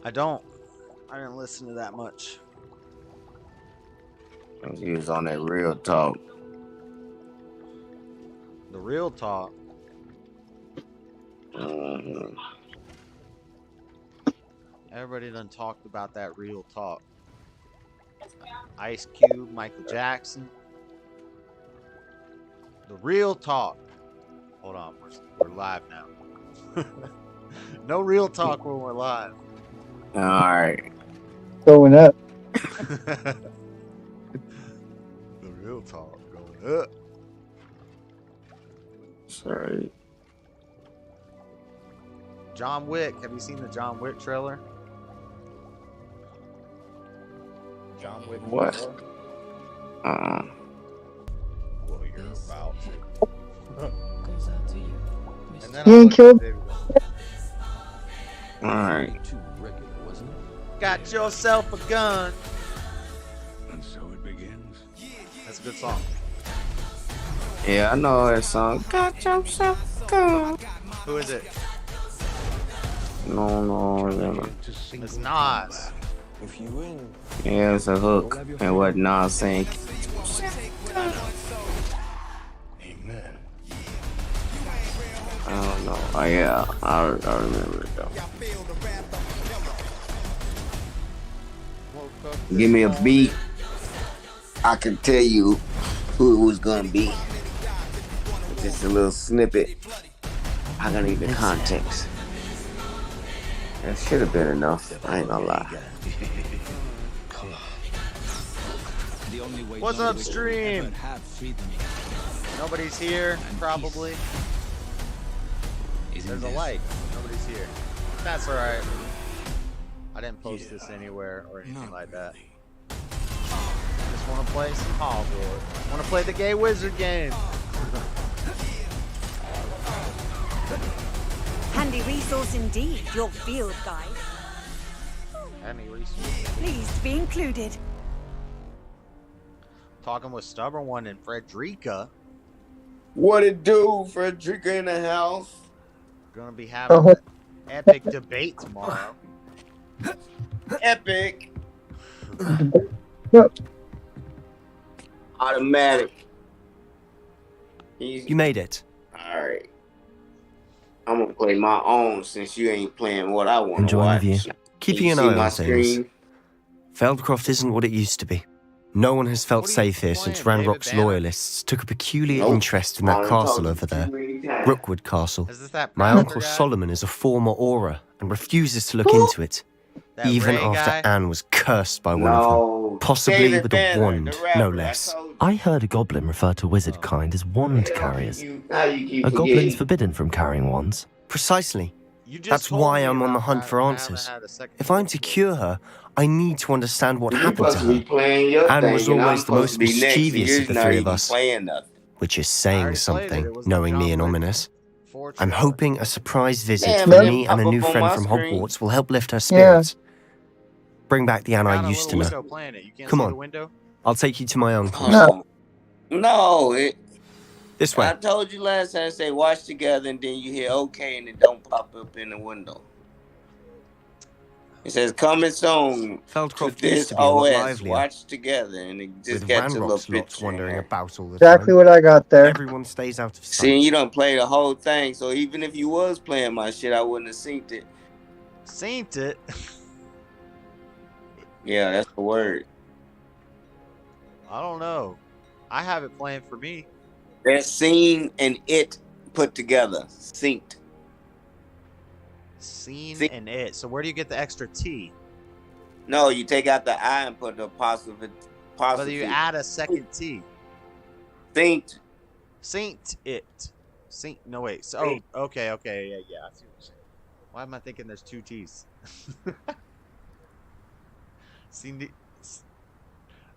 I don't. I didn't listen to that much. He was on that real talk. The real talk. Mm-hmm. Everybody done talked about that real talk. Ice Cube, Michael Jackson. The real talk. Hold on, we're live now. No real talk when we're live. All right. Going up. The real talk going up. Sorry. John Wick. Have you seen the John Wick trailer? John Wick. What? Well, you're about to. Goes out to you. And then You I'll ain't look killed. at David. All right. Too regular, wasn't it? Got yourself a gun. And so it begins. That's a good song. Yeah, I know that song. Got yourself a gun. Who is it? No. It's Nas. If you win, Yeah, it's a hook. And what Nas saying. amen. I don't know. Oh, yeah. I remember it, though. Give me a beat. I can tell you who it was gonna be. Just a little snippet. I gotta need the context. That should have been enough. I ain't gonna lie. What's up, stream? Nobody's here, probably. There's a light. Nobody's here. That's alright. I didn't post this anywhere or anything like that. Just want to play some Hogwarts. Want to play the gay wizard game. Handy resource indeed, your field guide. Any resources? Pleased to be included. Talking with Stubborn One and Frederica. What it do, Frederica in the house? Gonna be having an epic debate tomorrow. Epic. Yep. Automatic. You made it. Alright. I'm gonna play my own since you ain't playing what I want to Enjoying watch. the view. Keeping an eye on things. Feldcroft isn't what it used to be. No one has felt What are you safe here since playing, Ranrock's David Banner? loyalists took a peculiar Nope. interest in that castle over there, Rookwood Castle. Is this that My Predator uncle guy? Solomon is a former Auror and refuses to look into it, That even Ray after guy? Anne was cursed by one of them. No. Possibly David with a Banner, wand, the rapper, no I less. told you. I heard a goblin refer to wizard kind as wand carriers. How you keep Are goblins forgetting? forbidden from carrying wands? Precisely. You just That's told why me I'm on the about hunt that for and I haven't answers. had a second If I'm to look. cure her, I need to understand what You happened to supposed to be her. playing your Anne thing, was and I'm always the supposed most to be next, and mischievous you're of the not three of even us. playing nothing. Which is I saying already played it. It something, was the knowing me John and Wick ominous. 4 I'm trailer. hoping a surprise visit Yeah, for man, me pop and a new up on friend my from screen. Hogwarts will help lift her spirits. Bring back the Anne Got I a used to little know. window playing it. You can't Come see on. the window? I'll take you to my uncle's. No. This I way. told you last time, say watch together, and then you hear okay, and it don't pop up in the window. It says coming soon to Feldcroft used this to be a lot OS. livelier, Watch together, and it just with gets a little Ranrock's lots picture in wandering there. about all the Exactly time. what I got there. Everyone stays out of See, and you sight. don't play the whole thing, so even if you was playing my shit, I wouldn't have seen it. Saint it. Yeah, that's the word. I don't know. I have it playing for me. That scene and it put together, synced. Seen See- and it. So where do you get the extra T? No, you take out the I and put the apostrophe. But you add a second T. Synced. Saint it. Saint. No wait. So okay. Yeah. I see what you're saying. Why am I thinking there's 2 T's? Seen.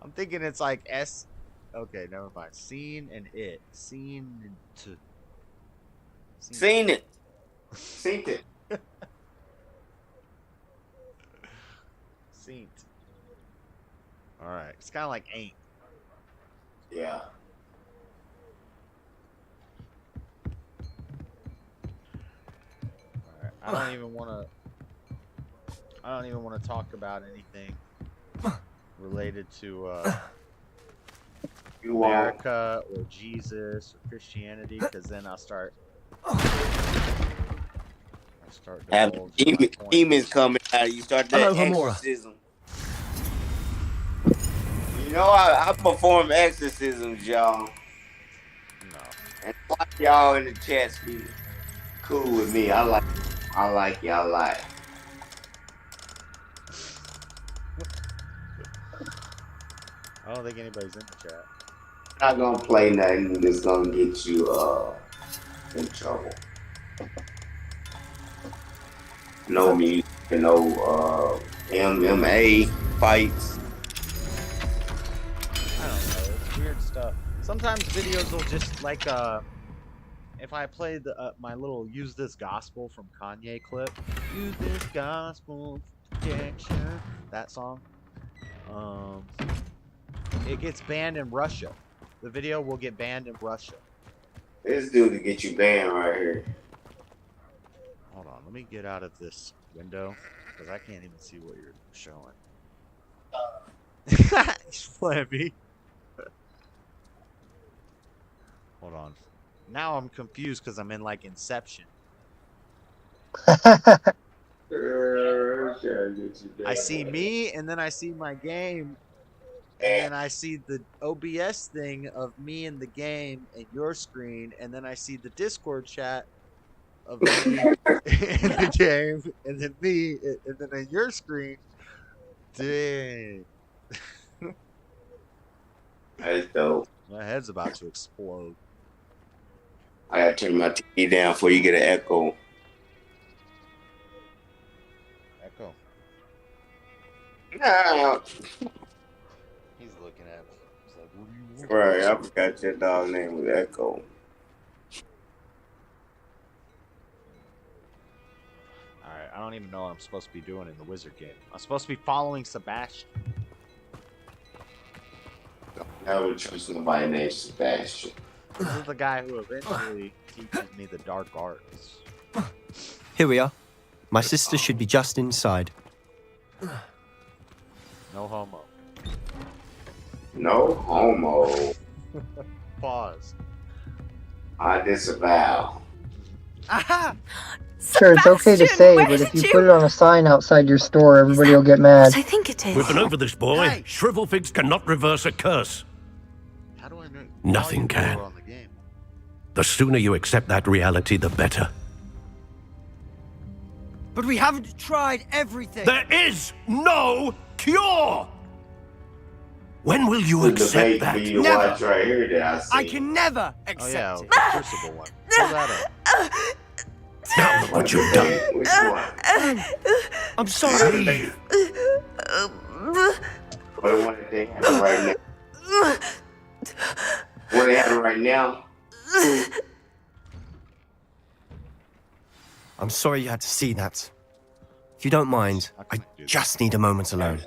I'm thinking it's like S. Okay, never mind. Seen and it. Seen and to. Seen it. Synced it. Seen. All right. It's kind of like ain't. Yeah. All right. I don't even want to. I don't even want to talk about anything related to America or Jesus or Christianity, because then I'll start Have divulging my point. demons coming out. You start that exorcism. You know, I perform exorcisms, y'all. No. And why y'all in the chat be cool with me? I like y'all like. I don't think anybody's in the chat. I'm not gonna play nothing that's gonna get you in trouble. No music, no MMA fights. I don't know. It's weird stuff. Sometimes videos will just like if I play the my little "Use This Gospel" from Kanye clip, "Use this gospel for protection," that song, it gets banned in Russia. The video will get banned in Russia. This dude to get you banned right here. Hold on, let me get out of this window because I can't even see what you're showing. Just playing me. Hold on. Now I'm confused because I'm in like Inception. I see me, and then I see my game, and then I see the OBS thing of me in the game and your screen, and then I see the Discord chat of me in the game, and then me, and then on your screen. Dang. That's dope. My head's about to explode. I gotta turn my TV down before you get an echo. Echo. Nah. He's looking at me. He's like, what do you want? Right, I forgot your dog name was Echo. Alright, I don't even know what I'm supposed to be doing in the wizard game. I'm supposed to be following Sebastian. I would trust somebody named Sebastian. This is the guy who eventually teaches me the dark arts. Here we are. My sister should be just inside. No homo. No homo. Pause. I disavow. Aha! Sure, it's okay to say, but if you put it on a sign outside your store, everybody will get mad. I think it is. We've been over this, boy. Shrivelfigs cannot reverse a curse. How do I know? Nothing can. On the game? The sooner you accept that reality, the better. But we haven't tried everything. There is no cure! When will you The accept debate that? for you to Never. watch right here that I see. I can never Oh accept yeah, it. the crucible one. Pull that up. Now look what you've done. Which one? I'm sorry. What the one that they have right now? What they have right now? I'm sorry you had to see that. If you don't mind, I just need a moment alone.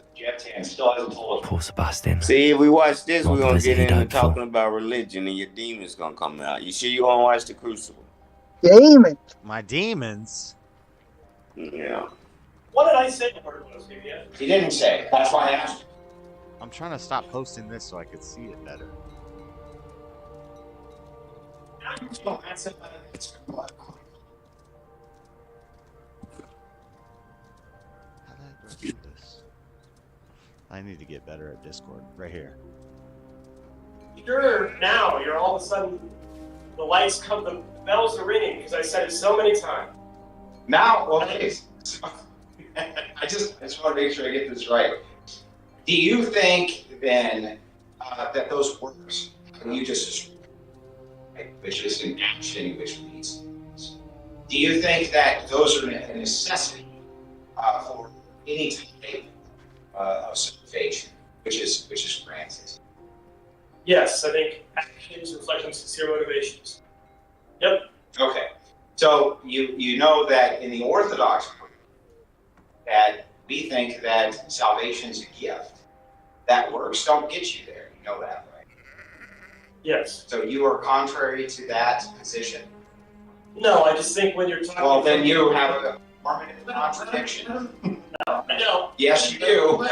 Poor Sebastian. See, if we watch this, Not we're gonna busy, get into hopeful. talking about religion, and your demons gonna come out. You sure you wanna watch the Crucible? Damn. My demons. Yeah. What did I say? He didn't say. That's why I asked. I'm trying to stop posting this so I could see it better. How do I do this? I need to get better at Discord. Right here. You're all of a sudden, the lights come, the bells are ringing because I said it so many times. Now, okay. I just want to make sure I get this right. Do you think then that those words you just described, right, which is an action which leads, do you think that those are a necessity for any type of salvation, which is granted? Yes, I think actions reflecting sincere motivations. Yep. Okay. So you know that in the Orthodox group, that we think that salvation is a gift. That works don't get you there. You know that, right? Yes. So you are contrary to that position? No, I just think when you're talking. Well, then you have a permanent contradiction. I know. Yes, you do.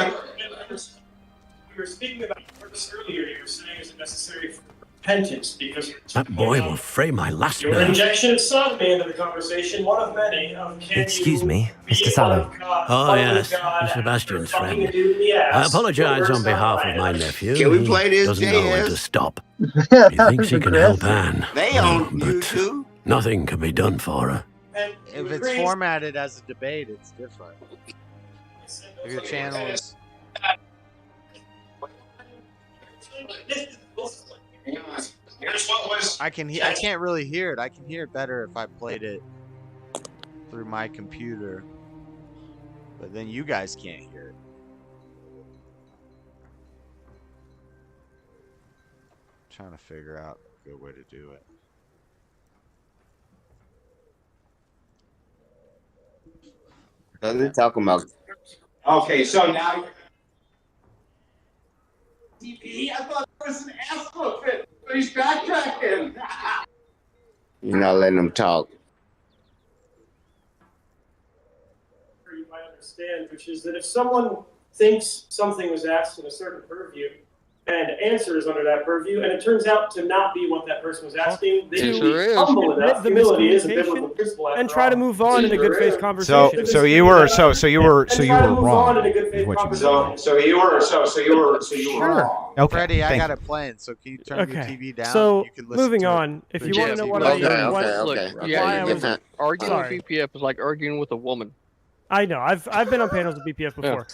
We were speaking about works earlier. You were saying is it necessary for repentance because That boy will fray my last your nerve. injection of sodomy into the conversation, one of many of can Excuse you me, be Mr. one Sallow. of God, Oh, one yes, with God, Sebastian's after fucking friend. a dude in the ass, I apologize or on behalf something of my like that. nephew. Can we play He this, doesn't know when to JS? stop. Yeah, He that thinks was he can help aggressive. Anne. They on but YouTube. nothing can be done for her. And If you it's agree- formatted as a debate, it's different. If your channel is, Here's what was. I can't really hear it. I can hear it better if I played it through my computer, but then you guys can't hear it. Trying to figure out a good way to do it. They're talking about. Okay, so now. I thought it was an ass whooping, but he's backtracking. You're not letting them talk. You might understand, which is that if someone thinks something was asked in a certain purview and answers under that purview, and it turns out to not be what that person was asking, they It should sure be is. humble enough. The Humility is a miscommunication biblical principle after and try to all. move on in a good Sure faith is. conversation. So you were wrong. In a good faith Is what you mean. conversation. So you were wrong. Okay. Freddie, I thank got you. it playing, so can you turn your Okay. TV down? So You can listen moving to it on, if through you want to your know what TV. I Okay. Look, why yeah, I was- arguing sorry. with BPF is like arguing with a woman. I know. I've been on panels with BPF before.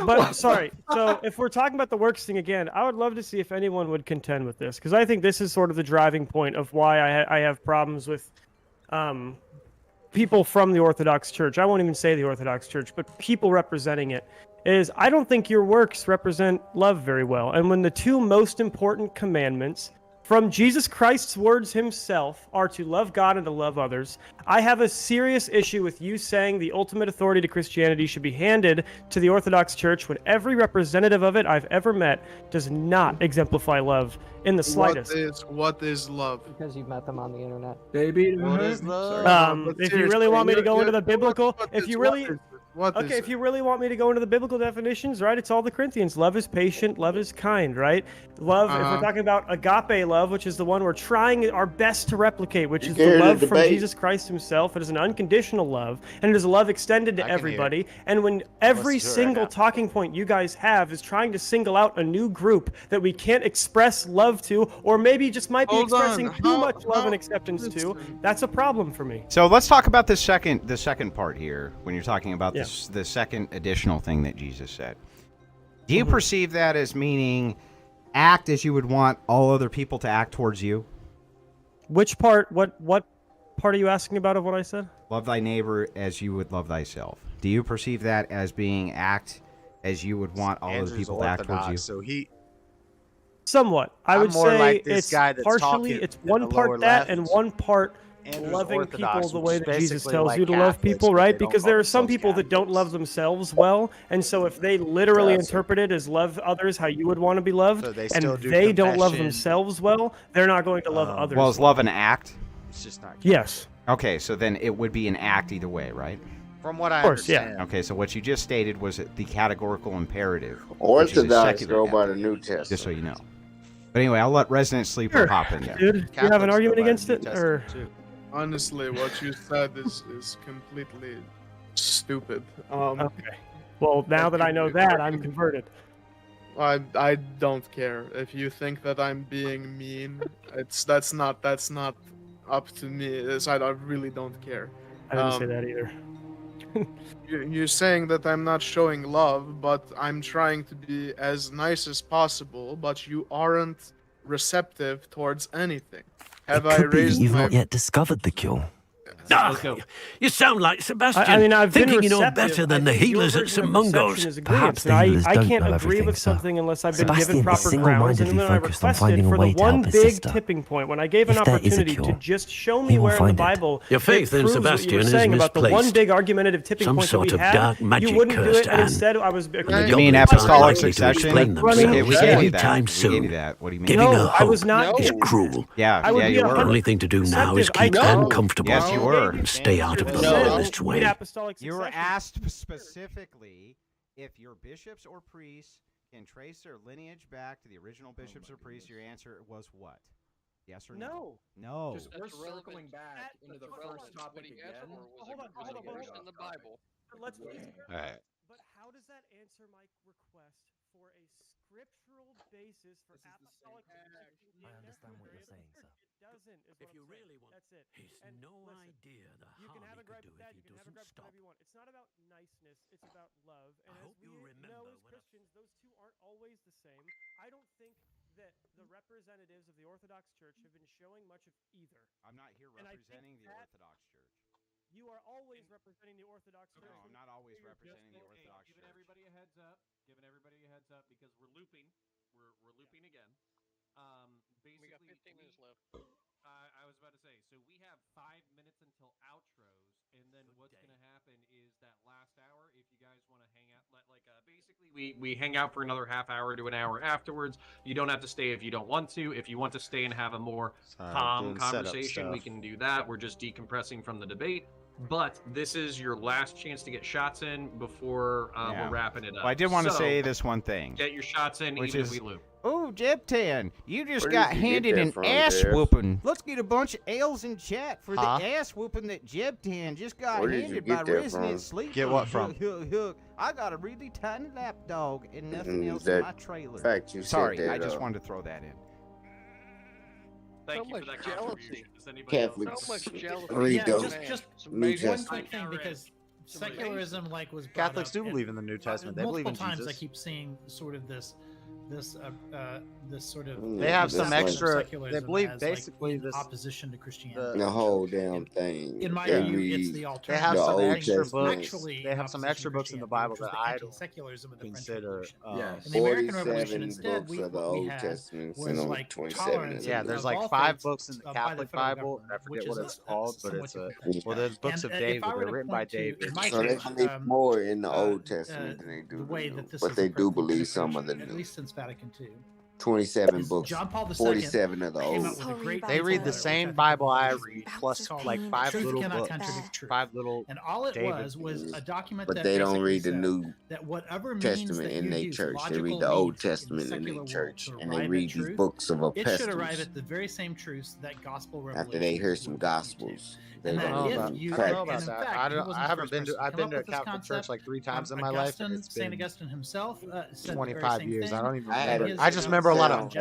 But sorry. So if we're talking about the works thing again, I would love to see if anyone would contend with this, because I think this is sort of the driving point of why I have problems with people from the Orthodox Church. I won't even say the Orthodox Church, but people representing it. Is I don't think your works represent love very well. And when the two most important commandments from Jesus Christ's words himself are to love God and to love others, I have a serious issue with you saying the ultimate authority to Christianity should be handed to the Orthodox Church when every representative of it I've ever met does not exemplify love in the slightest. What is love? Because you've met them on the internet. Baby, What is love? If you really want me to go into the biblical, if you really... What is if you really want me to go into the biblical definitions, right, it's all the Corinthians. Love is patient, love is kind, right? Love, if we're talking about agape love, which is the one we're trying our best to replicate, which is the love from Jesus Christ himself. It is an unconditional love, and it is a love extended to everybody. And when every single talking point you guys have is trying to single out a new group that we can't express love to, or maybe just might be expressing too much love and acceptance to, that's a problem for me. So let's talk about the second part here when you're talking about the second additional thing that Jesus said. Do you perceive that as meaning act as you would want all other people to act towards you? Which part? What part are you asking about of what I said? Love thy neighbor as you would love thyself. Do you perceive that as being act as you would want all other people to act towards you? So somewhat. I would more say like this it's guy that's partially, talking it's in one the part lower that left. and one part Andrew's loving Orthodox, people the way which that is Jesus basically tells like you to love Catholics, people, but right? they don't Because call there are some themselves people that don't love themselves well, and so if they literally interpret it as love others how you would want to be loved, So they and still do they don't love confession. themselves well, they're not going to love others. Well, is love an act? It's just not. Yes. Okay, so then it would be an act either way, right? From what I Of course, yeah. understand. Okay, so what you just stated was the categorical imperative. which is a Orthodox secular go by the act, New Testament. just so you know. But anyway, I'll let Resident Sleeper hop in there. Dude, do you have an argument against it, or? Honestly, what you said is completely stupid. Okay. Well, now that I know that, I'm converted. I don't care if you think that I'm being mean. That's not up to me. I really don't care. I didn't say that either. You're saying that I'm not showing love, but I'm trying to be as nice as possible, but you aren't receptive towards anything. Have It I could be that raised you've my... not yet discovered the cure. You sound like Sebastian, I mean, I've been thinking you know receptive. better than I the think your healers at version St. of Mungo's. reception is Perhaps agreement, the and healers I don't can't know agree everything, with sir. something unless I've been Sebastian given is proper grounds, and single-mindedly then I focused on requested finding a for way the to help one his big sister. tipping point when I gave an If there is a opportunity to cure, just show he me will where in the find it. Bible Your faith it in proves what you Sebastian were is saying about the one misplaced. big argumentative tipping Some point that sort we of had. dark magic You wouldn't do cursed it, and Anne. instead I was. You mean apostolic succession? Explain We gave you that. anytime We soon. gave you that. What do you mean? Giving No, her I was hope not is giving- cruel. Yeah, I would yeah, be you The were. only thing to do now is Receptive. I keep know. Anne comfortable. Yes, you were. were. Stay out of the No. lowest way. Apostolic You were succession. asked specifically if your bishops or priests can trace their lineage back to the original bishops or priests. Your answer was what? Yes or no? No. Just, we're That's circling relevant. back into the first topic again. Hold on, verse in the Bible. Let's. Alright. But how does that answer my request for a scriptural basis for apostolic succession? I understand what you're saying, sir. It doesn't. Is If what you I'm saying. really want, That's it. he's And no listen, idea the you can harm have he a gripe could do with that. if he You can have a doesn't gripe with stop. whatever you want. It's not about niceness. It's about love. And I as hope you we remember know as when Christians, those two aren't always the same. I don't think that the representatives of the Orthodox Church have been showing much of either. I'm not here And I think representing the that- Orthodox Church. You are always representing the Orthodox Church. No, I'm not always representing the Orthodox Giving Church. everybody a heads up. Giving everybody a heads up because we're looping. We're looping again. Basically, We got 15 minutes left. I was about to say, so we have 5 minutes until outros, and then what's going to happen is that last hour, if you guys want to hang out, basically we hang out for another half hour to an hour afterwards. You don't have to stay if you don't want to. If you want to stay and have a more calm doing setup conversation, we stuff. can do that. We're just decompressing from the debate. But this is your last chance to get shots in before Yeah. we're wrapping it up. Well, I did want to So, say this one thing. Get your shots in, Which even is- if we loop. Oh, Jebtan, you just Where got did you get handed that an from, ass Jeff? whooping. Let's get a bunch of L's in chat for Huh? the ass whooping that Jebtan just got Where did you handed get by that Resident from? Sleeper. Get what from? Hook. I got a really tiny lap dog and nothing Mm, else in that my trailer. fact you said Sorry, that, I just wanted to throw that in. Thank So you for much that jealousy. contribution. Does anybody Catholic. else? So much jealousy. Read Yeah, those. just It's New amazing. one Testament. quick thing because secularism, like, was brought Catholics up, do and believe in the New Testament. They believe multiple in times. Jesus. I keep seeing sort of this sort of. They have some That's extra. like- They secularism believe as, basically like, in this. opposition to Christianity. The whole damn thing. In my They view, it's read the alternative. They have the some Old extra Testament. books. Actually, They have some opposition extra to books in the Christianity, Bible which was that the I don't anti-secularism of the French consider. Revolution. Yes. In the American 47 Revolution, instead, books of the what we Old had Testament, was and only like 27 tolerance is Yeah, in there's the- like all 5 faiths, books in the by the Catholic federal Bible, and I government, forget which what is it's called, but somewhat it's a. different. Well, there's books And of if David. I were They're to written by point to, David. in my So they case, believe more in the Old the Testament than they do way the that New, this but is they do believe interpreted, some of the at New. least since Vatican II. 27 is books, John Paul II 47 of the came Old. out with a great They read the letter, which I same think Bible I everybody read, should plus read, called like 5 Truth little Cannot books, Contradict Truth. 5 little. And all it David. was a document But that they don't basically read the said New that whatever means Testament that in you their use, church. They logical read the Old means in the Testament in secular their world church, to and they arrive read at these truth, books of it should arrive epistles at the very same truths that gospel revelation. after they hear some gospels. They And that don't if read you, I don't know and about in that. fact, I he don't. wasn't I the haven't first been to. person I've come been up to a with this Catholic church concept. like 3 times in my life, and it's Saint been Augustine himself said the very 25 same years. thing. I don't even I had remember. a I just remember a lot of. sound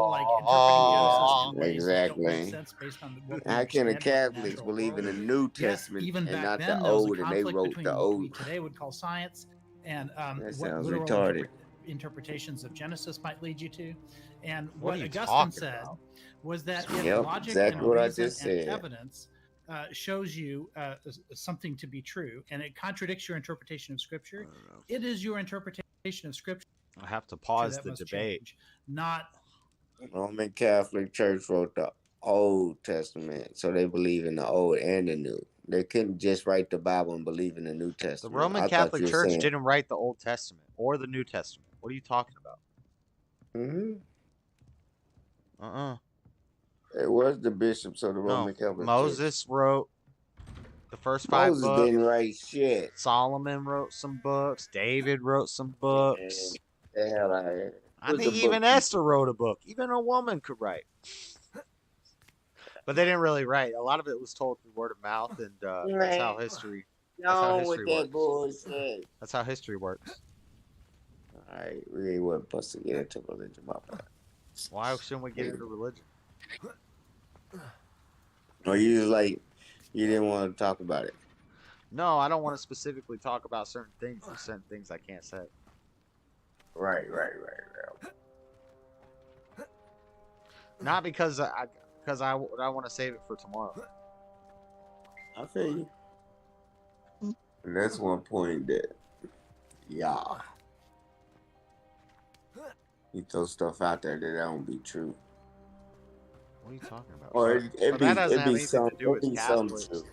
like the Exactly. How can the Catholics believe in the New Testament even and back not then, the there was a Old, and they conflict wrote between the what we Old? today would call science and That what sounds literal retarded. interpretations of Genesis might lead you to. And What what are you Augustine talking said about? was that if Yep, logic exactly and what I reason just and said. evidence shows you something to be true, and it contradicts your interpretation of Scripture, it is your interpretation of Scripture. I have to pause that the must debate. change, not Roman Catholic Church wrote the Old Testament, so they believe in the Old and the New. They couldn't just write the Bible and believe in the New The Testament. Roman I thought Catholic you were Church saying. didn't write the Old Testament or the New Testament. What are you talking about? It was the bishops of the No. Roman Catholic Church. Moses wrote the first 5 Moses books. didn't write shit. Solomon wrote some books. David wrote some books. The hell out of here. I What's think the even book? Esther wrote a book. Even a woman could write. But they didn't really write. A lot of it was told through word of mouth, and that's how history. That's how No, with history that works. bullshit. That's how history works. All right, we ain't what supposed to get into religion, my bad. Why shouldn't we get into religion? Or you just like you didn't want to talk about it. No, I don't want to specifically talk about certain things. There's certain things I can't say. Right. Not because I want to save it for tomorrow. I feel you. And that's one point that, you throw stuff out there that don't be true. What are you talking about? Or So it that doesn't have be anything some, to do it with be some Catholics. truth.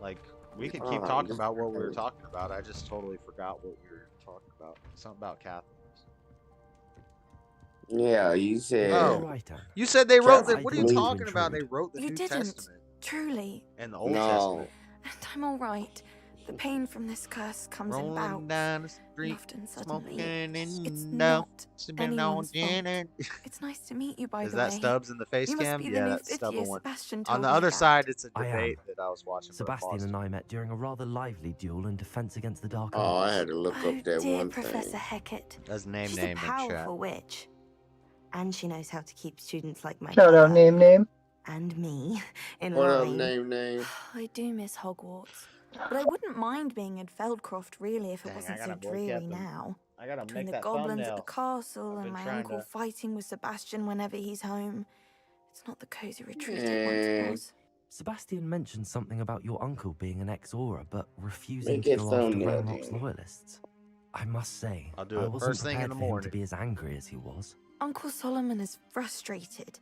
Like, we can keep talking about what we were talking about. I just totally forgot what we were talking about. Something about Catholics. Yeah, you said. Oh, you said they wrote the. What are you Catholic talking about? They wrote the You New didn't, Testament truly. and the Old No. Testament. And I'm all right. The pain from this curse comes in Rolling bouts, down the and street, often suddenly. smoking It's in not sipping anyone's on gin fault. and- It's nice to meet you, by Is the that way. Stubbs in the face You must cam? be the Yeah, new that's fifth year Stubbs one. Sebastian On told the me other about. side, it's a I am. debate that I was watching. but Sebastian lost. and I met during a rather lively duel in Defense Against the Dark Oh, Arts. I had to look up that Dear one Professor thing. Hecat. That's name She's name a in powerful chat. witch. And she knows how to keep students like my Shout out name. and me in What up, line. name? I do miss Hogwarts. But I wouldn't mind being in Feldcroft, really, if it Dang, wasn't I so gotta break dreary up and- now. I gotta Between make the that goblins at the thumbnail. castle I've and been my trying uncle to- fighting with Sebastian whenever he's home. It's not the cozy retreat it once was. Sebastian mentioned something about your uncle being an ex-Aura, but refusing Make to it go after thumbnail, Ranrock's dude. loyalists. I must say, I'll do I it wasn't first thing in prepared the for him morning. to be as angry as he was. Uncle Solomon is frustrated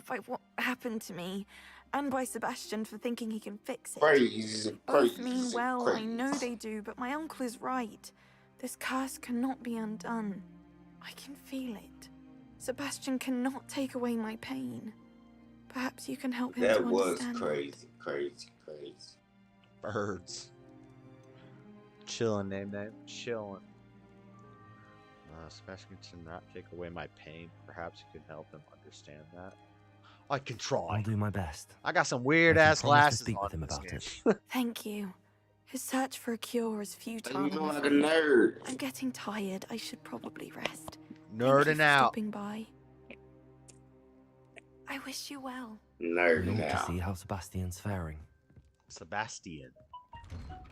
by what happened to me, and by Sebastian for thinking he can fix it. Both mean well, I know they do, but my uncle is right. This curse cannot be undone. I can feel it. Sebastian cannot take away my pain. Perhaps you can help him That to was understand. crazy. Birds. Chilling, name. Chilling. Sebastian cannot take away my pain. Perhaps you can help him understand that. I can try. I'll do my best. I got some weird I can ass promise to glasses speak on with him in this about game. it. Thank you. His search for a cure is futile. You know, I'm like a afraid. nerd. I'm getting tired. I should probably rest. Thank you Nerding for out. stopping by. I wish you well. We Nerding ought to out. see how Sebastian's faring. Sebastian.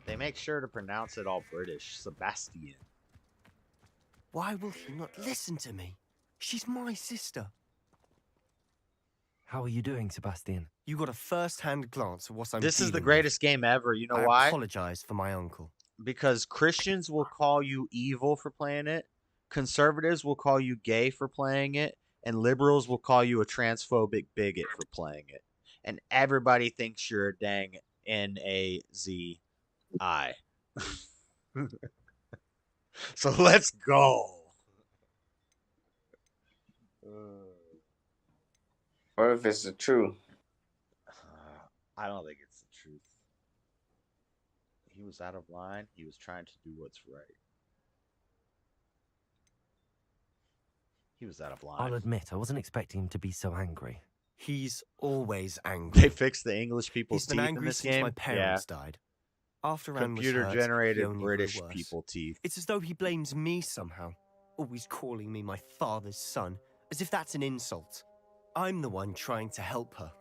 They make sure to pronounce it all British. Sebastian. Why will he not listen to me? She's my sister. How are you doing, Sebastian? You got a first-hand glance at what I'm This is the dealing greatest game ever. You know with. why? I apologize for my uncle. Because Christians will call you evil for playing it, conservatives will call you gay for playing it, and liberals will call you a transphobic bigot for playing it. And everybody thinks you're a dang Nazi. So let's go. What if it's the truth? I don't think it's the truth. He was out of line. He was trying to do what's right. He was out of line. I'll admit, I wasn't expecting him to be so angry. He's always angry. They fixed the English people's He's been teeth angry in this since game. my parents died. After Anne was hurt, Computer-generated he only grew British worse. people teeth. It's as though he blames me somehow, always calling me my father's son, as if that's an insult. I'm the one trying to help her.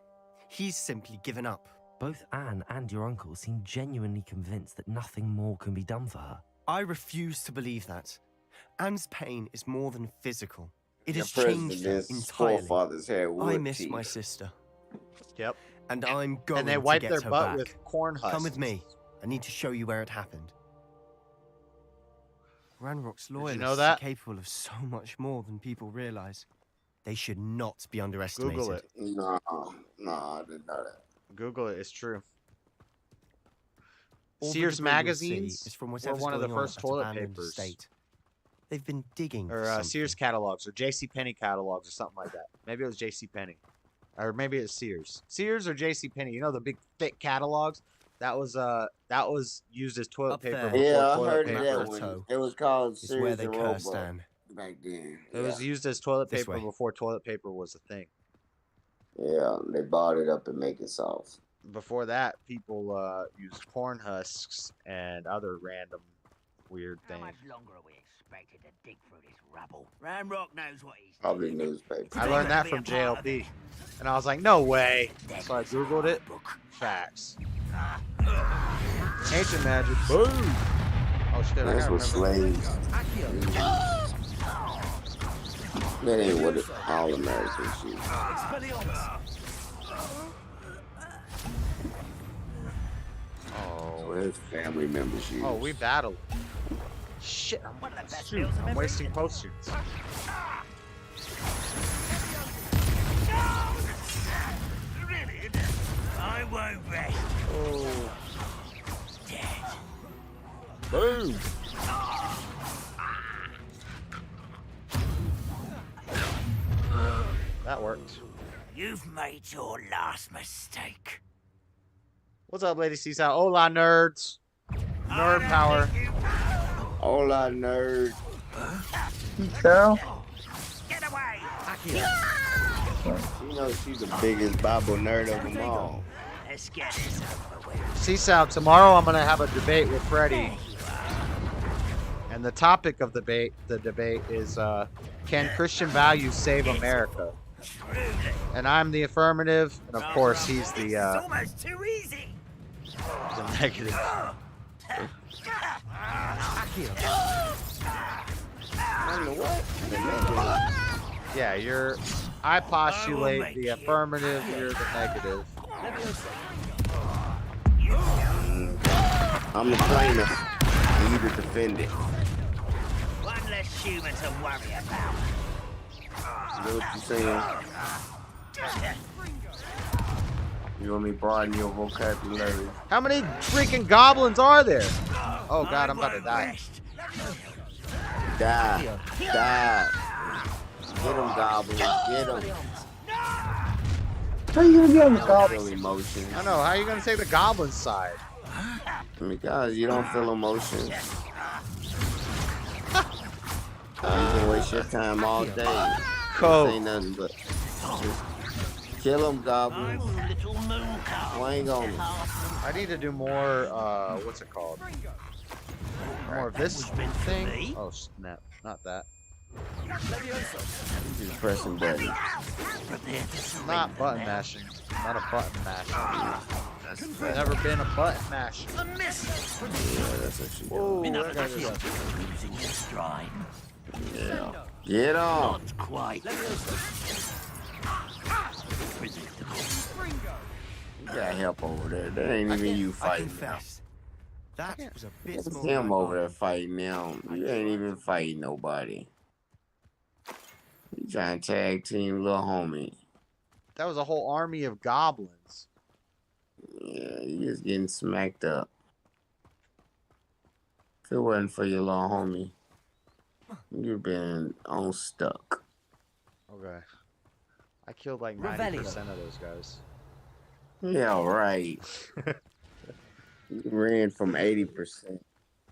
He's simply given up. Both Anne and your uncle seem genuinely convinced that nothing more can be done for her. I refuse to believe that. Anne's pain is more than physical. It The has changed her president's entirely. forefathers had I wood miss teeth. my sister. Yep. And I'm going And they to wipe get their her butt back. with corn husks. Come with me. I need to show you where it happened. Ranrock's loyalists know that? are capable of so much more than people realize. They should not be underestimated. Google it. No, I didn't know that. Google it. It's true. All the Sears debris you'll see magazines is from were whatever's one of the going on first at toilet abandoned papers. estate. They've been digging for Or something. Sears catalogs, or JCPenney catalogs, or something like that. Maybe it was JCPenney. Or maybe it's Sears. Sears or JCPenney. You know the big thick catalogs? That was used as toilet Up paper there. before Yeah, I toilet heard paper. of that plateau one. It was called is where Sears they and cursed Roebuck Anne. back then. It was used as toilet This paper way. before toilet paper was a thing. Yeah, they bought it up and make it soft. Before that, people used corn husks and other random weird How things. much longer are we expected to dig through this rubble? Ranrock knows what he's Probably doing. newspaper. I learned that from JLP. And I was like, no way. So I Googled it. Facts. Ancient magic. Boom. Oh shit, I That's gotta what remember. slaves. That ain't what all Americans use. Oh. What his family members use. Oh, we battled. Shit, I'm wasting potions. I won't rest. Oh. Dead. Boom. made your last mistake. What's up, Lady Seaside? Hola, nerds. Nerd power. Hola, nerd. So? Get away! You know she's the biggest Bible nerd of them all. Let's get this over with. Seaside, tomorrow I'm going to have a debate with Freddie. And the topic of the debate is, can Christian values save America? And I'm the affirmative, and of course he's the, It's almost too easy. the negative. Yeah, I postulate the affirmative, you're the negative. I'm the plaintiff, and you the defendant. One less human to worry about. You know what you're saying? You want me to broaden your vocabulary? How many freaking goblins are there? Oh god, I'm about to die. Die. Die. Get them, goblins. Get them. How are you gonna be on the goblins? Emotions. I know, how are you gonna take the goblin side? Because you don't feel emotions. You can waste your time all day. Cool. Ain't nothing but just kill them, goblins. Swing on them. I need to do more, what's it called? More of this thing? Oh snap, not that. Just pressing buttons. Not button mashing. Not a button mash. Never been a button mash. Yeah, that's what you do. Whoa, Enough that of guy this. just- Losing your stride. Yeah. Get on. Not quite. You got help over there. That ain't even you fighting now. That was a bit It's more him than I over there fighting now. You ain't even fighting nobody. You trying to tag team little homie. That was a whole army of goblins. Yeah, you just getting smacked up. If it wasn't for your little homie, you've been on stuck. Okay. I killed like 90% of those guys. Yeah, right. You ran from 80%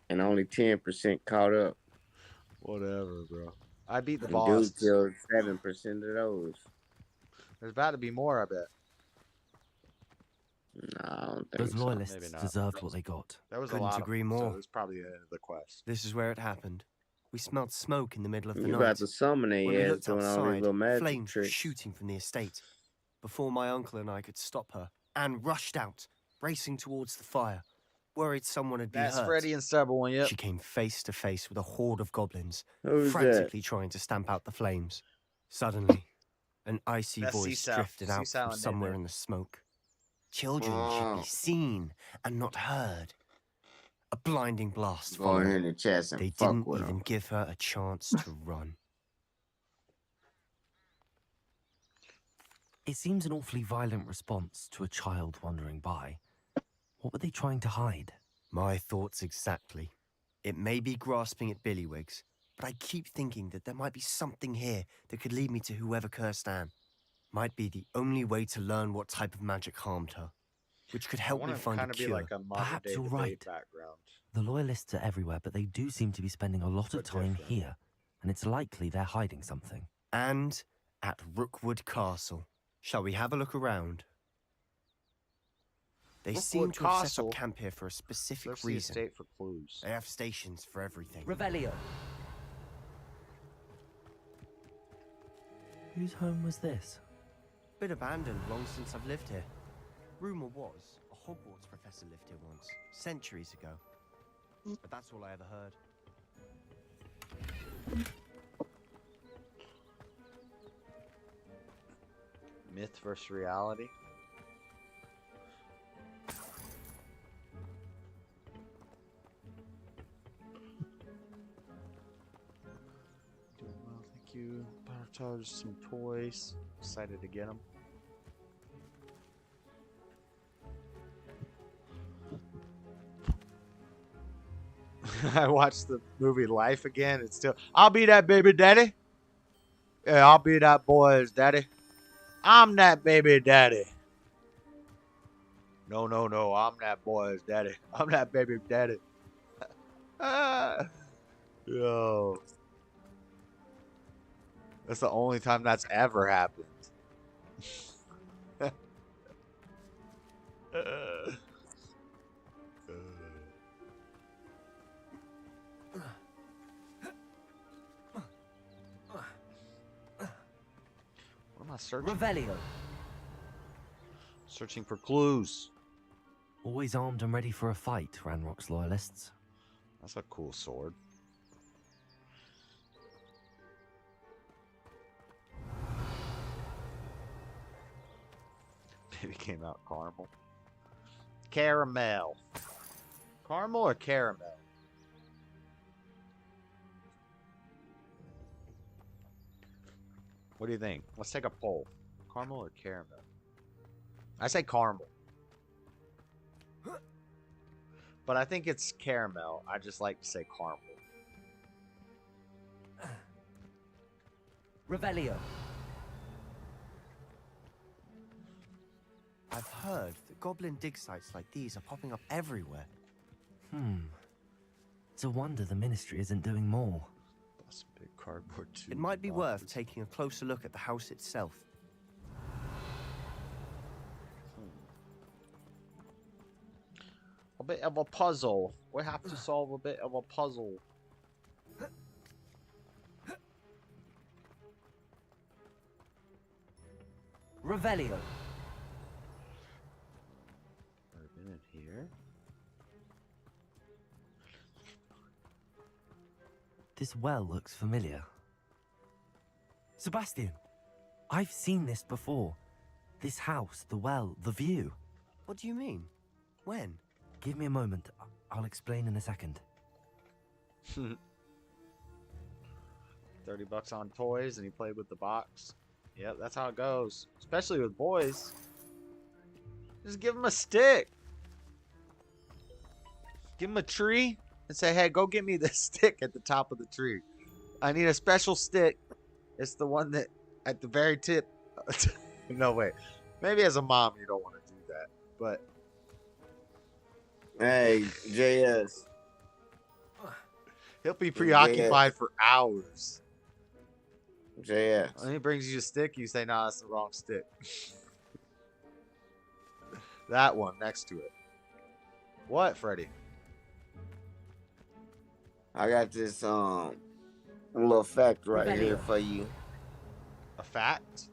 and only 10% caught up. Whatever, bro. I beat the And boss. dude killed 7% of those. There's about to be more, I bet. No, I don't think Those so. loyalists Maybe not. deserved what they got. That was Couldn't a lot agree of, more. So it was probably the end of the quest. This is where it happened. We smelled smoke in the middle of the You night. about to summon When we their ass looked doing all these outside, little magic flames were tricks. shooting from the estate. Before my uncle and I could stop her, Anne rushed out, racing towards the fire, worried someone had been That's hurt. Freddy and Stubble one, yep. She came face to face with a horde of goblins, Who's frantically trying to stamp out the flames. Suddenly, an icy That's voice Seasal. drifted out Seasal from and somewhere Nene. in the smoke. Children should be seen and not heard. A blinding blast Go ahead followed. in the chest and They fuck didn't with even them. give her a chance to run. It seems an awfully violent response to a child wandering by. What were they trying to hide? My thoughts exactly. It may be grasping at Billywigs, but I keep thinking that there might be something here that could lead me to whoever cursed Anne. Might be the only way to learn what type of magic harmed her, which could help I me want to find a kind of be cure. like a modern Perhaps day you're debate right. background. The loyalists are everywhere, but they do seem to be spending a lot of But time different. here, and it's likely they're hiding something. And at Rookwood Castle. Shall we have a look around? They seem Rookwood to have set Castle? up camp here for a specific Search the reason. estate for clues. They have stations for everything. Revelio. Whose home was this? Been abandoned long since I've lived here. Rumor was a Hogwarts professor lived here once, centuries ago. But that's all I ever heard. Myth versus reality. Doing well, thank you. Charge some toys. Excited to get them. I watched the movie Life again. It's still. I'll be that baby daddy. Yeah, I'll be that boy's daddy. I'm that baby daddy. No, no, no. I'm that boy's daddy. I'm that baby daddy. Yo. That's the only time that's ever happened. What am I searching? Revelio. Searching for clues. Always armed and ready for a fight, Ranrock's loyalists. That's a cool sword. Maybe came out caramel. Caramel. Caramel or caramel? What do you think? Let's take a poll. Caramel or caramel? I say caramel. But I think it's caramel. I just like to say caramel. Revelio. I've heard that goblin dig sites like these are popping up everywhere. It's a wonder the ministry isn't doing more. That's a big cardboard tube. It might be worth taking a closer look at the house itself. A bit of a puzzle. We have to solve a bit of a puzzle. Revelio. Been in here. This well looks familiar. Sebastian, I've seen this before. This house, the well, the view. What do you mean? When? Give me a moment. I'll explain in a second. $30 on toys and he played with the box. Yep, that's how it goes. Especially with boys. Just give him a stick. Give him a tree and say, hey, go get me the stick at the top of the tree. I need a special stick. It's the one that at the very tip. No, wait. Maybe as a mom you don't want to do that. But hey, JS. He'll be preoccupied for hours. JS. When he brings you a stick, you say, nah, that's the wrong stick. That one next to it. What, Freddy? I got this little fact right here for you. A fact?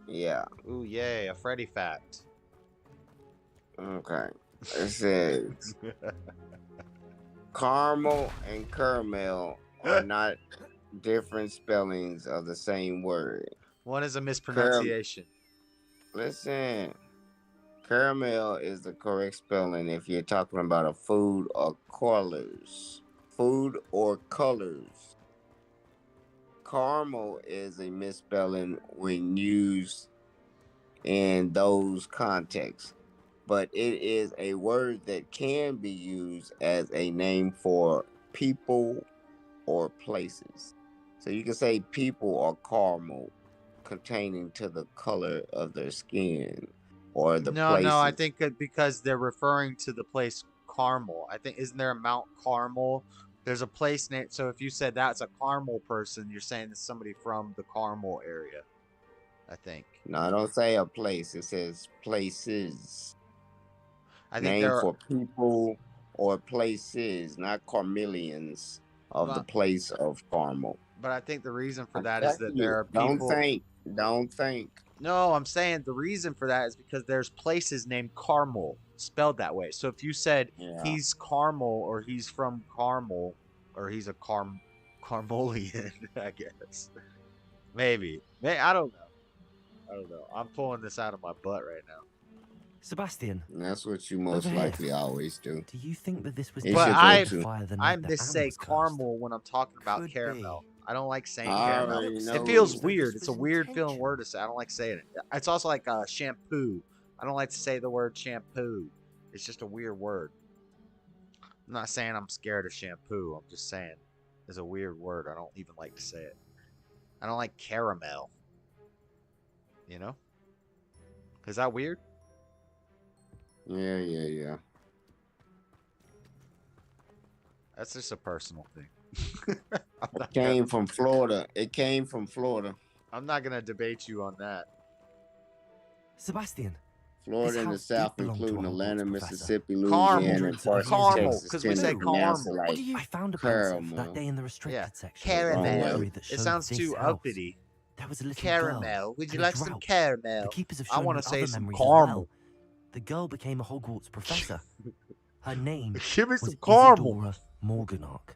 Yeah. Ooh, yay, a Freddy fact. Okay. It says caramel and caramel are not different spellings of the same word. One is a mispronunciation. Listen. Caramel is the correct spelling if you're talking about a food or colors. Food or colors. Caramel is a misspelling when used in those contexts, but it is a word that can be used as a name for people or places. So you can say people are caramel, pertaining to the color of their skin or the places. No, I think that because they're referring to the place Carmel. I think, isn't there a Mount Carmel? There's a place named, so if you said that's a Carmel person, you're saying it's somebody from the Carmel area, I think. No, I don't say a place. It says places. I think name for people or places, not Carmelians of the place of Carmel. But I think the reason for that is that there are people. Don't think. No, I'm saying the reason for that is because there's places named Carmel spelled that way. So if you said he's Carmel or he's from Carmel or he's a Carmelian, I guess. Maybe. I don't know. I'm pulling this out of my butt right now. Sebastian. And that's what you most likely always do. Do you think that this was But I missay Carmel when I'm talking about caramel. I don't like saying caramel. It feels weird. It's a weird feeling word to say. I don't like saying it. It's also like shampoo. I don't like to say the word shampoo. It's just a weird word. I'm not saying I'm scared of shampoo. I'm just saying it's a weird word. I don't even like to say it. I don't like caramel. You know? Is that weird? Yeah. That's just a personal thing. It came from Florida. I'm not gonna debate you on that. Sebastian. Florida in the South, including Atlanta, Mississippi, Caramel. Louisiana, and parts of Caramel, Texas, because we tend say to pronounce it caramel. like I found a caramel. pencil that day in the restricted section. Caramel. That It showed sounds this too house. uppity. There was a little Caramel. girl Would you and a like some drought. caramel? The keepers have I shown want me to say other some memories caramel. as well. The girl became a Hogwarts professor. Her name Give me was some caramel. Isadora Morganach.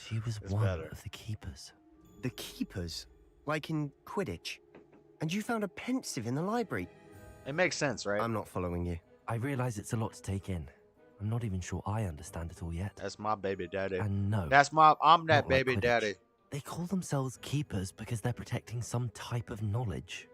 She was one of the keepers. The keepers? Like in Quidditch? And you found a pensive in the library? It makes sense, right? I'm not following you. I realize it's a lot to take in. I'm not even sure I understand it all yet. That's my baby daddy. And no, I'm that not like baby Quidditch. daddy. They call themselves keepers because they're protecting some type of knowledge.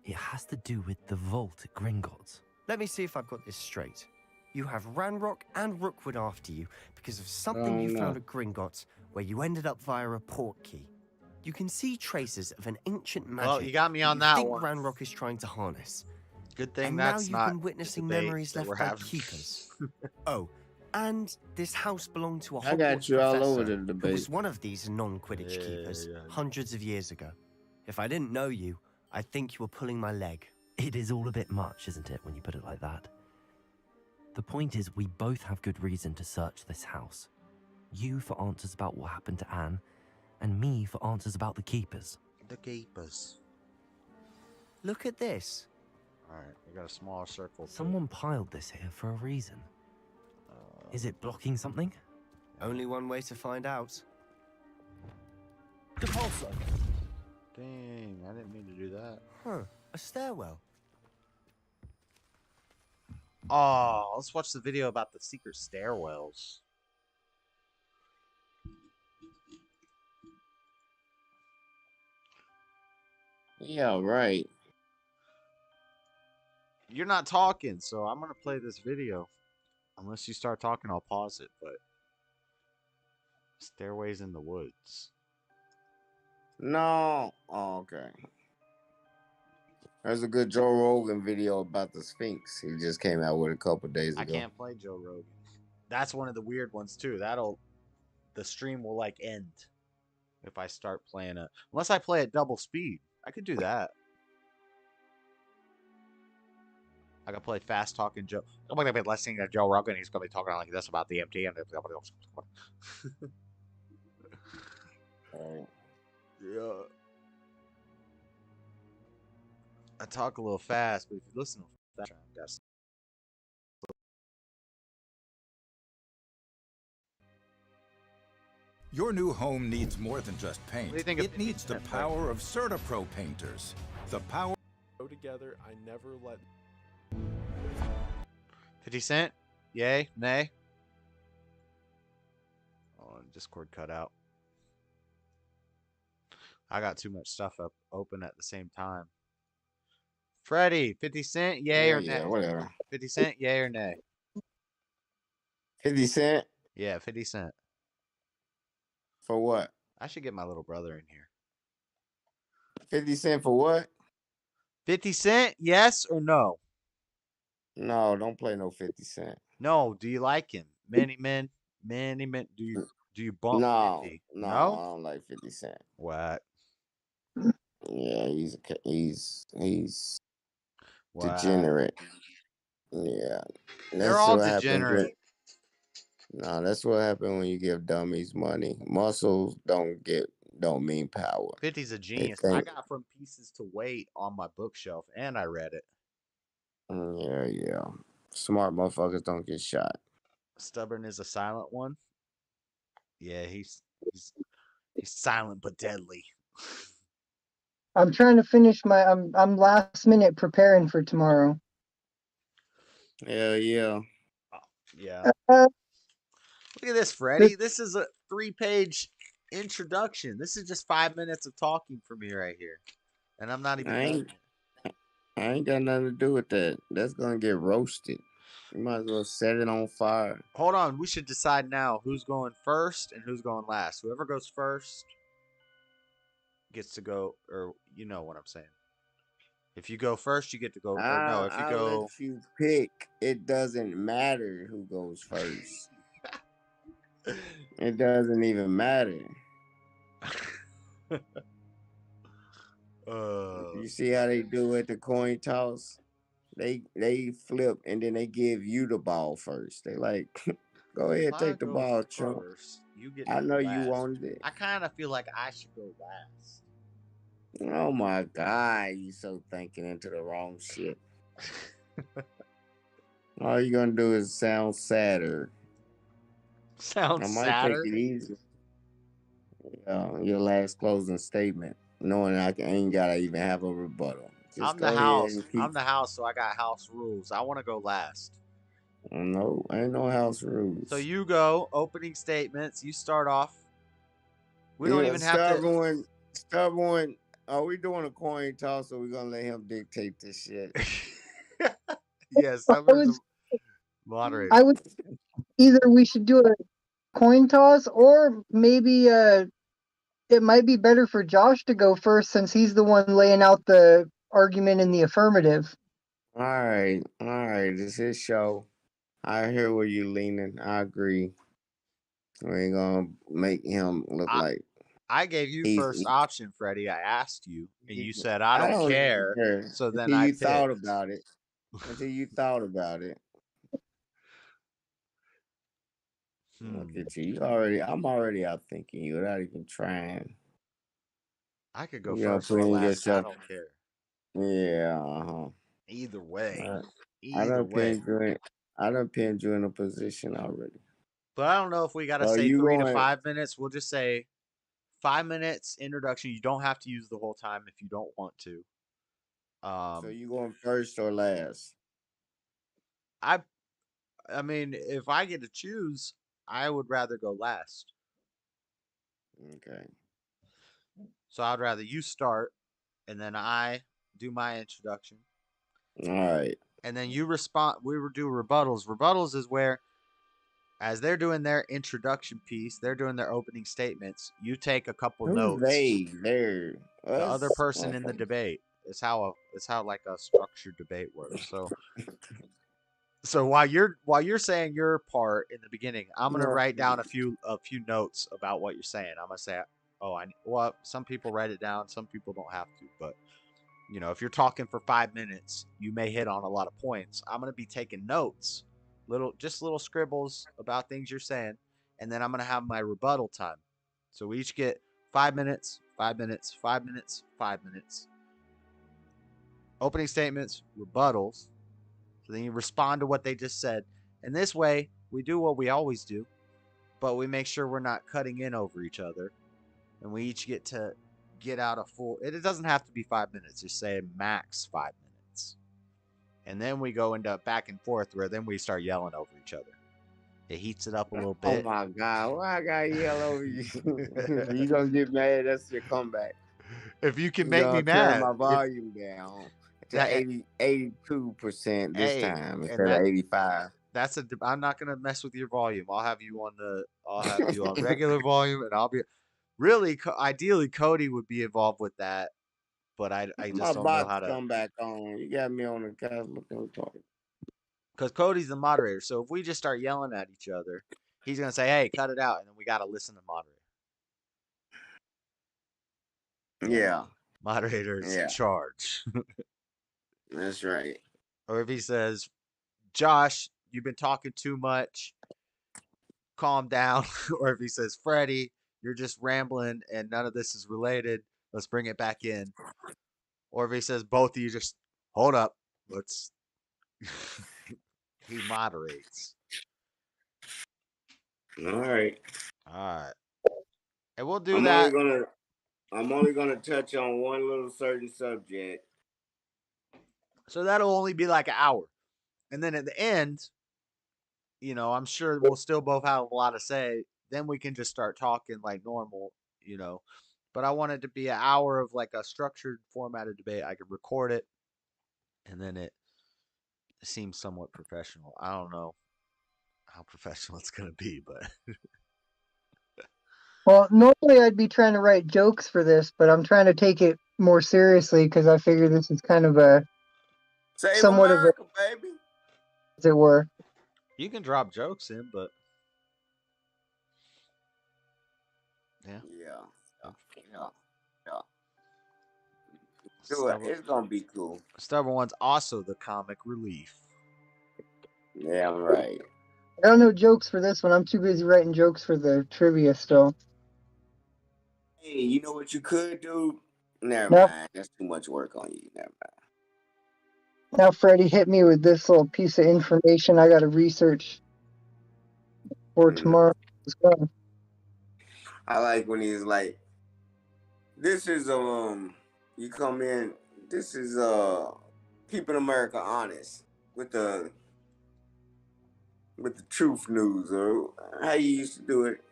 It has to do with the vault at Gringotts. Let me see if I've got this straight. You have Ranrock and Rookwood after you because of something you found at Gringotts where you ended up via a port key. You can see traces of an ancient magic. Well, you got me on you that think one. Ranrock is trying to harness. Good thing And that's now not you've been witnessing debate memories that left we're by having. keepers. Oh, and this house belonged to a I got Hogwarts you all professor over the who debate. was one of these non-Quidditch keepers hundreds of years ago. If I didn't know you, I think you were pulling my leg. It is all a bit much, isn't it, when you put it like that? The point is, we both have good reason to search this house. You for answers about what happened to Anne, and me for answers about the keepers. The keepers. Look at this. Alright, we got a small circle. Someone piled this here for a reason. Is it blocking something? Only one way to find out. Depulso! Dang, I didn't mean to do that. Huh, a stairwell. Oh, let's watch the video about the secret stairwells. Yeah, right. You're not talking, so I'm gonna play this video. Unless you start talking, I'll pause it, but stairways in the woods. No. Oh, okay. There's a good Joe Rogan video about the Sphinx. He just came out with a couple days ago. I can't play Joe Rogan. That's one of the weird ones too. The stream will like end if I start playing it. Unless I play at double speed. I could do that. I could play fast talking Joe. I'm gonna be listening to Joe Rogan. He's gonna be talking like this about the MT and yeah. I talk a little fast, but if you listen to that, I guess. Your new home needs more than just paint. What do you think of it needs the power of CertaPro painters. The power. Go together. I never let. 50 Cent? Yay? Nay? Oh, Discord cut out. I got too much stuff up open at the same time. Freddie, 50 Cent? Yay or nay? Yeah, whatever. 50 Cent? Yay or nay? 50 Cent? Yeah, 50 Cent. For what? I should get my little brother in here. 50 Cent for what? 50 Cent? Yes or no? No, don't play no 50 Cent. No, do you like him? Many men. Do you bump No, 50? no, I don't like 50 Cent. What? Yeah, he's Wow. degenerate. Yeah, They're all degenerate. No, that's what happened when you give dummies money. Muscles don't mean power. 50's a genius. I got From Pieces to Weight on my bookshelf, and I read it. Yeah. Smart motherfuckers don't get shot. Stubborn is a silent one. Yeah, he's silent but deadly. I'm trying to finish my. I'm last minute preparing for tomorrow. Hell yeah. Yeah. Look at this, Freddie. This is a 3-page introduction. This is just 5 minutes of talking for me right here, and I'm not even. I ain't got nothing to do with that. That's gonna get roasted. You might as well set it on fire. Hold on. We should decide now who's going first and who's going last. Whoever goes first gets to go, or you know what I'm saying. If you go first, you get to go. Or no, if you I'll let go, you pick. It doesn't matter who goes first. It doesn't even matter. You see how they do at the coin toss? They flip and then they give you the ball first. They like, go if ahead, I take the go ball, chump. first, you get to I go know you last. wanted it. I kind of feel like I should go last. Oh my God, you so thinking into the wrong shit. All you're gonna do is sound sadder. Sounds I might sadder. take it easy. Your last closing statement, knowing ain't gotta even have a rebuttal. Just I'm the go ahead house. and keep. I'm the house, so I got house rules. I want to go last. No, ain't no house So rules. you go opening statements. You start off. We don't Yeah, even have to. stubborn. Are we doing a coin toss or we gonna let him dictate this shit? Yes, Stubborn's a moderator. I would either we should do a coin toss or maybe it might be better for Josh to go first since he's the one laying out the argument in the affirmative. All right. It's his show. I hear where you leaning. I agree. We ain't gonna make him look like I gave you he's. first option, Freddie. I asked you, and you said I I don't don't even care. care So then until I you thought picked. about it. Until you thought about it. Look at you. I'm already out thinking you without even trying. I could go You know, first or putting last. I yourself. don't care. Yeah. Uh-huh. Either way. I, I Either done way. pinned you in. I done pinned you in a position already. But I don't know if we got to So say you 3 to going? 5 minutes. We'll just say 5 minutes introduction. You don't have to use the whole time if you don't want to. So you going first or last? I mean, if I get to choose, I would rather go last. Okay. So I'd rather you start, and then I do my introduction. All right. And then you respond. We would do rebuttals. Rebuttals is where, as they're doing their introduction piece, they're doing their opening statements. You take a couple Who's notes. they? They're The other us. person in the debate. It's how like a structured debate works. So while you're saying your part in the beginning, I'm gonna write down a few notes about what you're saying. I'm gonna say, well, some people write it down, some people don't have to, but you know, if you're talking for 5 minutes, you may hit on a lot of points. I'm gonna be taking notes, little scribbles about things you're saying, and then I'm gonna have my rebuttal time. So we each get 5 minutes, 5 minutes, 5 minutes, 5 minutes. Opening statements, rebuttals. So then you respond to what they just said. And this way, we do what we always do, but we make sure we're not cutting in over each other. And we each get to get out a full. It doesn't have to be 5 minutes. Just say max 5 minutes. And then we go into back and forth where then we start yelling over each other. It heats it up a little Oh bit. my God! Why I gotta yell over you? You gonna get mad? That's your comeback. If you can You make me gonna turn mad, my volume down to that 82% this hey, time and instead of 85. I'm not gonna mess with your volume. I'll have you on regular volume, and I'll be really ideally Cody would be involved with that, but I My just don't know box how to, come back on. You got me on the couch looking retarded. because Cody's the moderator. So if we just start yelling at each other, he's gonna say, "Hey, cut it out," and then we gotta listen to the moderator. Yeah. Moderator's in Yeah. charge. That's right. Or if he says, "Josh, you've been talking too much. Calm down." Or if he says, "Freddie, you're just rambling and none of this is related. Let's bring it back in." Or if he says, "Both of you just hold up. Let's." He moderates. All right. All right. And we'll do I'm that. only gonna touch on one little certain subject. So that'll only be like an hour. And then at the end, you know, I'm sure we'll still both have a lot to say. Then we can just start talking like normal, you know. But I want it to be an hour of like a structured formatted debate. I could record it, and then it seems somewhat professional. I don't know how professional it's gonna be, but Well, normally I'd be trying to write jokes for this, but I'm trying to take it more seriously because I figure this is kind of a somewhat America, of a, baby. as it were. You can drop jokes in, but Yeah. Do it. It's gonna be cool. Stubborn One's also the comic relief. Yeah, I'm right. I got no jokes for this one. I'm too busy writing jokes for the trivia still. Hey, you know what you could do? Never Nope. mind. That's too much work on you. Never mind. Now Freddie hit me with this little piece of information I got to research for tomorrow as well. I like when he's like, "This is you come in. This is keeping America honest with the truth news, or how you used to do it."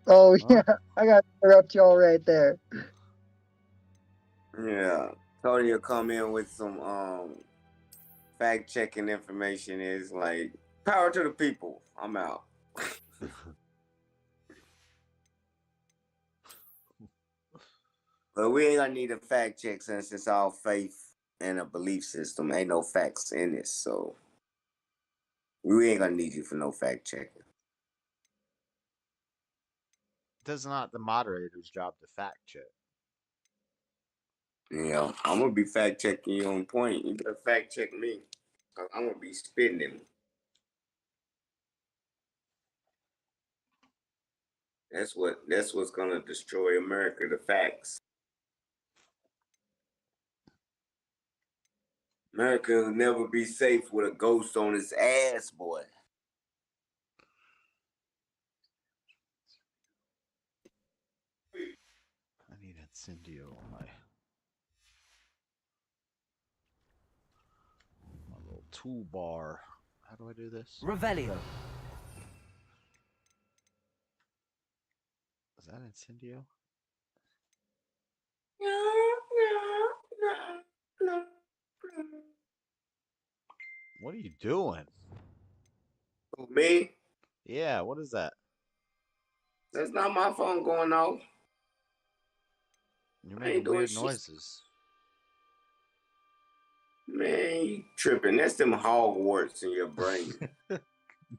Oh yeah, I got to interrupt y'all right there. Yeah, Tony will come in with some fact checking information. Is like, power to the people. I'm out. But we ain't gonna need a fact check since it's all faith and a belief system. Ain't no facts in this, so we ain't gonna need you for no fact checking. It's not the moderator's job to fact check. Yeah, I'm gonna be fact checking you on point. You better fact check me. I'm gonna be spitting him. That's what's gonna destroy America, the facts. America will never be safe with a ghost on its ass, boy. I need Incendio on my little toolbar. How do I do this? Revelio. Is that Incendio? What are you doing? Me? Yeah, what is that? That's not my phone going off. You're making weird noises. Man, you tripping. That's them Hogwarts in your brain.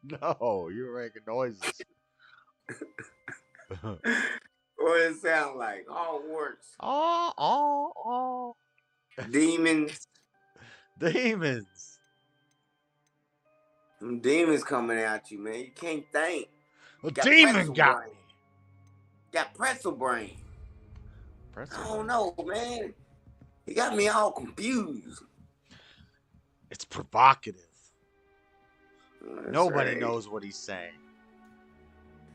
No, you're making noises. What does it sound like? Hogwarts. Oh. Demons. Demons. Some demons coming at you, man. You can't think. A demon got me. Got pretzel brain. Pretzel I don't know, man. He got me all confused. It's provocative. That's Nobody right. knows what he's saying.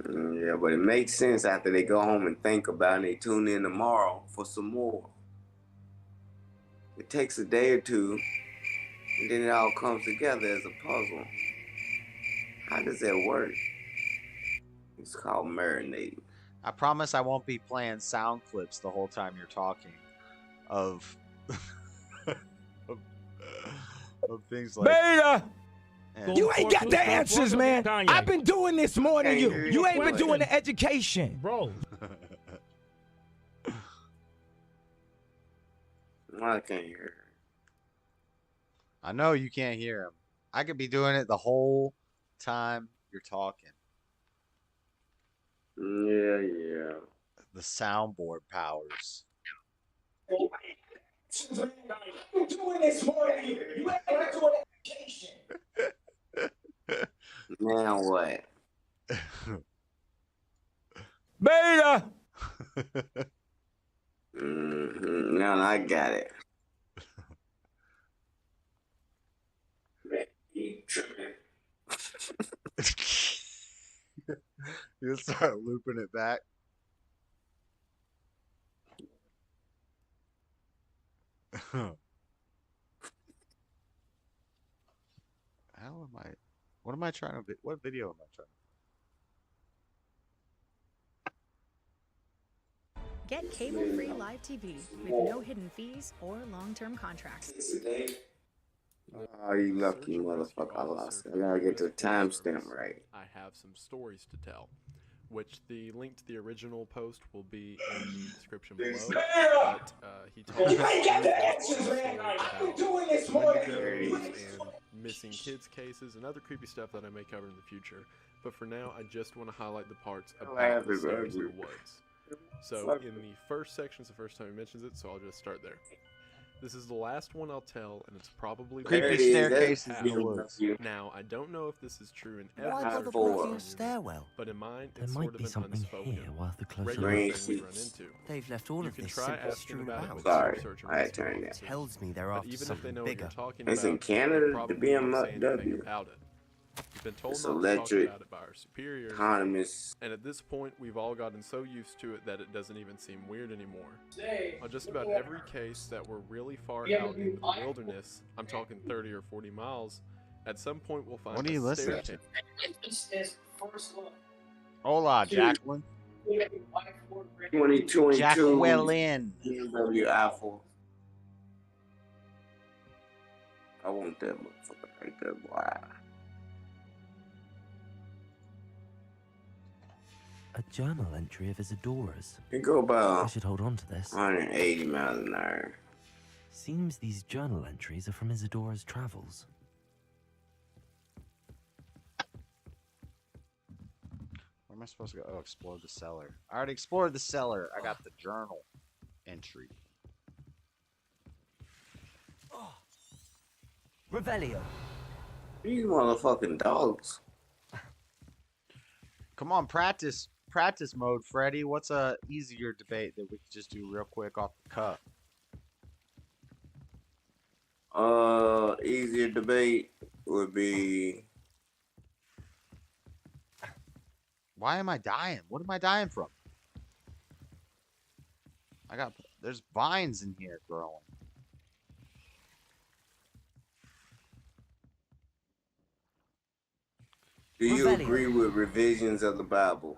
Yeah, but it makes sense after they go home and think about it and they tune in tomorrow for some more. It takes a day or two, and then it all comes together as a puzzle. How does that work? It's called marinating. I promise I won't be playing sound clips the whole time you're talking of of things like Beta! And You ain't got the answers, man. I've been doing this more than you. You ain't been doing the education. Bro. I can't hear her. I know you can't hear him. I could be doing it the whole time you're talking. Yeah. The soundboard powers. I'm doing this more than you. You ain't been doing the education. Now what? Beta! Now I got it. Man, you tripping. You start looping it back. How am I? What am I trying to? What video am I trying to? Get cable-free live TV with no hidden fees or long-term contracts. Oh, you lucky motherfucker! I lost it. I gotta get the timestamp right. I have some stories to tell. which the link to the original post will be in the description below. But he talks about Wendigos and missing kids cases and other creepy stuff that I may cover in the future. But for now, I just want to highlight the parts about the stairs in the woods. So in the first section, it's the first time he mentions it, so I'll just start there. This is the last one I'll tell, and it's probably creepy staircases in the woods. Now, I don't know if this is true in every Why bother building a stairwell? but in mine, There it's might sort of be an something unspoken, here worth a closer regular look. thing we run into. They've left all You of can this try simply asking strewn about it about. with Sorry, search and I rescue turned officers. It tells me they're But after even if they something know what bigger. you're talking It's about, in Canada, they the probably won't say anything BMW. about it. We've been told It's not to talk electric, about it by our superiors, autonomous. and at this point, we've all gotten so used to it that it doesn't even seem weird anymore. On just about every case that we're really far out into the wilderness, I'm talking 30 or 40 miles, at some point we'll find What are you a listening staircase. Hola, Jacqueline. 2022 Jacqueline. BMW i4. I want that motherfucker right there, boy. A journal entry of Isadora's. It go I about should hold on to this. 180 miles an hour. Seems these journal entries are from Isadora's travels. Where am I supposed to go? Oh, explore the cellar. I already explored the cellar. I got the journal entry. Revelio. These motherfucking dogs. Come on, practice mode, Freddy. What's a easier debate that we could just do real quick off the cuff? Easier debate would be. Why am I dying? What am I dying from? There's vines in here growing. Do you agree with revisions of the Bible?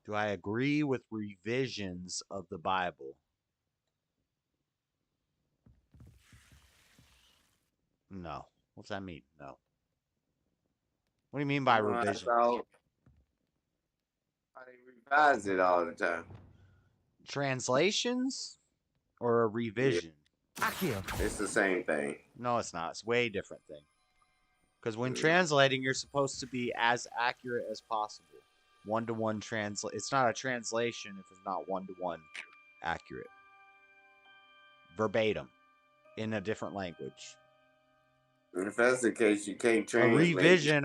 Do I agree with revisions of the Bible? No. What's that mean? No. What do you mean by revision? I revise it all the time. Translations or a revision? Yeah. It's the same thing. No, it's not. It's a way different thing. Because when translating, you're supposed to be as accurate as possible. One-to-one translate. It's not a translation if it's not one-to-one accurate. Verbatim. In a different language. And if that's the case, you can't A translate. revision,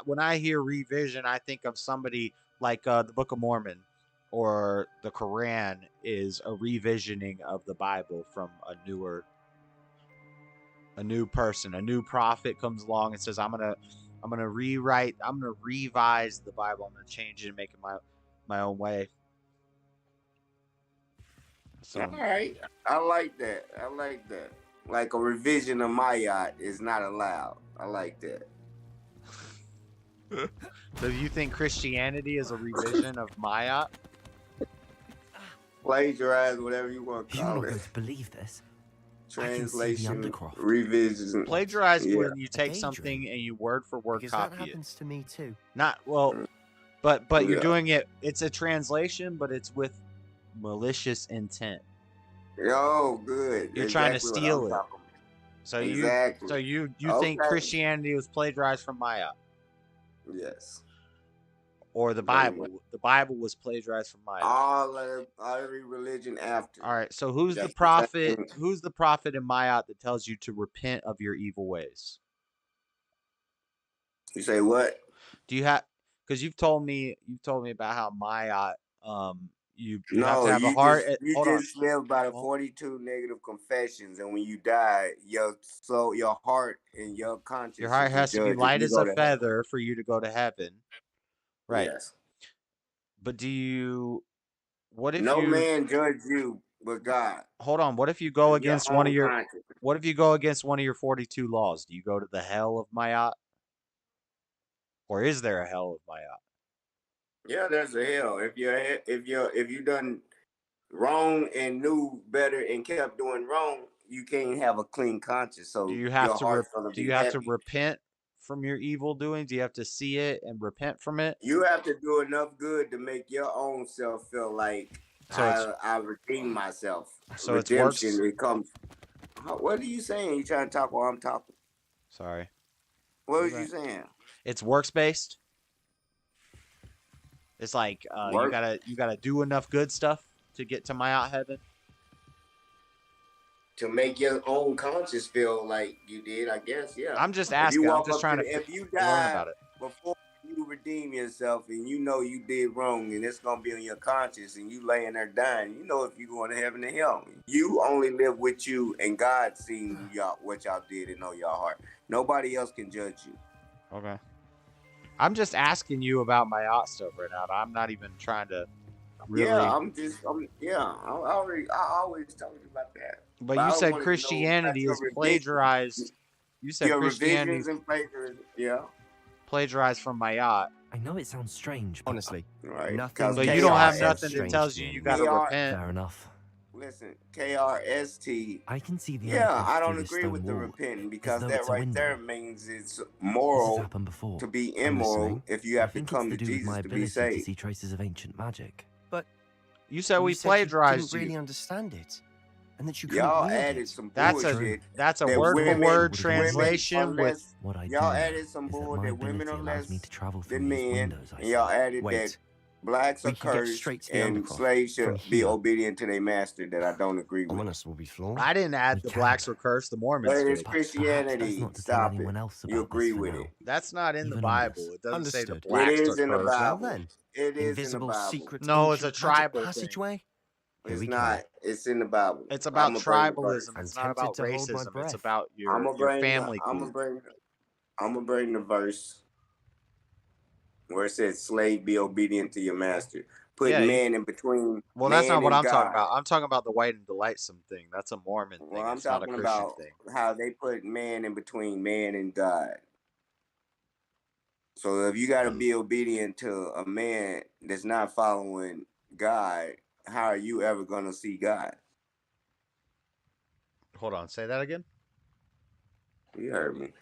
when I hear revision, I think of somebody like the Book of Mormon or the Quran is a revisioning of the Bible from a new person. A new prophet comes along and says, I'm gonna revise the Bible. I'm gonna change it and make it my own way. So, all right. I like that. Like a revision of my yacht is not allowed. I like that. So you think Christianity is a revision of Maya? Plagiarize, whatever you want to You're call not it. going to believe this. Translation, revision. Plagiarize when you take something and you word for word Because copy that happens to me too. Not well, but you're doing it. It's a translation, but it's with malicious intent. Oh, good. You're trying to steal it. So you think Christianity was plagiarized from Maya? Yes. Or the Bible? The Bible was plagiarized from Maya. Every religion after. All right. So who's the prophet? Who's the prophet in Maya that tells you to repent of your evil ways? You say what? Do you have? Because you've told me about how Maya. You have to have a heart. You just live by the 42 negative confessions, and when you die, your heart and your conscience. Your heart has to be light as a feather for you to go to heaven. Right. Yes. But what if no man judge you but God? Hold on. What if you go against one of your 42 laws? Do you go to the hell of Maya? Or is there a hell of Maya? Yeah, there's a hell. If you done wrong and knew better and kept doing wrong, you can't have a clean conscience. So do you have to repent from your evil doings? Do you have to see it and repent from it? You have to do enough good to make your own self feel like I redeem myself. So Redemption, it's works. it comes. What are you saying? You trying to talk while I'm talking? Sorry. What was you saying? It's works based. It's like you gotta do enough good stuff to get to my out heaven. To make your own conscience feel like you did, I guess. Yeah. I'm just asking. I'm just trying to if you learn die about it. before you redeem yourself and you know you did wrong and it's gonna be on your conscience and you laying there dying, you know if you're going to heaven or hell. You only live with you and God seeing y'all what y'all did and know your heart. Nobody else can judge you. Okay. I'm just asking you about my yacht stuff right now. I'm not even trying to really. Yeah, I always told you about that. But you said Christianity is plagiarized. You said Christianity is plagiarized from my yacht. I know it sounds strange, but honestly, right? Nothing. But you don't have nothing that tells you got to repent. Fair enough. Listen, KRST. I can see the. Yeah, I don't agree with the repenting because that right there means it's moral to be immoral if you have to come to Jesus to be saved. To see traces of ancient magic. But you said we plagiarized you. Didn't really understand it, and that you couldn't y'all read added it. some bullshit. That's a word-for-word translation with. Y'all added some bull that women are less than men, and y'all added that blacks are cursed and slaves should be obedient to their master. That I don't agree with. Will be flawed. I didn't add the blacks were cursed. The Mormons did. It's did. Christianity. Stop it. You agree with it. That's not in the Bible. It doesn't say the It blacks is are in the cursed. Bible. Well, then. It is Invisible in the Bible. secret. No, it's a tribal passageway. It's not. It's in the Bible. It's about tribalism. It's not about racism. It's about your family group. I'm gonna bring the verse where it says, "Slave, be obedient to your master." Put man in between. Well, that's not what I'm talking about. I'm talking about the white and delightsome thing. That's a Mormon thing. Well, I'm it's not a talking Christian about thing. how they put man in between man and God. So if you got to be obedient to a man that's not following God, how are you ever going to see God? Hold on. Say that again. You heard me.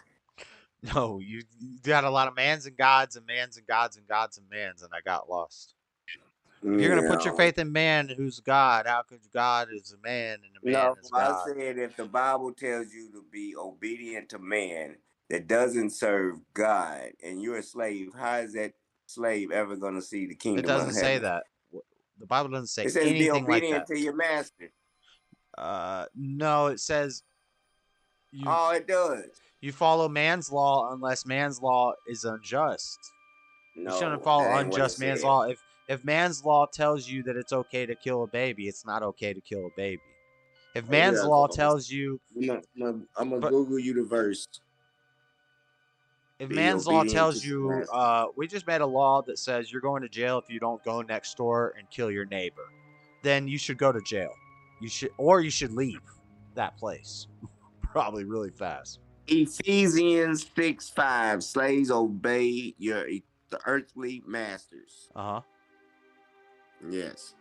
No, you got a lot of mans and gods and mans and gods and gods and mans, and I got lost. If you're going to put your faith in man who's God, how could God is a man and a man is God? I said if the Bible tells you to be obedient to man that doesn't serve God and you're a slave, how is that slave ever going to see the kingdom of heaven? It doesn't say that. The Bible doesn't say it says anything be obedient like that. to your master. No, it says it does. You follow man's law unless man's law is unjust. No, you shouldn't follow unjust man's law. If man's law tells you that it's okay to kill a baby, it's not okay to kill a baby. If man's law tells you... I'm going to Google you the verse. If man's law tells you... we just made a law that says you're going to jail if you don't go next door and kill your neighbor. Then you should go to jail. You should leave that place. Probably really fast. Ephesians 6:5. Slaves, obey the earthly masters. Yes.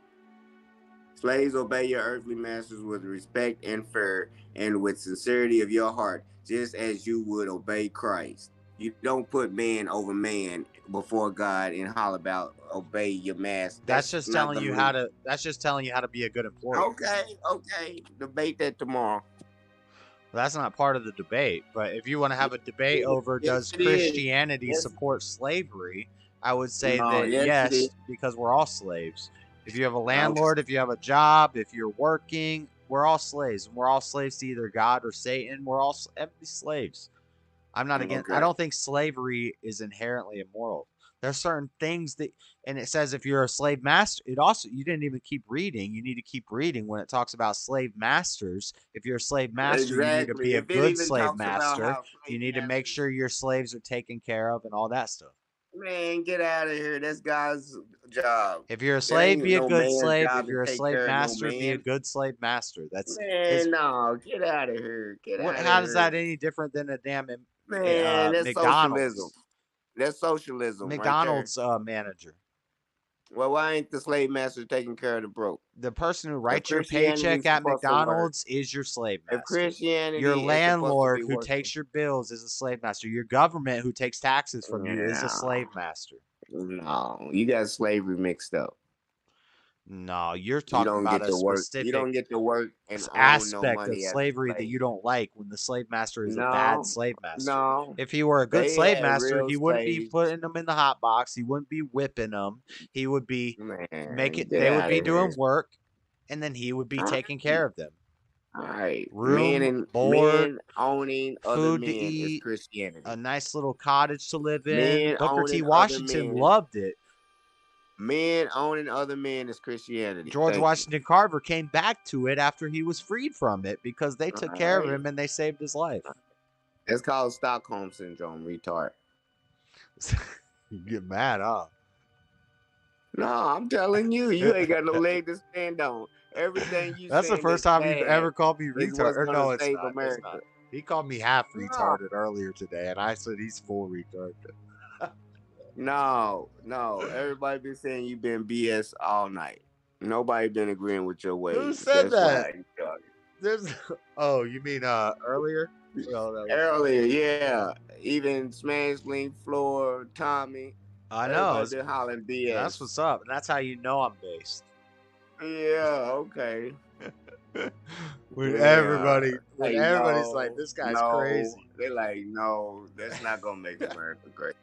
Slaves, obey your earthly masters with respect and fear and with sincerity of your heart, just as you would obey Christ. You don't put man over man before God and holler about obey your master. That's just telling you how to. That's just telling you how to be a good employee. Okay. Debate that tomorrow. Well, that's not part of the debate. But if you want to have a debate over does Christianity support slavery, I would say that yes, because we're all slaves. If you have a landlord, if you have a job, if you're working, we're all slaves. And we're all slaves to either God or Satan. We're all empty slaves. I'm not against. I don't think slavery is inherently immoral. There's certain things that, and it says if you're a slave master, it also, you didn't even keep reading. You need to keep reading when it talks about slave masters. If you're a slave master, you need to be a good slave master. You need to make sure your slaves are taken care of and all that stuff. Man, get out of here. That's God's job. If you're a slave, be a good slave. If you're a slave master, be a good slave master. That's no, get out of here. How is that any different than a damn that's McDonald's? Socialism. That's socialism. McDonald's manager. Well, why ain't the slave master taking care of the broke? The person who If writes your Christianity's paycheck at supposed to work, McDonald's is your slave if master. Christianity Your is supposed to landlord be who working, takes your bills is a slave master. Your government who takes taxes from you is a no, slave master. no, you got slavery mixed up. No, you're You talking don't about get a to work. You specific don't get to work and own no aspect of money as a slavery that slave. you don't like when the slave master is a bad No, slave master. no. If he were a good They slave had master, real he wouldn't be slaves. putting them in the hot box. He wouldn't be whipping them. He would be Man, get they would out be of doing here. work, and then he would be taking care of them. All right. Room, board, Men owning other food to men is eat, Christianity. a nice little cottage to live in. Men Booker T. owning other Washington men. loved it. Men owning other men is Christianity. George Thank Washington Carver came back to it after he was freed from it because they took care of right. him and they saved his life. It's called Stockholm Syndrome, retard. You get mad, huh? No, I'm telling you, you ain't got no leg to stand on. Everything you That's the saying first is time you've bad ever called me is retard. what's Or gonna no, it's save not. It's America. not. He called me half retarded earlier today, and I said he's full retarded. No. Everybody been saying you've been BS all night. Nobody been agreeing with your ways. Who said That's that? why There's. Oh, you mean earlier? No, that was earlier, yeah. Even Smash Link Floor, Tommy. I know. Everybody been hollering BS. That's what's up, and that's how you know I'm based. Yeah, okay. When Yeah. everybody's no, like, this guy's no. crazy. They're like, no, that's not gonna make America great.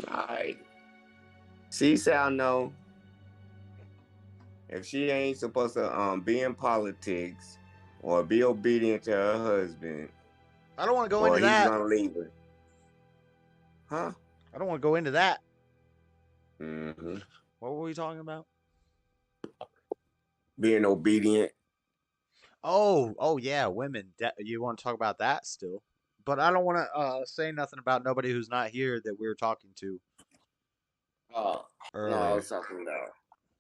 All right. See, Sal, no. If she ain't supposed to be in politics or be obedient to her husband, I don't want to go or into he's that. gonna leave her. Huh? I don't want to go into that. Mm-hmm. What were we talking about? Being obedient. Oh yeah, women. You want to talk about that still? But I don't want to say nothing about nobody who's not here that we were talking to. Oh, earlier. no, I was talking about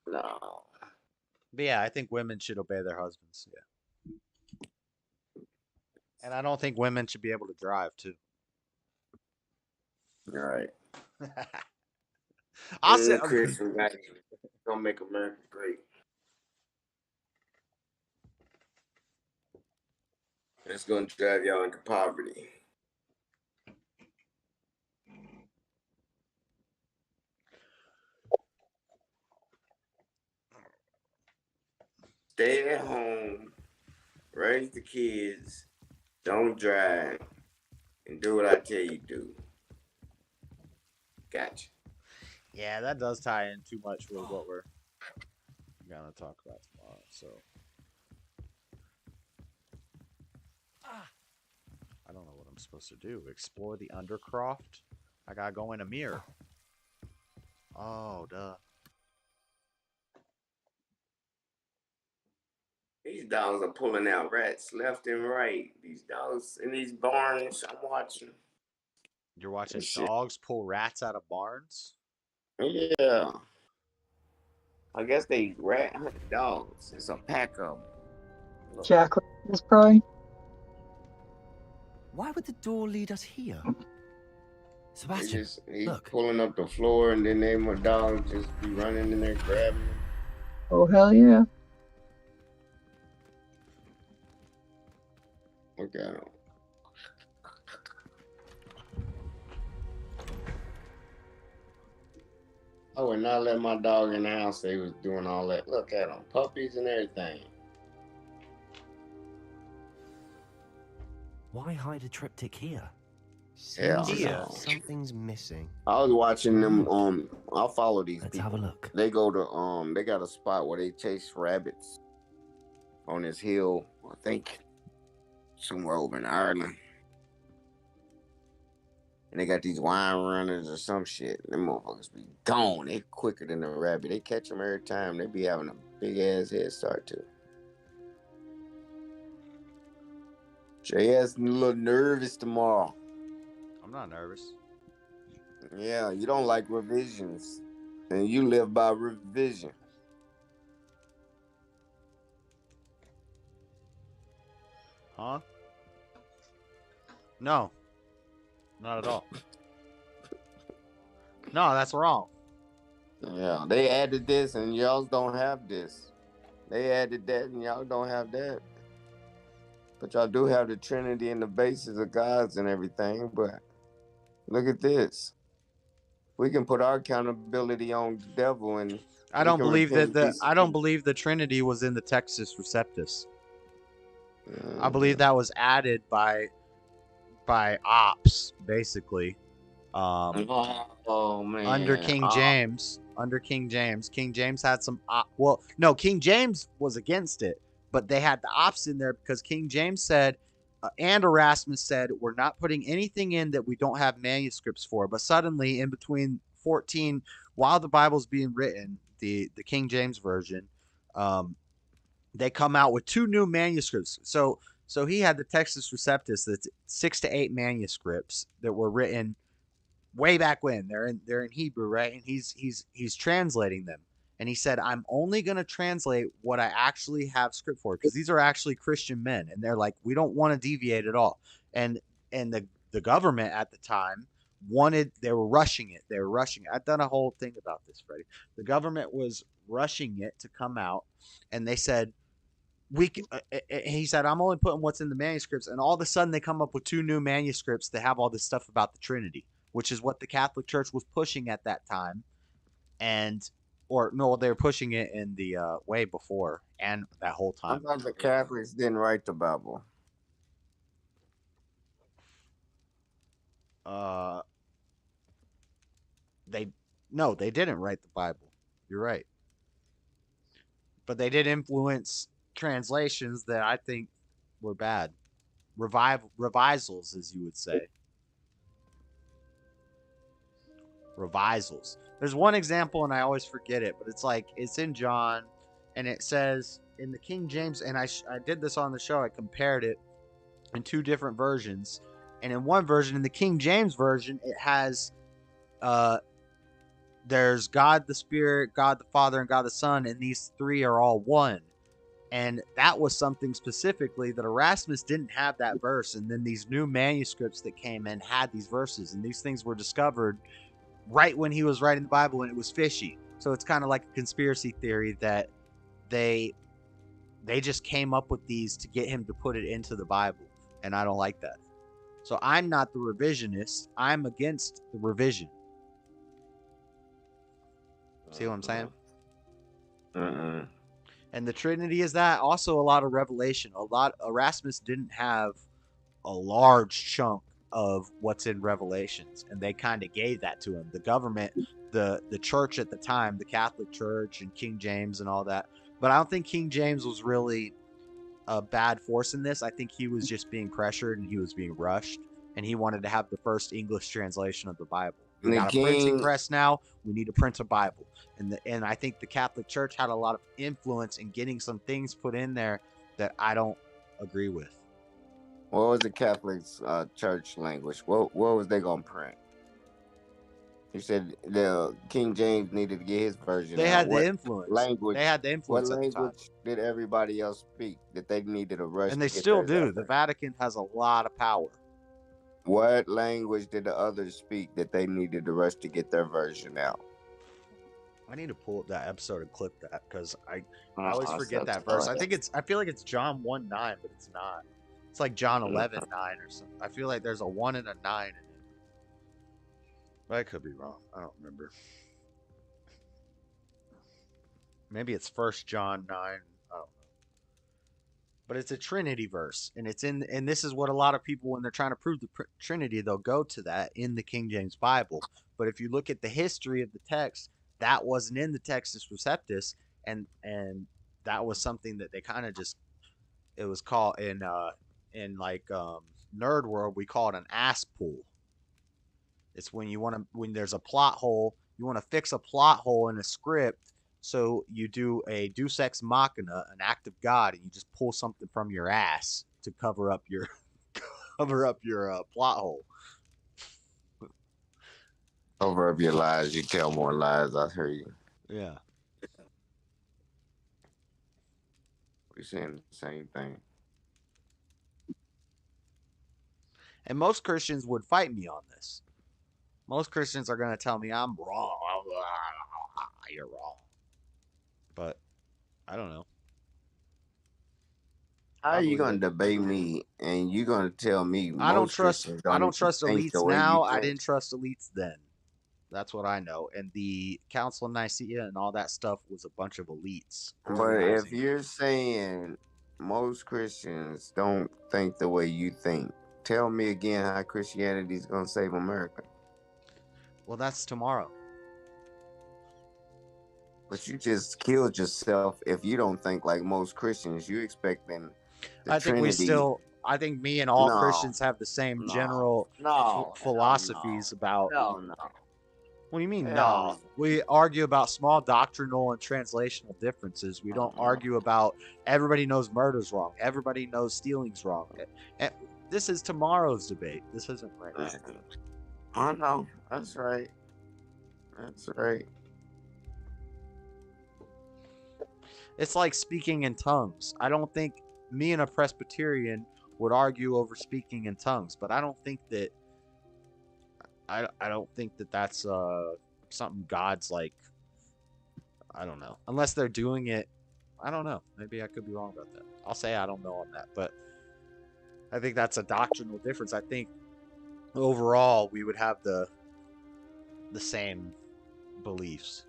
no. But yeah, I think women should obey their husbands. Yeah, and I don't think women should be able to drive too. All right. I'll say Christian guys gonna make America great. It's gonna drive y'all into poverty. Stay at home, raise the kids, don't drive, and do what I tell you to do. Gotcha. Yeah, that does tie in too much with what we're gonna talk about tomorrow. So I don't know what I'm supposed to do. Explore the Undercroft? I gotta go in a mirror. Oh, duh. These dogs are pulling out rats left and right. These dogs in these barns, I'm watching. You're watching dogs pull rats out of barns? Yeah. I guess they rat hunt dogs. It's a pack of them. Jack is probably. Why would the door lead us here? Sebastian, He's look. pulling up the floor, and then they my dogs just be running in there grabbing them. Oh, hell yeah. Look at him. I would not let my dog in the house. They was doing all that. Look at them, puppies and everything. Why hide a triptych here? Yeah, something's missing. I was watching them. I'll follow these Let's people. have a look. They go to they got a spot where they chase rabbits on this hill. I think somewhere over in Ireland. And they got these wine runners or some shit. Them motherfuckers be gone. They quicker than a rabbit. They catch them every time. They be having a big ass head start too. JS a little nervous tomorrow. I'm not nervous. Yeah, you don't like revisions. And you live by revision. Huh? No. Not at all. No, that's wrong. Yeah, they added this and y'all don't have this. They added that and y'all don't have that. But y'all do have the Trinity and the basis of gods and everything. But look at this. We can put our accountability on the devil and I don't believe that the Trinity was in the Textus Receptus. I believe that was added by ops, basically. Oh man. Under King James. King James had some King James was against it, but they had the ops in there because King James said and Erasmus said, we're not putting anything in that we don't have manuscripts for. But suddenly, in between 14, while the Bible's being written, the King James version, they come out with 2 new manuscripts. So he had the Textus Receptus, that's 6 to 8 manuscripts that were written way back when. They're in Hebrew, right? And he's translating them. And he said, I'm only going to translate what I actually have script for, because these are actually Christian men. And they're like, we don't want to deviate at all. And the government at the time they were rushing it. I've done a whole thing about this, Freddie. The government was rushing it to come out. And they said, he said, I'm only putting what's in the manuscripts. And all of a sudden they come up with 2 new manuscripts that have all this stuff about the Trinity, which is what the Catholic Church was pushing at that time. They were pushing it in the way before and that whole time. I thought the Catholics didn't write the Bible. They didn't write the Bible. You're right. But they did influence translations that I think were bad. Revisals, as you would say. Revisals. There's one example, and I always forget it, but it's in John, and it says in the King James, and I did this on the show, I compared it in 2 different versions, and in one version, in the King James version, it has there's God the Spirit, God the Father, and God the Son, and these 3 are all one. And that was something specifically that Erasmus didn't have that verse, and then these new manuscripts that came in had these verses, and these things were discovered right when he was writing the Bible, and it was fishy. So it's kind of like a conspiracy theory that they just came up with these to get him to put it into the Bible, and I don't like that. So I'm not the revisionist. I'm against the revision. See what I'm saying? And the Trinity is that. Also a lot of revelation. Erasmus didn't have a large chunk of what's in Revelations, and they kind of gave that to him. The government, the church at the time, the Catholic Church and King James and all that. But I don't think King James was really a bad force in this. I think he was just being pressured and he was being rushed, and he wanted to have the first English translation of the Bible. We got a printing press now. We need to print a Bible. And I think the Catholic Church had a lot of influence in getting some things put in there that I don't agree with. What was the Catholic Church language? What was they gonna print? You said the King James needed to get his version. They had the influence. Language. They had the influence. What language did everybody else speak that they needed a rush? And they still do. The Vatican has a lot of power. What language did the others speak that they needed to rush to get their version out? I need to pull up that episode and clip that, because I always forget that verse. I feel like it's John 1:9, but it's not. It's like John 11:9 or something. I feel like there's a 1 and a 9 in it. But I could be wrong. I don't remember. Maybe it's 1 John 9. I don't know. But it's a Trinity verse, and and this is what a lot of people, when they're trying to prove the Trinity, they'll go to that in the King James Bible. But if you look at the history of the text, that wasn't in the Textus Receptus, and that was something that they kind of just, it was called in nerd world, we call it an ass pull. It's when there's a plot hole, you want to fix a plot hole in a script. So you do a deus ex machina, an act of God, and you just pull something from your ass to cover up your plot hole. Cover up your lies. You tell more lies. I hear you. Yeah. We're saying the same thing. And most Christians would fight me on this. Most Christians are going to tell me I'm wrong. you're wrong. But I don't know. How are you gonna debate me and you gonna tell me most Christians I don't don't trust think the elites way you now. I think? didn't trust elites then. That's what I know. And the Council of Nicaea and all that stuff was a bunch of elites But if organizing. you're saying most Christians don't think the way you think, tell me again how Christianity is gonna save America. Well, that's tomorrow. But you just killed yourself if you don't think like most Christians. You expecting the I think we Trinity. still. I think me and all No, Christians have the same general philosophies about. Hell no. What do you mean? Hell No. We argue about small doctrinal and translational differences. We don't argue about everybody knows murder's wrong. Everybody knows stealing's wrong. And this is tomorrow's debate. This isn't right now. I know. That's right. That's right. It's like speaking in tongues. I don't think me and a Presbyterian would argue over speaking in tongues, but I don't think that I don't think that that's something God's like. I don't know. Unless they're doing it, I don't know. Maybe I could be wrong about that. I'll say I don't know on that, but I think that's a doctrinal difference. I think overall we would have the same beliefs.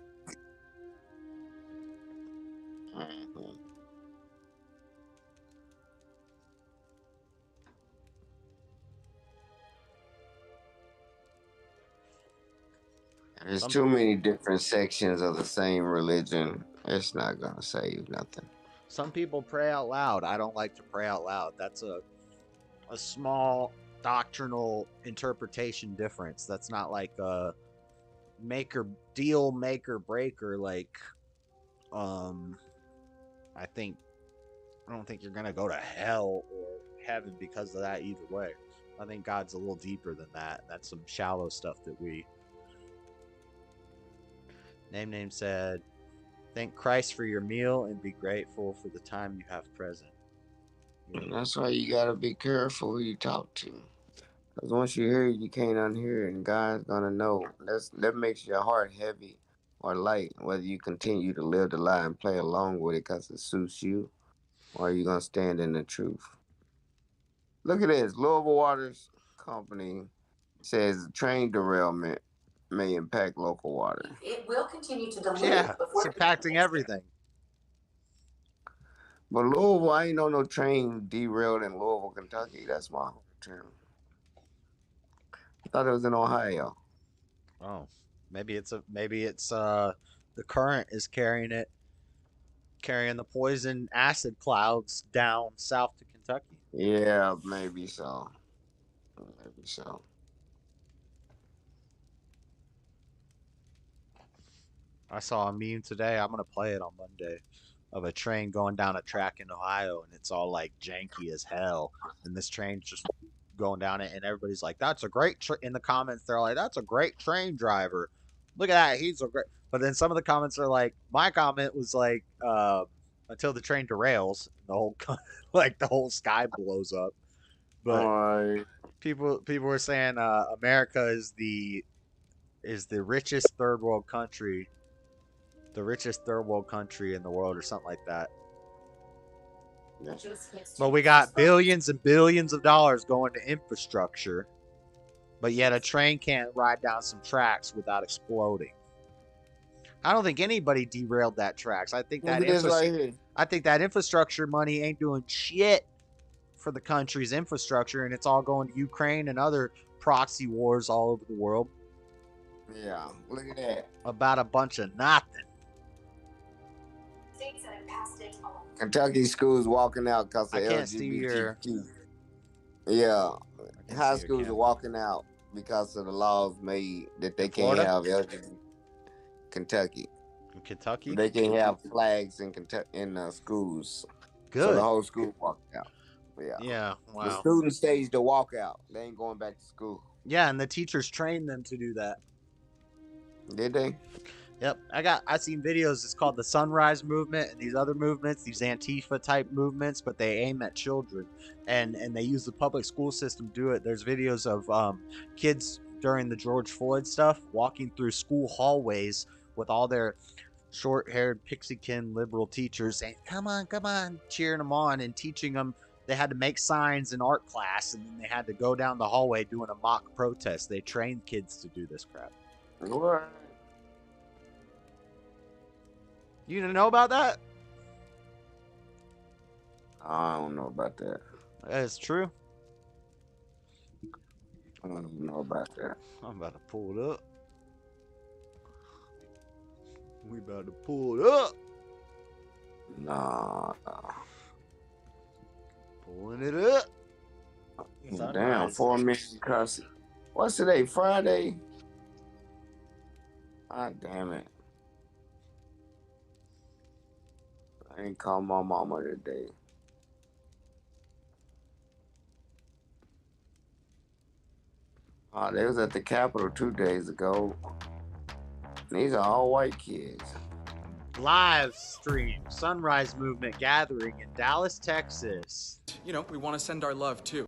There's too many different sections of the same religion. It's not gonna save nothing. Some people pray out loud. I don't like to pray out loud. That's a small doctrinal interpretation difference. That's not like a make or breaker. Like, I don't think you're gonna go to hell or heaven because of that either way. I think God's a little deeper than that. That's some shallow stuff that we. Name said, thank Christ for your meal and be grateful for the time you have present. And that's why you gotta be careful who you talk to. Because once you hear it, you can't unhear it, and God's gonna know. That makes your heart heavy or light, whether you continue to live the lie and play along with it because it suits you, or you're gonna stand in the truth. Look at this. Louisville Waters Company says train derailment may impact local water. It will continue to dilute. Yeah, it's impacting everything. But Louisville, I ain't know no train derailed in Louisville, Kentucky. That's my hometown. I thought it was in Ohio. Oh, maybe it's the current is carrying the poison acid clouds down south to Kentucky. Yeah, maybe so. Maybe so. I saw a meme today. I'm gonna play it on Monday, of a train going down a track in Ohio, and it's all like janky as hell. And this train's just going down it, and everybody's like, "That's a great." In the comments, they're like, "That's a great train driver. Look at that, he's so great." But then some of the comments are like, my comment was like, "Until the train derails, the whole the whole sky blows up." But people were saying America is the richest third world country. The richest third world country in the world or something like that. But we got billions and billions of dollars going to infrastructure, but yet a train can't ride down some tracks without exploding. I don't think anybody derailed that tracks. I think that infrastructure money ain't doing shit for the country's infrastructure, and it's all going to Ukraine and other proxy wars all over the world. Yeah, look at that. About a bunch of nothing. Kentucky schools walking out because of LGBTQ. Yeah, high schools are walking out because of the laws made that they can't have LGBT. Kentucky. In Kentucky? They can't have flags in schools. Good. So the whole school walked out. Yeah. Yeah, wow. The students staged the walkout. They ain't going back to school. Yeah, and the teachers trained them to do that. Did they? Yep, I seen videos. It's called the Sunrise Movement and these other movements, these Antifa type movements, but they aim at children, and they use the public school system to do it. There's videos of kids during the George Floyd stuff walking through school hallways with all their short-haired pixiekin liberal teachers saying, come on, cheering them on and teaching them. They had to make signs in art class, and then they had to go down the hallway doing a mock protest. They trained kids to do this crap. What? You didn't know about that? I don't know about that. It's true. I don't know about that. I'm about to pull it up. We about to pull it up. Nah. Pulling it up. Damn, 4 million cussing. What's today? Friday? Ah, damn it. I ain't called my mama today. They was at the Capitol 2 days ago. These are all white kids. Live stream Sunrise Movement gathering in Dallas, Texas. You know, we want to send our love too.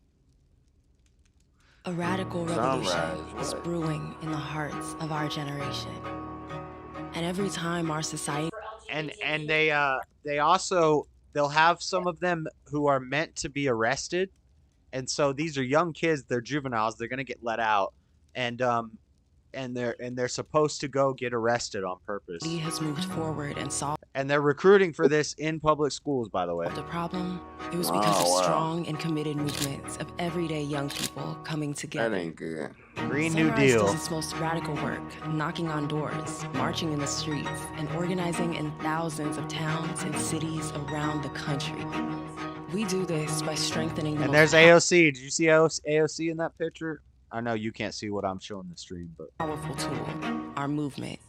A radical revolution is brewing in the hearts of our generation. And every time our society... And they also, they'll have some of them who are meant to be arrested. And so these are young kids, they're juveniles, they're going to get let out. And they're supposed to go get arrested on purpose. He has moved forward and solved. And they're recruiting for this in public schools, by the way. The problem, it was because of strong and committed movements of everyday young people coming together. That ain't good. Green New Sunrise Deal. does its most radical work, knocking on doors, marching in the streets, and organizing in thousands of towns and cities around the country. We do this by strengthening the And there's AOC. Did you see AOC in that picture? I know you can't see what I'm showing the stream, but powerful tool, our movement.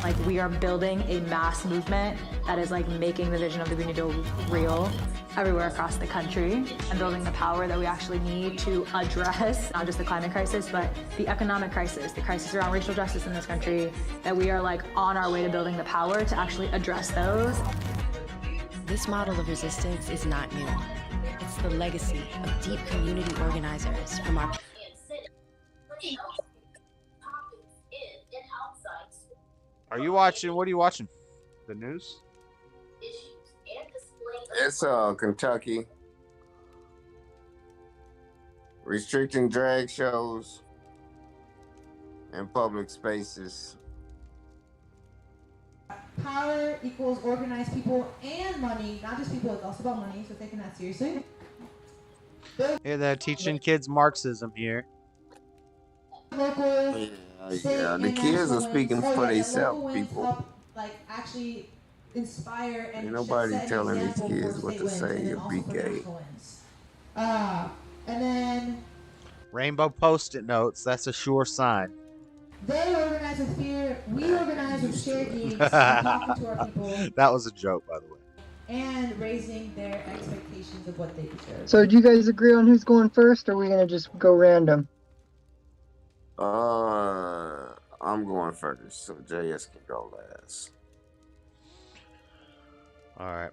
Like, we are building a mass movement that is like making the vision of the Green New Deal real everywhere across the country, and building the power that we actually need to address not just the climate crisis, but the economic crisis, the crisis around racial justice in this country, that we are like on our way to building the power to actually address those. This model of resistance is not new. It's the legacy of deep community organizers from our... are you watching? What are you watching? The news? It's Kentucky. Restricting drag shows in public spaces. Power equals organized people and money, not just people, it's also about money, so taking that seriously. Yeah, they're teaching kids Marxism here. Yeah, the kids are speaking for themselves, people. Like, actually inspire and ain't nobody set an telling these example kids for what state to wins say and then or also be for gay. national wins. And then Rainbow Post-it notes. That's a sure sign. they organize with fear. We organize with shared needs, and talking to our people, That was a joke, by the way. and raising their expectations of what they deserve. So do you guys agree on who's going first, or are we gonna just go random? I'm going first, so JS can go last. All right.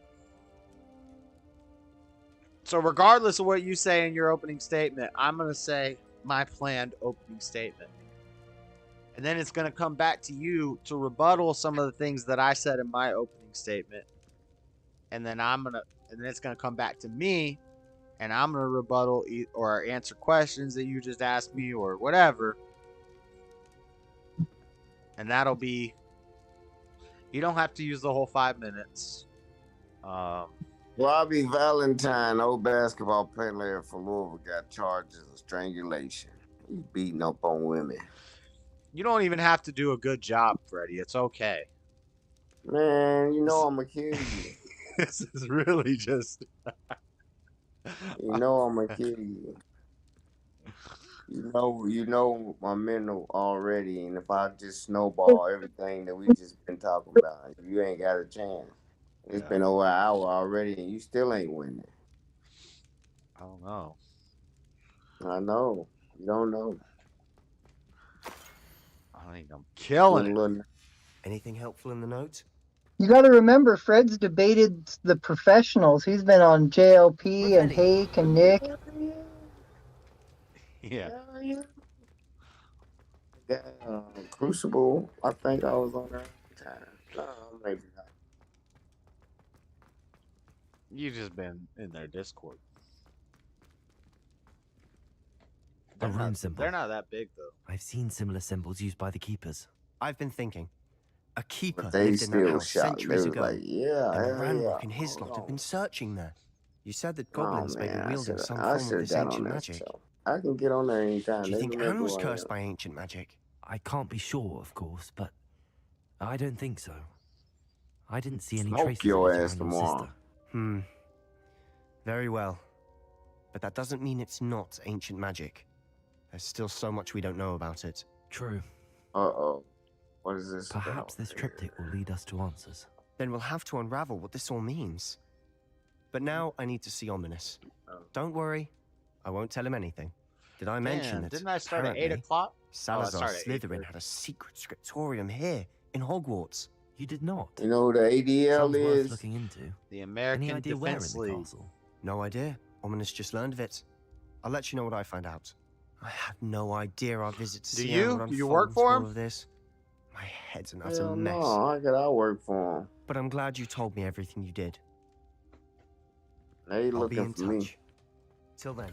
So regardless of what you say in your opening statement, I'm going to say my planned opening statement. And then it's going to come back to you to rebuttal some of the things that I said in my opening statement. And then it's going to come back to me, and I'm going to rebuttal or answer questions that you just asked me or whatever. And that'll be, you don't have to use the whole 5 minutes. Robbie Valentine, old basketball player for Louisville, got charges of strangulation. He's beating up on women. You don't even have to do a good job, Freddie. It's okay. Man, you know I'm gonna kill you. This is really just... You know I'm gonna kill you. You know my mental already, and if I just snowball everything that we just been talking about, you ain't got a chance. It's been over an hour already, and you still ain't winning. I don't know. I know. You don't know. I think I'm killing it. Anything helpful in the notes? You got to remember, Fred's debated the professionals. He's been on JLP and Hake and Nick. Yeah. Crucible, I think I was on that time. Oh, Maybe not. You just been in their Discord. A rune symbol. They're not that big though. I've seen similar symbols used by the keepers. I've been thinking. A keeper But they lived in that still house shocked. They centuries was ago. like, yeah, and hell Ranrock yeah. and his lot have been searching there. You said that Oh goblins may be man, wielding some I form should of have this got on ancient that magic. show. I can get on there anytime. Do you They think remember Anne was who I cursed am. by ancient magic? I can't be sure, of course, but I don't think so. I didn't see any Smoke traces your of it ass around your tomorrow. sister. Very well. But that doesn't mean it's not ancient magic. There's still so much we don't know about it. True. Uh-oh. What is this? Perhaps this triptych will lead us to answers. Then we'll have to unravel what this all means. But now I need to see Ominous. Don't worry, I won't tell him anything. Did I mention that? Didn't I start at 8 apparently o'clock? Salazar I started at Slytherin 8:30. had a secret scriptorium here in Hogwarts. You did not. You know who the ADL Sounds worth is? looking into. The Any American idea where in Defense the League. castle? No idea. Ominous just learned of it. I'll let you know what I find out. I had no idea our visit to Do Siam you? would Do you unfold work into for all him? of this. My head's an utter Hell mess. no, how could I work for him? But I'm glad you told me everything you did. They I'll be looking in for me. touch. Till then.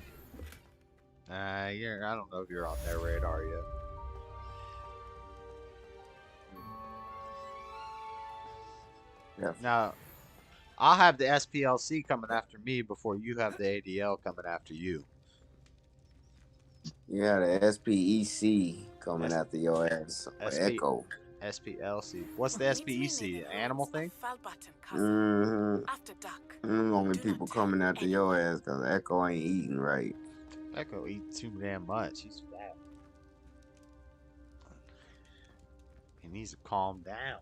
I don't know if you're on their radar yet. Yeah. Now, I'll have the SPLC coming after me before you have the ADL coming after you. You had a SPEC coming after your ass. Echo. SPLC. What's the SPEC? Animal thing? Mm-hmm. Only people coming after your ass because Echo ain't eating right. Echo eats too damn much. He's fat. He needs to calm down.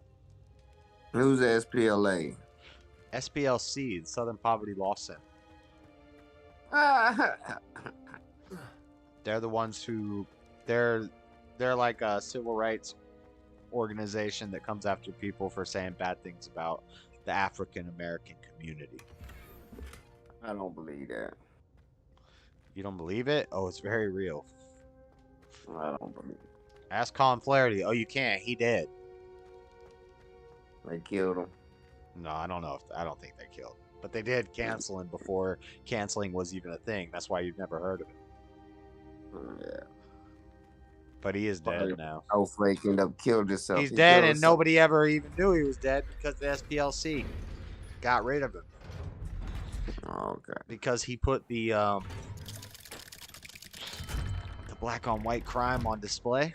Who's the SPLA? SPLC, the Southern Poverty Law Center. They're the ones who they're like a civil rights organization that comes after people for saying bad things about the African American community. I don't believe that. You don't believe it? Oh, it's very real. I don't believe it. Ask Colin Flaherty. Oh, you can't. He dead. They killed him. No, I don't know. I don't think they killed him. But they did cancel him before canceling was even a thing. That's why you've never heard of him. Yeah. But he is dead now. Snowflake ended up killed himself. He's He dead, killed and himself. nobody ever even knew he was dead because the SPLC got rid of him. Oh, okay. Because he put the black on white crime on display.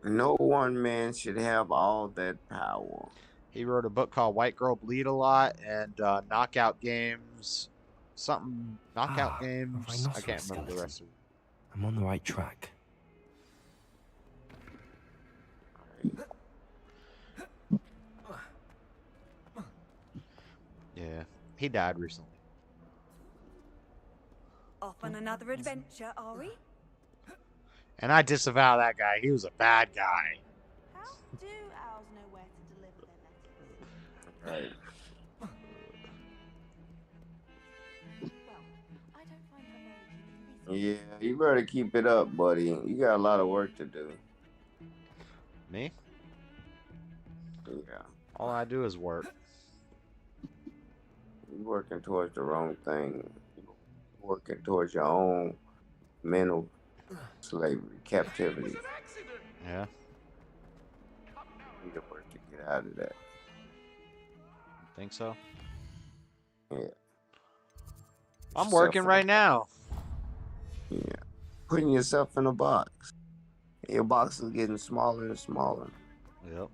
No one man should have all that power. He wrote a book called White Girl Bleed a Lot and Knockout Games. Something Knockout Games. I can't remember the rest of it. I'm on the right track. Yeah, he died recently. Off on another adventure, are we? And I disavow that guy. He was a bad guy. How do owls know where to deliver their letters? Right. I don't find her very Yeah, you better keep it up, buddy. You got a lot of work to do. Me? Yeah. All I do is work. You're working towards the wrong thing. You're working towards your own mental slavery, captivity. Yeah. You need to work to get out of that. Think so? Yeah. I'm working right now. Yeah. Putting yourself in a box. Your box is getting smaller and smaller. Yep.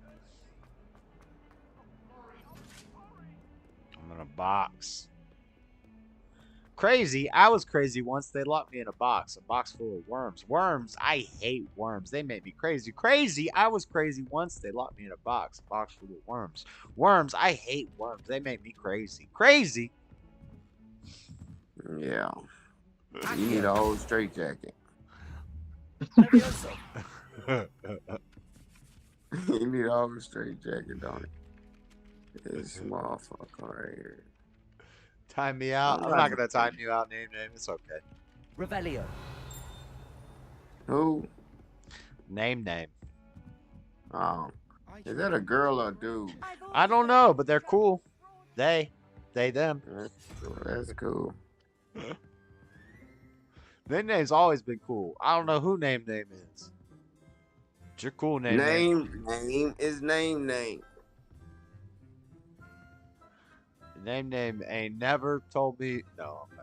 I'm in a box. Crazy. I was crazy once. They locked me in a box full of worms. Worms. I hate worms. They make me crazy. Crazy. I was crazy once. They locked me in a box full of worms. Worms. I hate worms. They make me crazy. Crazy. Yeah. You need a whole straitjacket. You need a whole straitjacket, don't it? This motherfucker right here. Time me out. I'm not gonna time you out. Name. It's okay. Revelio. Who? Name. Oh. Is that a girl or a dude? I don't know, but they're cool. They, them. That's cool. Their name's always been cool. I don't know who name is. It's your cool name. Name is name. Name ain't never told me. No, I'm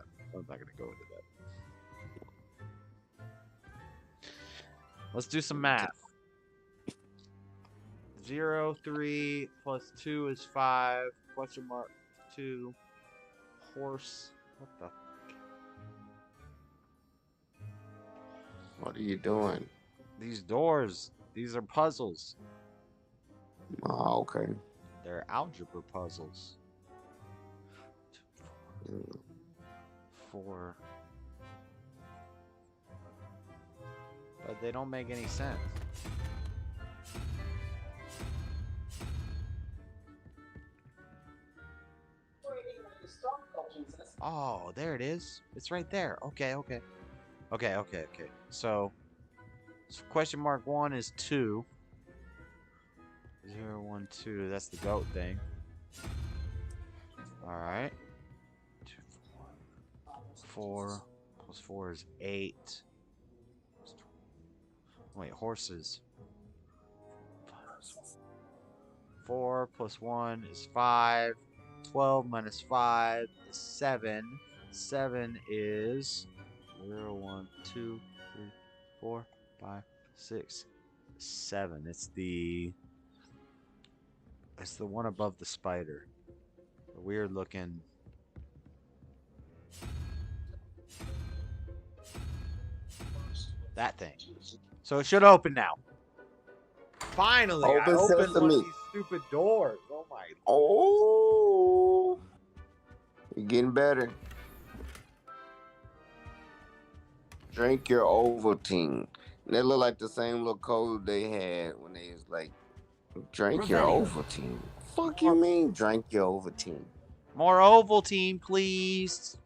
not gonna go into that. Let's do some math. 0, 3 plus 2 is 5. Question mark 2. Horse. What the? What are you doing? These doors. These are puzzles. Oh, okay. They're algebra puzzles. 4. But they don't make any sense. Oh, there it is. It's right there. Okay. So question mark 1 is 2. 0, 1, 2. That's the goat thing. All right. 2, 4 plus 4 is 8. Wait, horses. 4 plus 1 is 5. 12 minus 5 is 7. 7 is 0, 1, 2, 3, 4, 5, 6, 7. It's the one above the spider. The weird looking. That thing. So it should open now. Finally, I opened one of these stupid doors. Oh my. Oh, you're getting better. Drink your Ovaltine. They look like the same little code they had when they was like, drink your Ovaltine. Fuck you mean, drink your Ovaltine? More Ovaltine, please.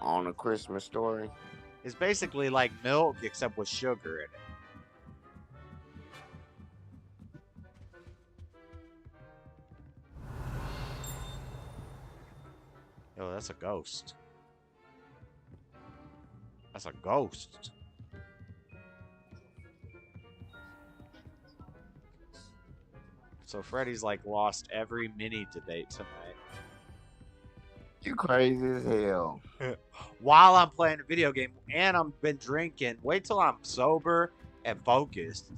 On A Christmas Story. It's basically like milk except with sugar in it. Yo, that's a ghost. That's a ghost. So Freddy's like lost every mini debate tonight. You crazy as hell. While I'm playing a video game and I've been drinking. Wait till I'm sober and focused.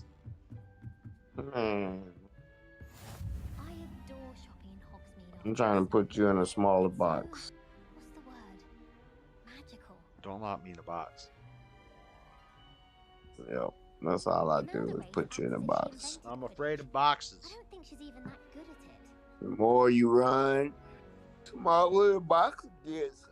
I'm trying to put you in a smaller box. What's the word? Magical. Don't lock me in a box. Yep, that's all I do is put you in a box. I'm afraid of boxes. I don't think she's even that good at it. The more you run, the smaller the box gets.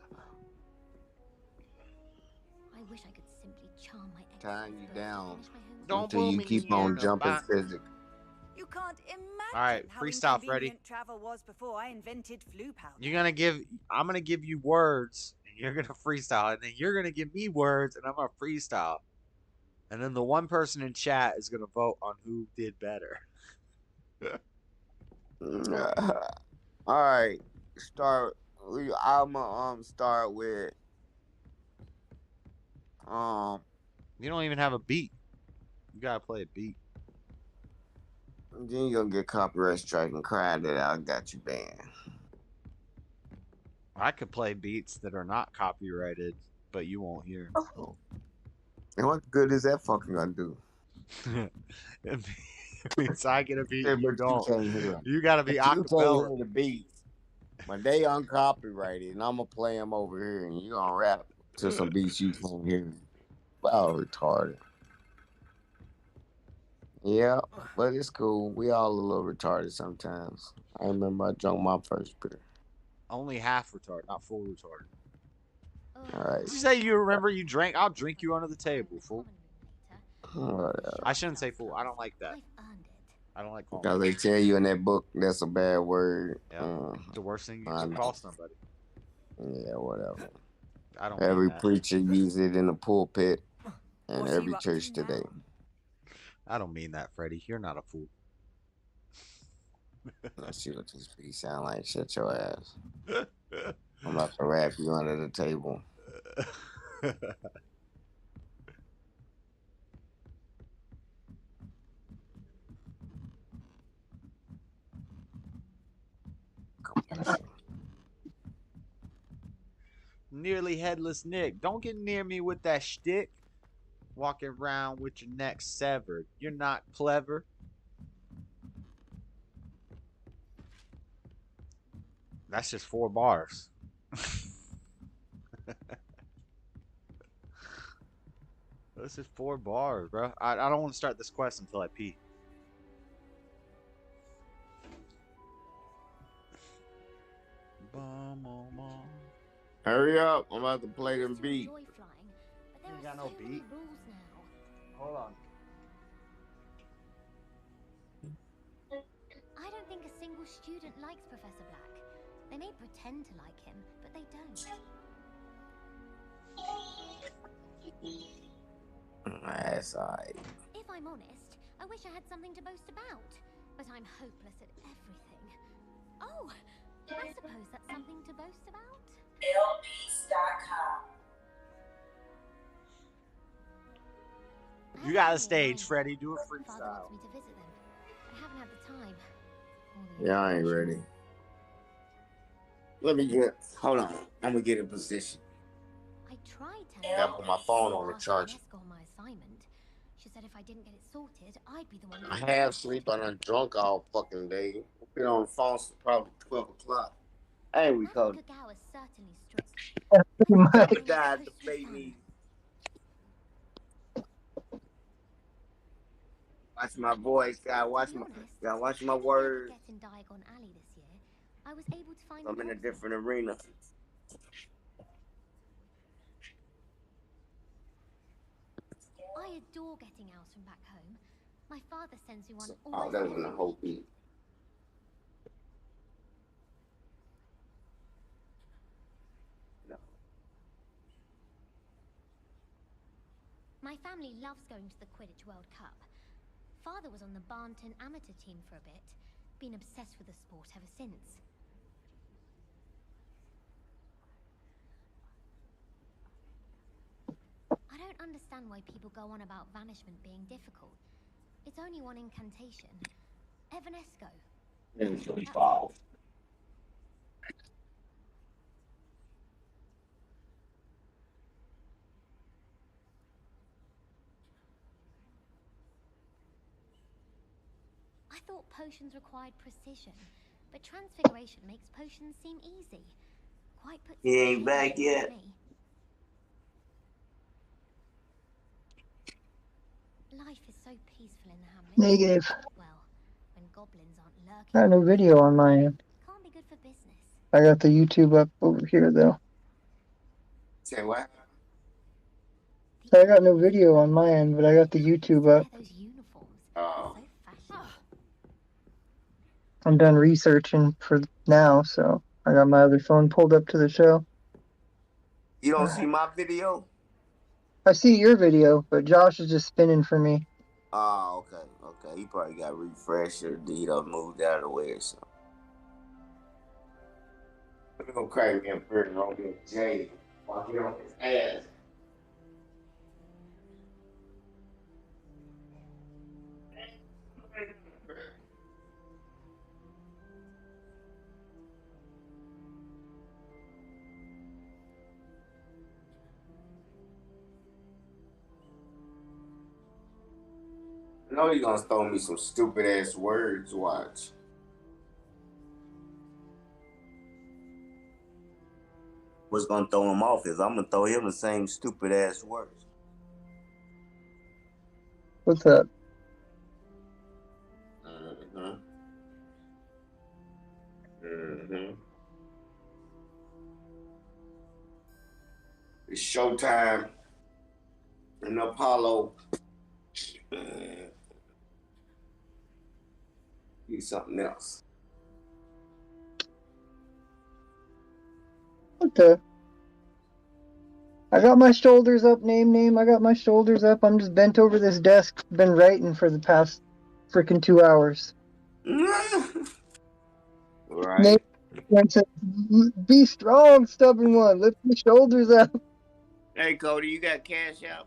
I wish I could simply charm my ex. Tying you down Don't until you keep on jumping physics. You can't imagine All right, how freestyle, Freddy. inconvenient travel was before I invented flu powder. I'm gonna give you words, and you're gonna freestyle, and then you're gonna give me words, and I'm gonna freestyle, and then the one person in chat is gonna vote on who did better. All right, I'm gonna start with You don't even have a beat. You gotta play a beat. Then you're gonna get copyright strike and cry that I got you banned. I could play beats that are not copyrighted, but you won't hear. Oh. And what good is that fucking gonna do? It means I get a beat. Yeah, You but don't. can't hear 'em. You gotta be You can't acapella. hear the beats, but they uncopyrighted, and I'm gonna play them over here, and you gonna rap to some beats you can't hear. Wow, retarded. Yeah, but it's cool. We all a little retarded sometimes. I remember I drank my first beer. Only half retarded, not full retarded. All right. Did you say you remember you drank? I'll drink you under the table, fool. Whatever. I shouldn't say fool. I don't like that. I don't like calling. Because they tell you in that book that's a bad word. Yeah. The worst thing you can call somebody. Yeah, whatever. I don't. Every mean that. preacher uses it in the pulpit, and What's he every up church to now? today. I don't mean that, Freddie. You're not a fool. Let's see what this piece sound like. Shut your ass. I'm about to wrap you under the table. Nearly headless Nick. Don't get near me with that shtick. Walking around with your neck severed. You're not clever. That's just 4 bars. This is 4 bars, bro. I don't want to start this quest until I pee. Hurry up. I'm about to play them beat. You ain't got no beat. Hold on. I don't think a single student likes Professor Black. They may pretend to like him, but they don't. That's alright. If I'm honest, I wish I had something to boast about, but I'm hopeless at everything. Oh, I suppose that's something to boast about? LPs.com. You got a stage, Freddy. Do a freestyle. Father wants me to visit them. I haven't had the time. Yeah, I ain't ready. Let me get. Hold on. I'm gonna get in position. I tried I put my phone on the charger. on my assignment. She said if I didn't get it sorted, I'd be the one. I have sleep. I done drunk all fucking day. Been on the phone since probably 12 o'clock. Ain't we, Cody? Kagawa is certainly strict. You guys debate me. Watch my voice, gotta watch my words. In Diagon Alley this year, I was able to find. I'm in a different arena. I adore getting out from back home. My father sends me one. Oh, that was in the whole beat. My family loves going to the Quidditch World Cup. Father was on the Barnton amateur team for a bit. Been obsessed with the sport ever since. I don't understand why people go on about banishment being difficult. It's only one incantation. Evanesco. Wow. I thought potions required precision, but transfiguration makes potions seem easy. Quite puts He ain't back yet. Life is so peaceful in the hamlet. Negative. Well, when goblins aren't lurking. I got no video on my end. Can't be good for business. I got the YouTube up over here though. Say what? I got no video on my end, but I got the YouTube up. Oh. I'm done researching for now, so I got my other phone pulled up to the show. You don't see my video? I see your video, but Josh is just spinning for me. Oh, okay. Okay. He probably got refreshed or he done moved out of the way or something. Let me go crack me up here and roll me a J while he on his ass. I know you're gonna throw me some stupid ass words, watch. What's gonna throw him off is I'm gonna throw him the same stupid ass words. What's up? It's showtime in Apollo. Need something else. Okay. I got my shoulders up, name. I got my shoulders up. I'm just bent over this desk. Been writing for the past freaking 2 hours. Right. Says, be strong, stubborn one. Lift your shoulders up. Hey, Cody, you got Cash App?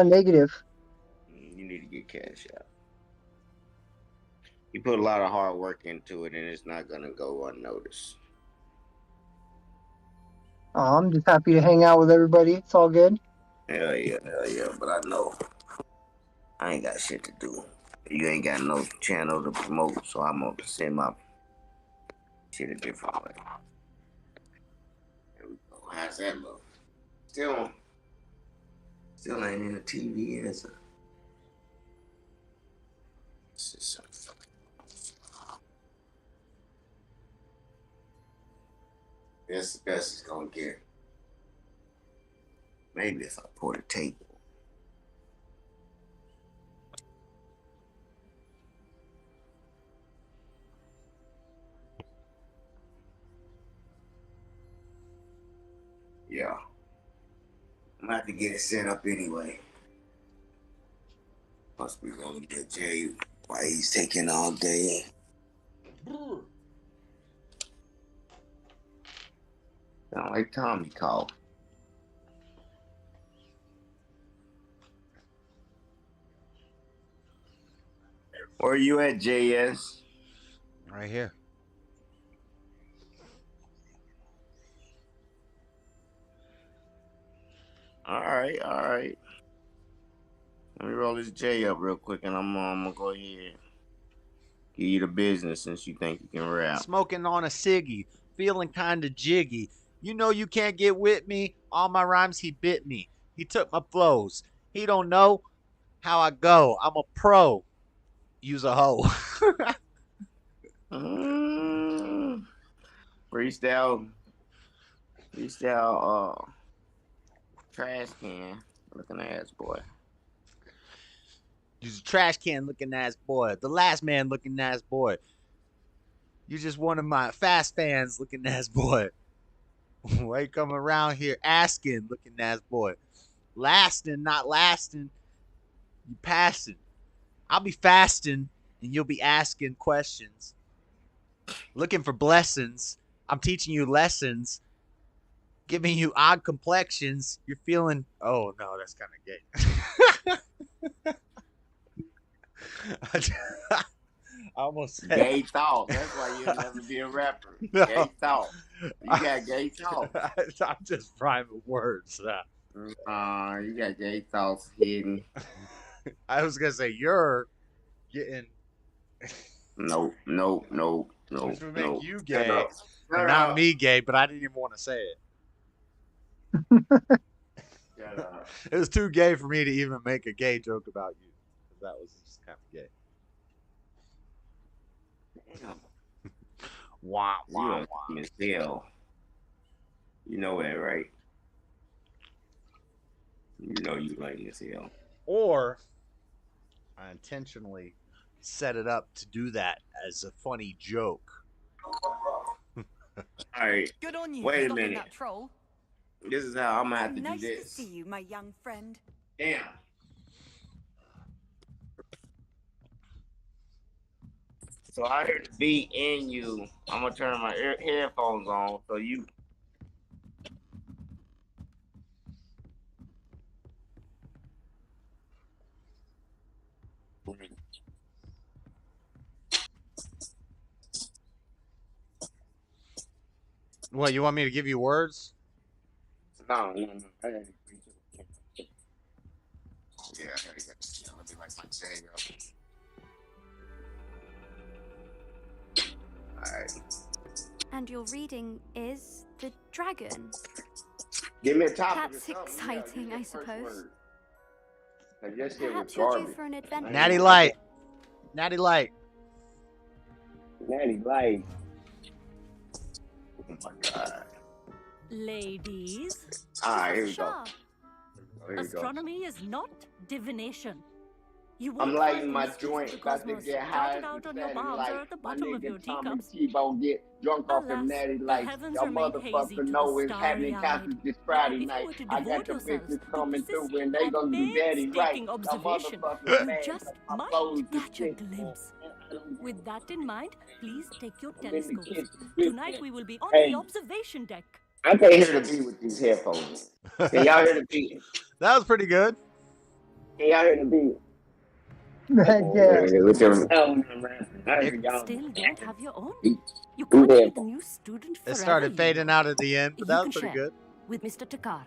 Negative. You need to get Cash App. You put a lot of hard work into it, and it's not gonna go unnoticed. Oh, I'm just happy to hang out with everybody. It's all good. Hell yeah. But I know I ain't got shit to do. You ain't got no channel to promote, so I'm gonna send my shit a different way. There we go. How's that look? Still ain't in the TV, is it? This is so fucking. That's the best it's gonna get. Maybe if I pour the table. Yeah. I'm gonna have to get it set up anyway. Must be gonna get Jay why he's taking all day. Sound like Tommy called. Where are you at, JS? Right here. All right. Let me roll this J up real quick, and I'm gonna go ahead give you the business since you think you can rap. Smoking on a ciggy, feeling kinda jiggy. You know you can't get with me. All my rhymes he bit me. He took my flows. He don't know how I go. I'm a pro. Use a hoe. Freestyle, trash can looking ass boy. Use a trash can looking ass boy. The last man looking ass boy. You just one of my fast fans looking ass boy. Why you come around here asking looking ass boy? Lasting, not lasting. You passing. I'll be fasting and you'll be asking questions. Looking for blessings. I'm teaching you lessons. Giving you odd complexions. You're feeling. Oh no, that's kind of gay. I almost said gay thought. That's why you'll never be a rapper. No. Gay thought. You got gay thoughts. I'm just rhyming words. You got gay thoughts hidden. I was gonna say you're getting. Nope. Which would make you gay, and not me gay. But I didn't even want to say it. It was too gay for me to even make a gay joke about you. That was just kind of gay. Wah. You know that, right? You know you like as hell. Or I intentionally set it up to do that as a funny joke. All right. Good on you. Wait a minute. That troll. This is how I'm gonna have to nice do this. To see you, my young friend. Damn. So I hear the beat in you. I'm gonna turn my headphones on so you. What, you want me to give you words? No. I gotta agree to it. Yeah, I gotta get this. Let me like my J up. Alright. And your reading is the dragon. Give me a topic. That's exciting, I suppose. Perhaps you're due for an adventure. Natty Light. Oh my God. Ladies. Here we go. Astronomy is not divination. You I'm lighting my joint, about to get high out on your bombs or at the bottom of your teacups. T-Bone get drunk off them natty lights. Y'all motherfucker know it's happening Catholic this Friday night. I got the bitches coming through and they gonna do daddy right. Y'all motherfuckers mad. Just might catch a glimpse With that in mind, please take your telescopes. Tonight we will be on Hey. the observation deck. I can't hear the beat with these headphones. Can y'all hear the beat? That was pretty good. Can y'all hear the beat? Yeah. With them, I heard y'all. Still don't have your own? Beat. You can't Yeah. be the new student forever. It started you fading know. out at the end, but You that can was pretty share good. with Mr. Takar.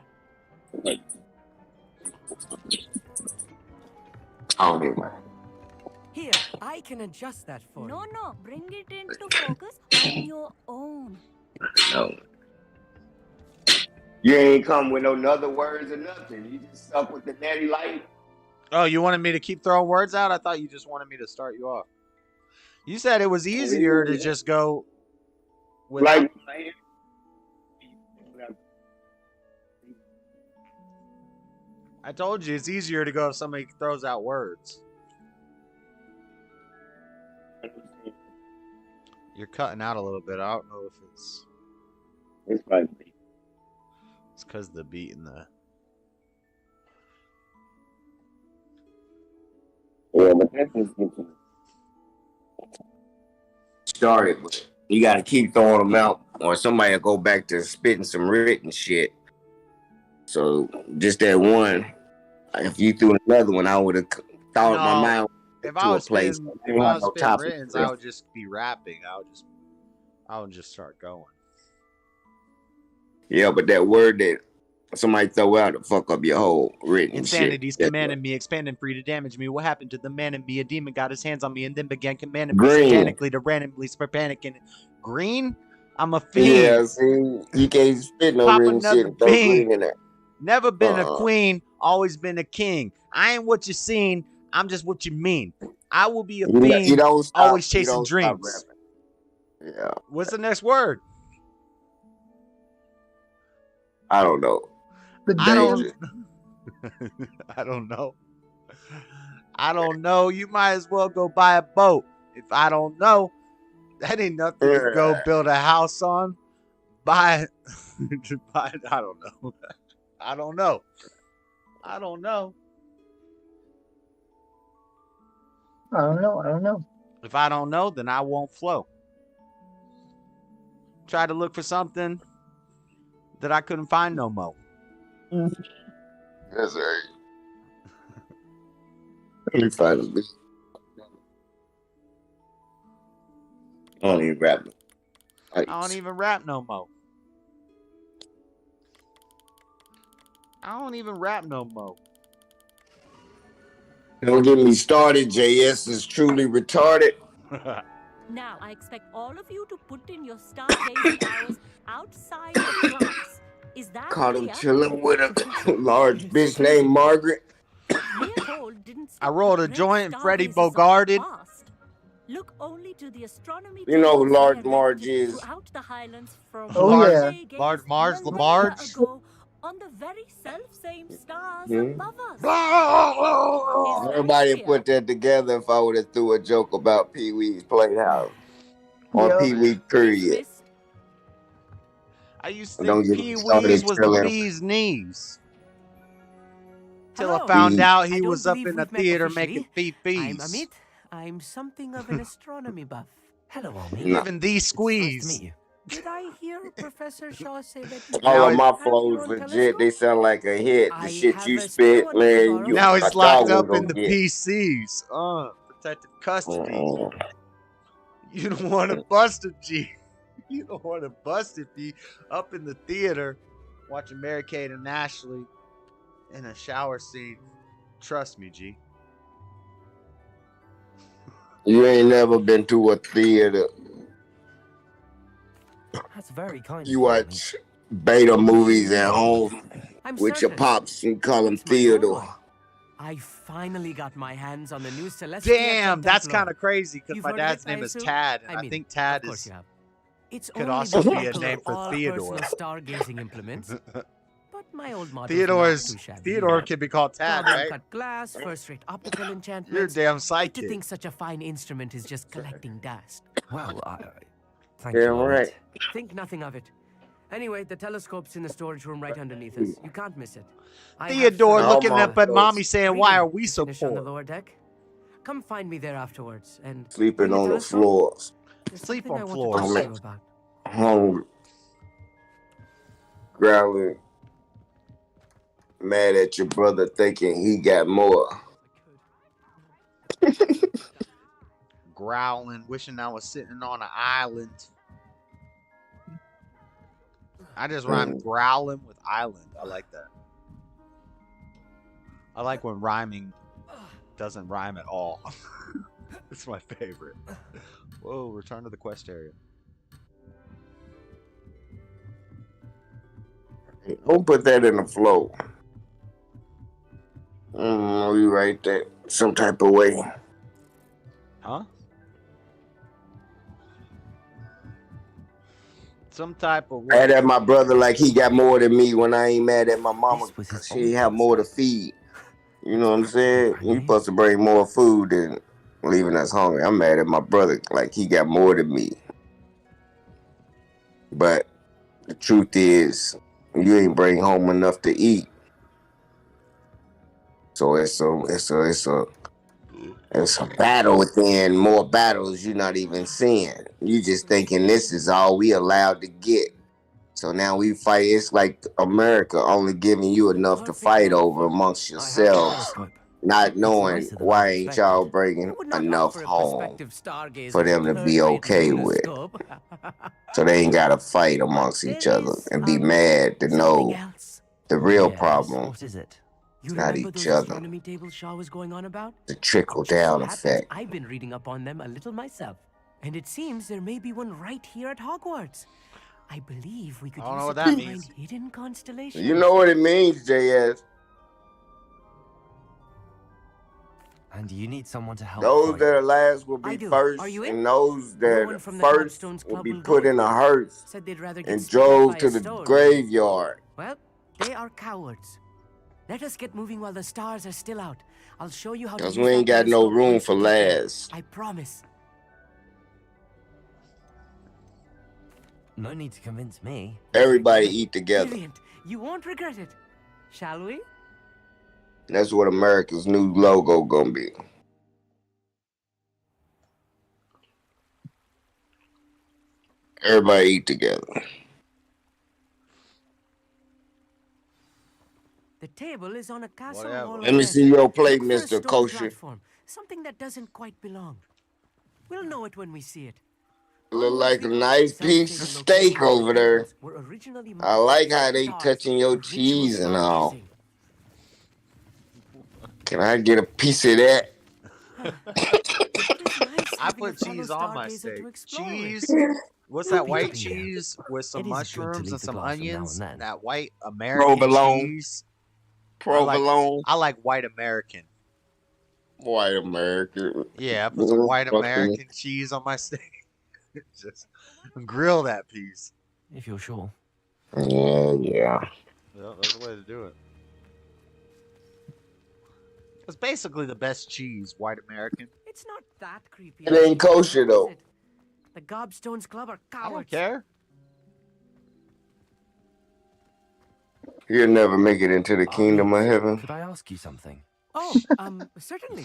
Here, I can adjust that for you. No, bring it into focus on your own. No. You ain't come with no other words or nothing. You just stuck with the natty light. Oh, you wanted me to keep throwing words out? I thought you just wanted me to start you off. You said it was easier to just go without. Like, I told you it's easier to go if somebody throws out words. You're cutting out a little bit. I don't know if it's. It's probably. It's because the beat and the. Yeah, but that's just getting started. But you got to keep throwing them out, or somebody will go back to spitting some written shit. So just that one. If you threw another one, I would have thought my mind if to I was a place. spitting, if I was spitting writtens, I would just be rapping. I would just start going. Yeah, but that word that somebody throw out to fuck up your whole written Insanity's shit. commanding me, expanding free to damage me. What happened to the man in me? A demon got his hands on me and then began commanding me Green. satanically to randomly spread panic. And green? I'm a fiend. Yeah, see, you can't spit no Pop written another shit and throw bean. green in there. Never been a queen, always been a king. I ain't what you seen, I'm just what you mean. I will be a fiend, You don't stop, always you chasing don't stop dreams. rapping. Yeah. What's the next word? I don't know. I don't know. I don't know. You might as well go buy a boat. If I don't know, that ain't nothing to go build a house on. I don't know. I don't know. I don't know. I don't know. If I don't know, then I won't flow. Try to look for something that I couldn't find no more. That's right. Let me find a bit. I don't even rap. I don't even rap no more. I don't even rap no more. Don't get me started. JS is truly retarded. Now, I expect all of you to put in your stargazing hours outside of class. Is that Caught him clear? chilling with a large bitch named Margaret. I rolled a joint and Freddie bogarted. Look only to the astronomy. You know who Large Marge is. Throughout the highlands from Large Mars Lamarge. On the very self-same stars Hmm? above us. Everybody put that together if I would have threw a joke about Pee Wee's Playhouse. Or Pee Wee period. I used to Don't think get Pee me started Wee's was the chilling. bee's knees. Till Hello. I found out he I don't was up believe in the we've met theater officially. making I'm fees. Amit. I'm something of an astronomy buff. Hello, Amit. Giving these Nice to squeeze. meet you. Did I hear Professor Shaw say that you All of my have your flows own legit. telescope? They sound like a hit. The I shit have you a spit, spare one to man. borrow. You, Now I he's thought locked we up was in the gonna get. PCs. Protective custody. You don't want to bust a G. You don't want to bust it, be up in the theater watching Mary Kate and Ashley in a shower scene. Trust me, G. You ain't never been to a theater. That's very kind. You watch beta movies at home I'm with your certain. pops and call him It's my own Theodore. one. I finally got my hands on the new Celestia. Damn, that's Contemplo. kind of crazy because You've my heard of dad's it, name I is assume? Tad, and I I mean, think Tad of course is you have. It's could only also the be a pinnacle name of for all Theodore. personal stargazing implements. But my old model's Theodore's not too shabby. Theodore can be called Tad, Carbon right? cut glass, first-rate optical enchantments. You're a damn To psychic. think such a fine instrument is just collecting dust. Well, thank Yeah, you, Amit. right. Think nothing of it. Anyway, the telescope's in the storage room right underneath us. You can't miss it. I have Theodore some- looking Almost up at close. mommy saying, "Why are we To so finish on the poor?" lower deck. come find me there afterwards and Sleeping bring on the telescope. floors. There's Sleep something on I want floors. to talk to you about. Hungry. Growling. Mad at your brother thinking he got more. Growling, wishing I was sitting on an island. I just rhymed growling with island. I like that. I like when rhyming doesn't rhyme at all. It's my favorite. Whoa, return to the quest area. Don't put that in the flow. You right there. Some type of way. Huh? Some type of way. Mad at my brother like he got more than me when I ain't mad at my mama because she ain't have more to feed. You know what I'm saying? You supposed to bring more food than leaving us hungry. I'm mad at my brother like he got more than me. But the truth is, you ain't bring home enough to eat. So it's a battle within more battles you're not even seeing. You just thinking this is all we allowed to get. So now we fight. It's like America only giving you enough to fight over amongst yourselves, not knowing why ain't y'all bringing enough home for them to be okay with. So they ain't got to fight amongst each other and be mad to know the real problem. What is it? It's You not remember each those other. astronomy tables Shaw was going on about? The trickle It just so down happens effect. I've been reading up on them a little myself, and it seems there may be one right here at Hogwarts. I believe we could I don't know use what it that to means. find hidden constellations. You know what it means, JS. And you need someone to help. Those that are last will be first, and those that are first will be put in a hearse Said they'd rather get and stung up drove by to a the stone. graveyard. Well, they are cowards. Let us get moving while the stars are still out. I'll show you how to Because use we ain't that got no telescope room once for we get there. last. I promise. No need to convince me. Everybody eat together. Brilliant. You won't regret it. Shall we? That's what America's new logo gonna be. Everybody eat together. The table is on a castle Whatever. wall. Let me see your plate, Look for a Mr. stone Kosher. platform, something that doesn't quite belong. We'll know it when we see it. Look like a nice piece of steak over there. I like how they touching your cheese and all. Can I get a piece of that? I put cheese on my steak. Cheese. What's that white cheese with some mushrooms and some onions? That white American Provolone. cheese. Provolone. I like white American. White American. Yeah, I put some white American cheese on my steak. Just grill that piece. If you're sure. Yeah. That's the way to do it. It's basically the best cheese, white American. It's not that creepy. It ain't kosher though. The Gobstones Club are cowards. I don't care. You'll never make it into the kingdom of heaven. Could I ask you something? Oh, certainly.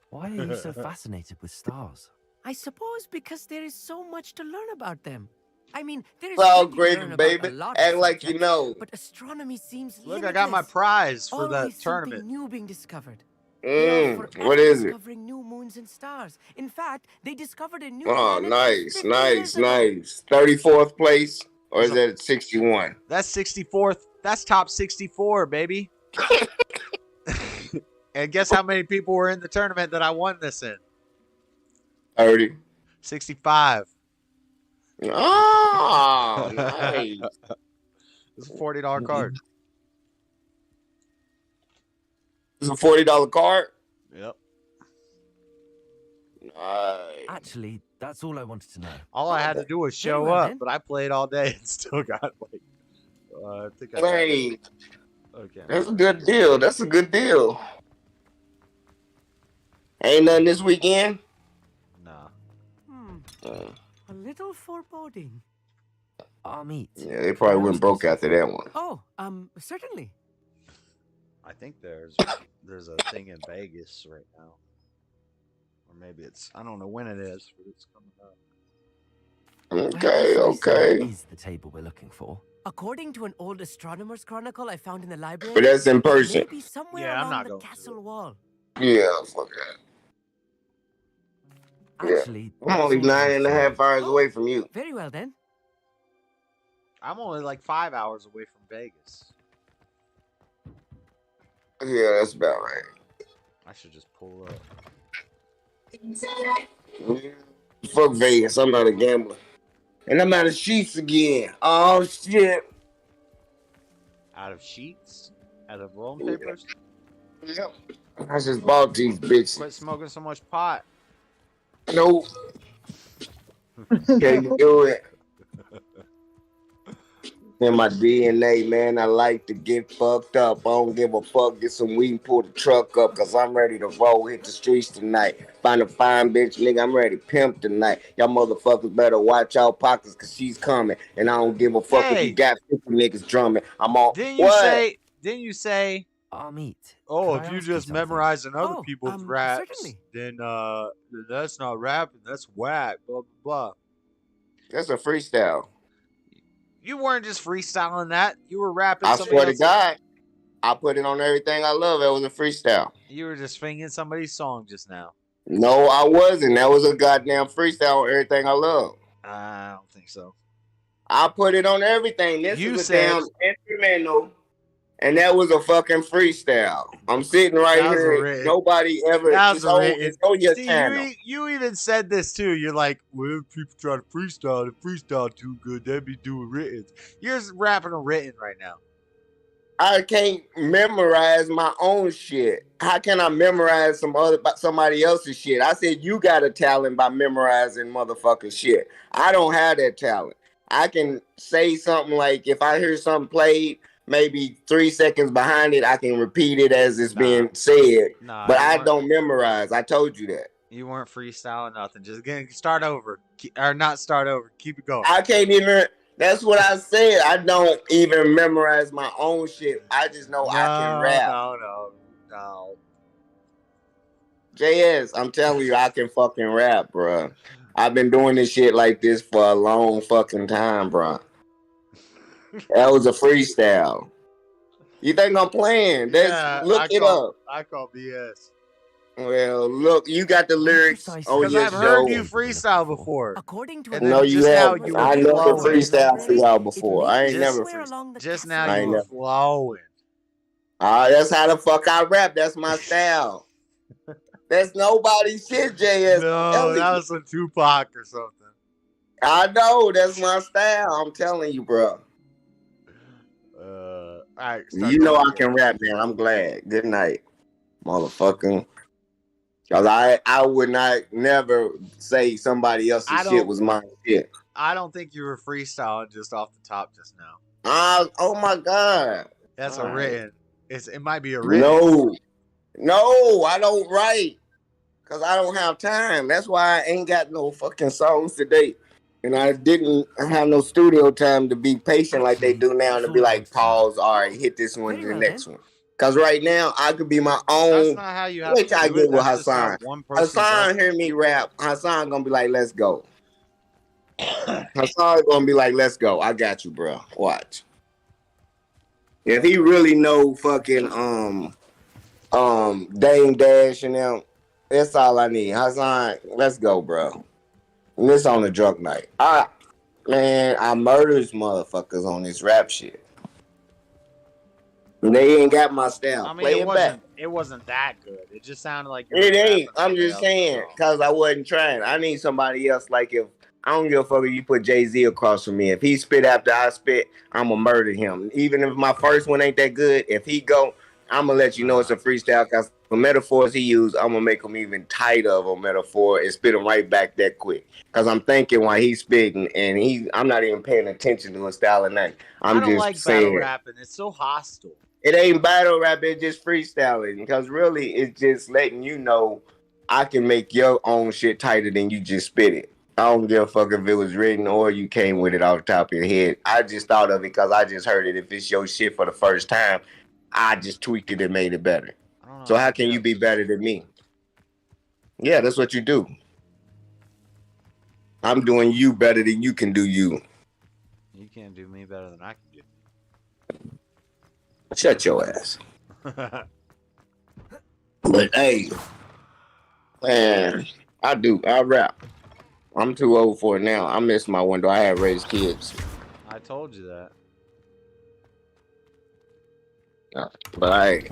Why are you so fascinated with stars? I suppose because there is so much to learn about them. I mean, there is It's all plenty to great, learn about baby. a lot Act of like you subjects, know. But astronomy seems Look, limitless. I got my prize for Always the tournament. something new being discovered. They are forever What is it? discovering new moons and stars. In fact, they discovered a new Oh, planet nice, 50 years ago. 34th place? Or is that 61? That's 64th. That's top 64, baby. And guess how many people were in the tournament that I won this in? 30. 65. Oh, nice. It's a $40 card. It's a $40 card? Yep. Actually, that's all I wanted to know. All I had to do was show up, but I played all day and still got like. I think I got okay. That's a good deal. That's a good deal. Ain't nothing this weekend? Nah. A little foreboding. I'll meet. Yeah, they probably went broke after that one. Oh, certainly. I think there's a thing in Vegas right now, or maybe it's I don't know when it is, but it's coming up. Okay, okay. Is the table we're looking for? According to an old astronomer's chronicle I found in the library, But that's in person. maybe somewhere Yeah, I'm along not the going castle wall. Yeah, fuck that. Actually, I'm only 9.5 hours away from you. Very well then. I'm only like 5 hours away from Vegas. Yeah, that's about right. I should just pull up. Fuck Vegas. I'm not a gambler. And I'm out of sheets again. Oh, shit. Out of sheets? Out of rolling papers? Yep. I just bought these bitches. Quit smoking so much pot. Nope. Can't do it. In my DNA, man, I like to get fucked up. I don't give a fuck. Get some weed and pull the truck up, cause I'm ready to roll, hit the streets tonight. Find a fine bitch, nigga, I'm ready to pimp tonight. Y'all motherfuckers better watch y'all pockets, cause she's coming. And I don't give a fuck if you got 50 niggas drumming. I'm all, Didn't you say I'll meet. Oh, Could if I you ask just something? memorizing other people's raps, certainly. then that's not rapping, that's whack, blah blah blah. That's a freestyle. You weren't just freestyling that. You were rapping I somebody swear to else's. God, I put it on everything I love. It was a freestyle. You were just singing somebody's song just now. No, I wasn't. That was a goddamn freestyle on everything I love. I don't think so. I put it on everything. This You is a said- damn instrumental, and that was a fucking freestyle. I'm sitting right That was here. written. Nobody ever. That was It's on, written. it's on your See, channel. you even said this too. You're like, well, if people try to freestyle, if freestyle too good, they'd be doing written. You're just rapping a written right now. I can't memorize my own shit. How can I memorize somebody else's shit? I said you got a talent by memorizing motherfucking shit. I don't have that talent. I can say something like if I hear something played, maybe 3 seconds behind it, I can repeat it as it's being said. But I don't memorize. I told you that. You weren't freestyling nothing. Just start over, or not start over. Keep it going. I can't even. That's what I said. I don't even memorize my own shit. I just know I can rap. No. JS, I'm telling you, I can fucking rap, bro. I've been doing this shit like this for a long fucking time, bro. That was a freestyle. You think I'm playing? Look it up. I call BS. Well, look, you got the lyrics on Because your I've show. heard you freestyle before. According to No, you haven't. I never freestyled for y'all before. I ain't never freestyled. Just now you were flowing. That's how the fuck I rap. That's my style. That's nobody's shit, JS. No, that was some Tupac or something. I know. That's my style. I'm telling you, bro. All right. You know I can rap, man. I'm glad. Good night, motherfucker. Cause I would not never say somebody else's shit was my shit. I don't think you were freestyling just off the top just now. Oh my God. That's a written. It might be a written. No, I don't write. Cause I don't have time. That's why I ain't got no fucking songs today. And I didn't have no studio time to be patient like they do now and to be like, pause, all right, hit this one to the next one. Cause right now I could be my own. That's not how you have Which to I do get it. with That's just how Hassan. one person Hassan does hear me rap. Hassan gonna be like, let's go. Hassan gonna be like, let's go. I got you, bro. Watch. If he really know fucking Dame Dash and them, that's all I need. Hassan, let's go, bro. And this on a drunk night. Man, I murders motherfuckers on this rap shit. And they ain't got my style. I mean, Play it back. it wasn't that good. It just sounded like It ain't. I'm just saying, because I wasn't trying. I need somebody else. Like, if I don't give a fuck if you put Jay-Z across from me. If he spit after I spit, I'm going to murder him. Even if my first one ain't that good, if he go, I'm going to let you know it's a freestyle. Because the metaphors he used, I'm going to make him even tighter of a metaphor and spit him right back that quick. Because I'm thinking while he's spitting, and I'm not even paying attention to his style or nothing. I don't just like saying. battle rapping. It's so hostile. It ain't battle rap, it's just freestyling. Because really, it's just letting you know I can make your own shit tighter than you just spit it. I don't give a fuck if it was written or you came with it off the top of your head. I just thought of it because I just heard it. If it's your shit for the first time, I just tweaked it and made it better. So know. how can you be better than me? Yeah, that's what you do. I'm doing you better than you can do you. You can't do me better than I can do. Shut your ass. But hey, man, I rap. I'm too old for it now. I miss my window. I had raised kids. I told you that. But hey,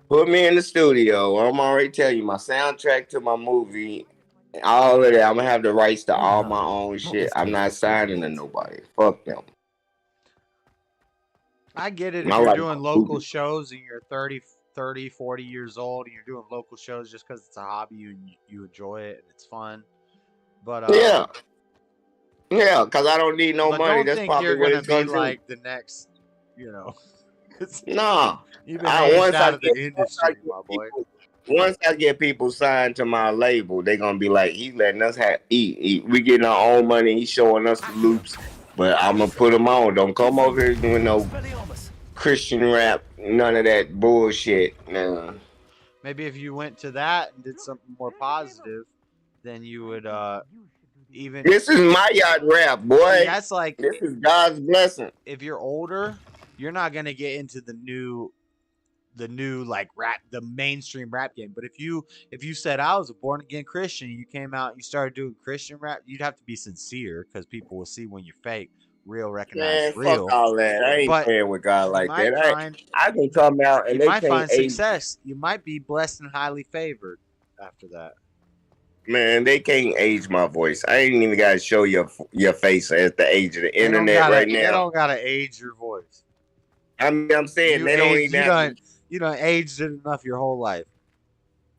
put me in the studio. I'm already telling you, my soundtrack to my movie, all of that. I'm gonna have the rights to all my own shit. I'm not signing to nobody. Fuck them. I get it if I you're like doing my local movie. shows and you're 30, 40 years old and you're doing local shows just because it's a hobby and you enjoy it and it's fun. But Yeah, because I don't need no but money. don't That's think probably you're what gonna it's be gonna do. like the next, No, you've been aged out of the industry, my boy. Once I get people signed to my label, they gonna be like, he letting us eat. We getting our own money. He's showing us the loops, but I'm gonna put them on. Don't come over here doing no Christian rap, none of that bullshit. Nah. Maybe if you went to that and did something more positive, then you would even. This is my yard rap, boy. See, that's like this is God's blessing. If you're older, you're not gonna get into the new like rap, the mainstream rap game. But if you said I was a born again Christian, you came out and you started doing Christian rap, you'd have to be sincere because people will see when you're fake. Real recognize real. Fuck all that. I ain't playing with God like that. I can come out and you they might can't find success. You might be blessed and highly favored after that. Man, they can't age my voice. I ain't even got to show your face at the age of the internet right now. They don't gotta age your voice. I'm saying they don't even have to. You done aged it enough your whole life.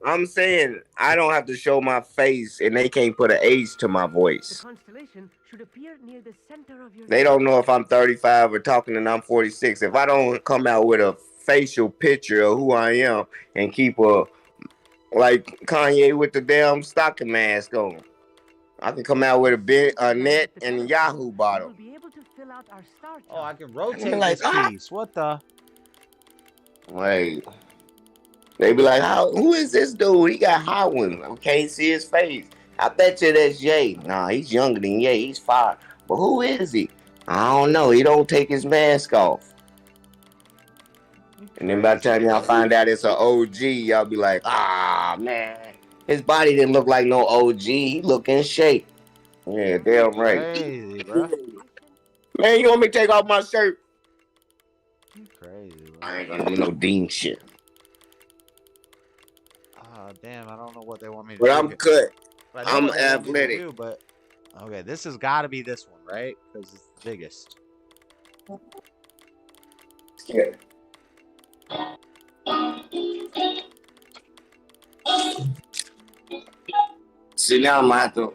I'm saying I don't have to show my face, and they can't put an age to my voice. The constellation should appear near the center of your. They don't know if I'm 35 or talking and I'm 46. If I don't come out with a facial picture of who I am and keep like Kanye with the damn stocking mask on, I can come out with a net and a Yahoo bottle. Oh, I can rotate this piece. What the? Wait. They be like, who is this dude? He got hot ones. I can't see his face. I bet you that's Jay. Nah, he's younger than Jay. He's 5. But who is he? I don't know. He don't take his mask off. And then by the time y'all find out it's an OG, y'all be like, man. His body didn't look like no OG. He look in shape. Yeah, damn right. Crazy, bro. Man, you want me to take off my shirt? You crazy, bro. I ain't gonna do no Dean shit. Damn, I don't know what they want me to do. But I'm cut. I'm athletic. But okay, this has got to be this one, right? Because it's the biggest. Yeah. See, now I'm gonna have to.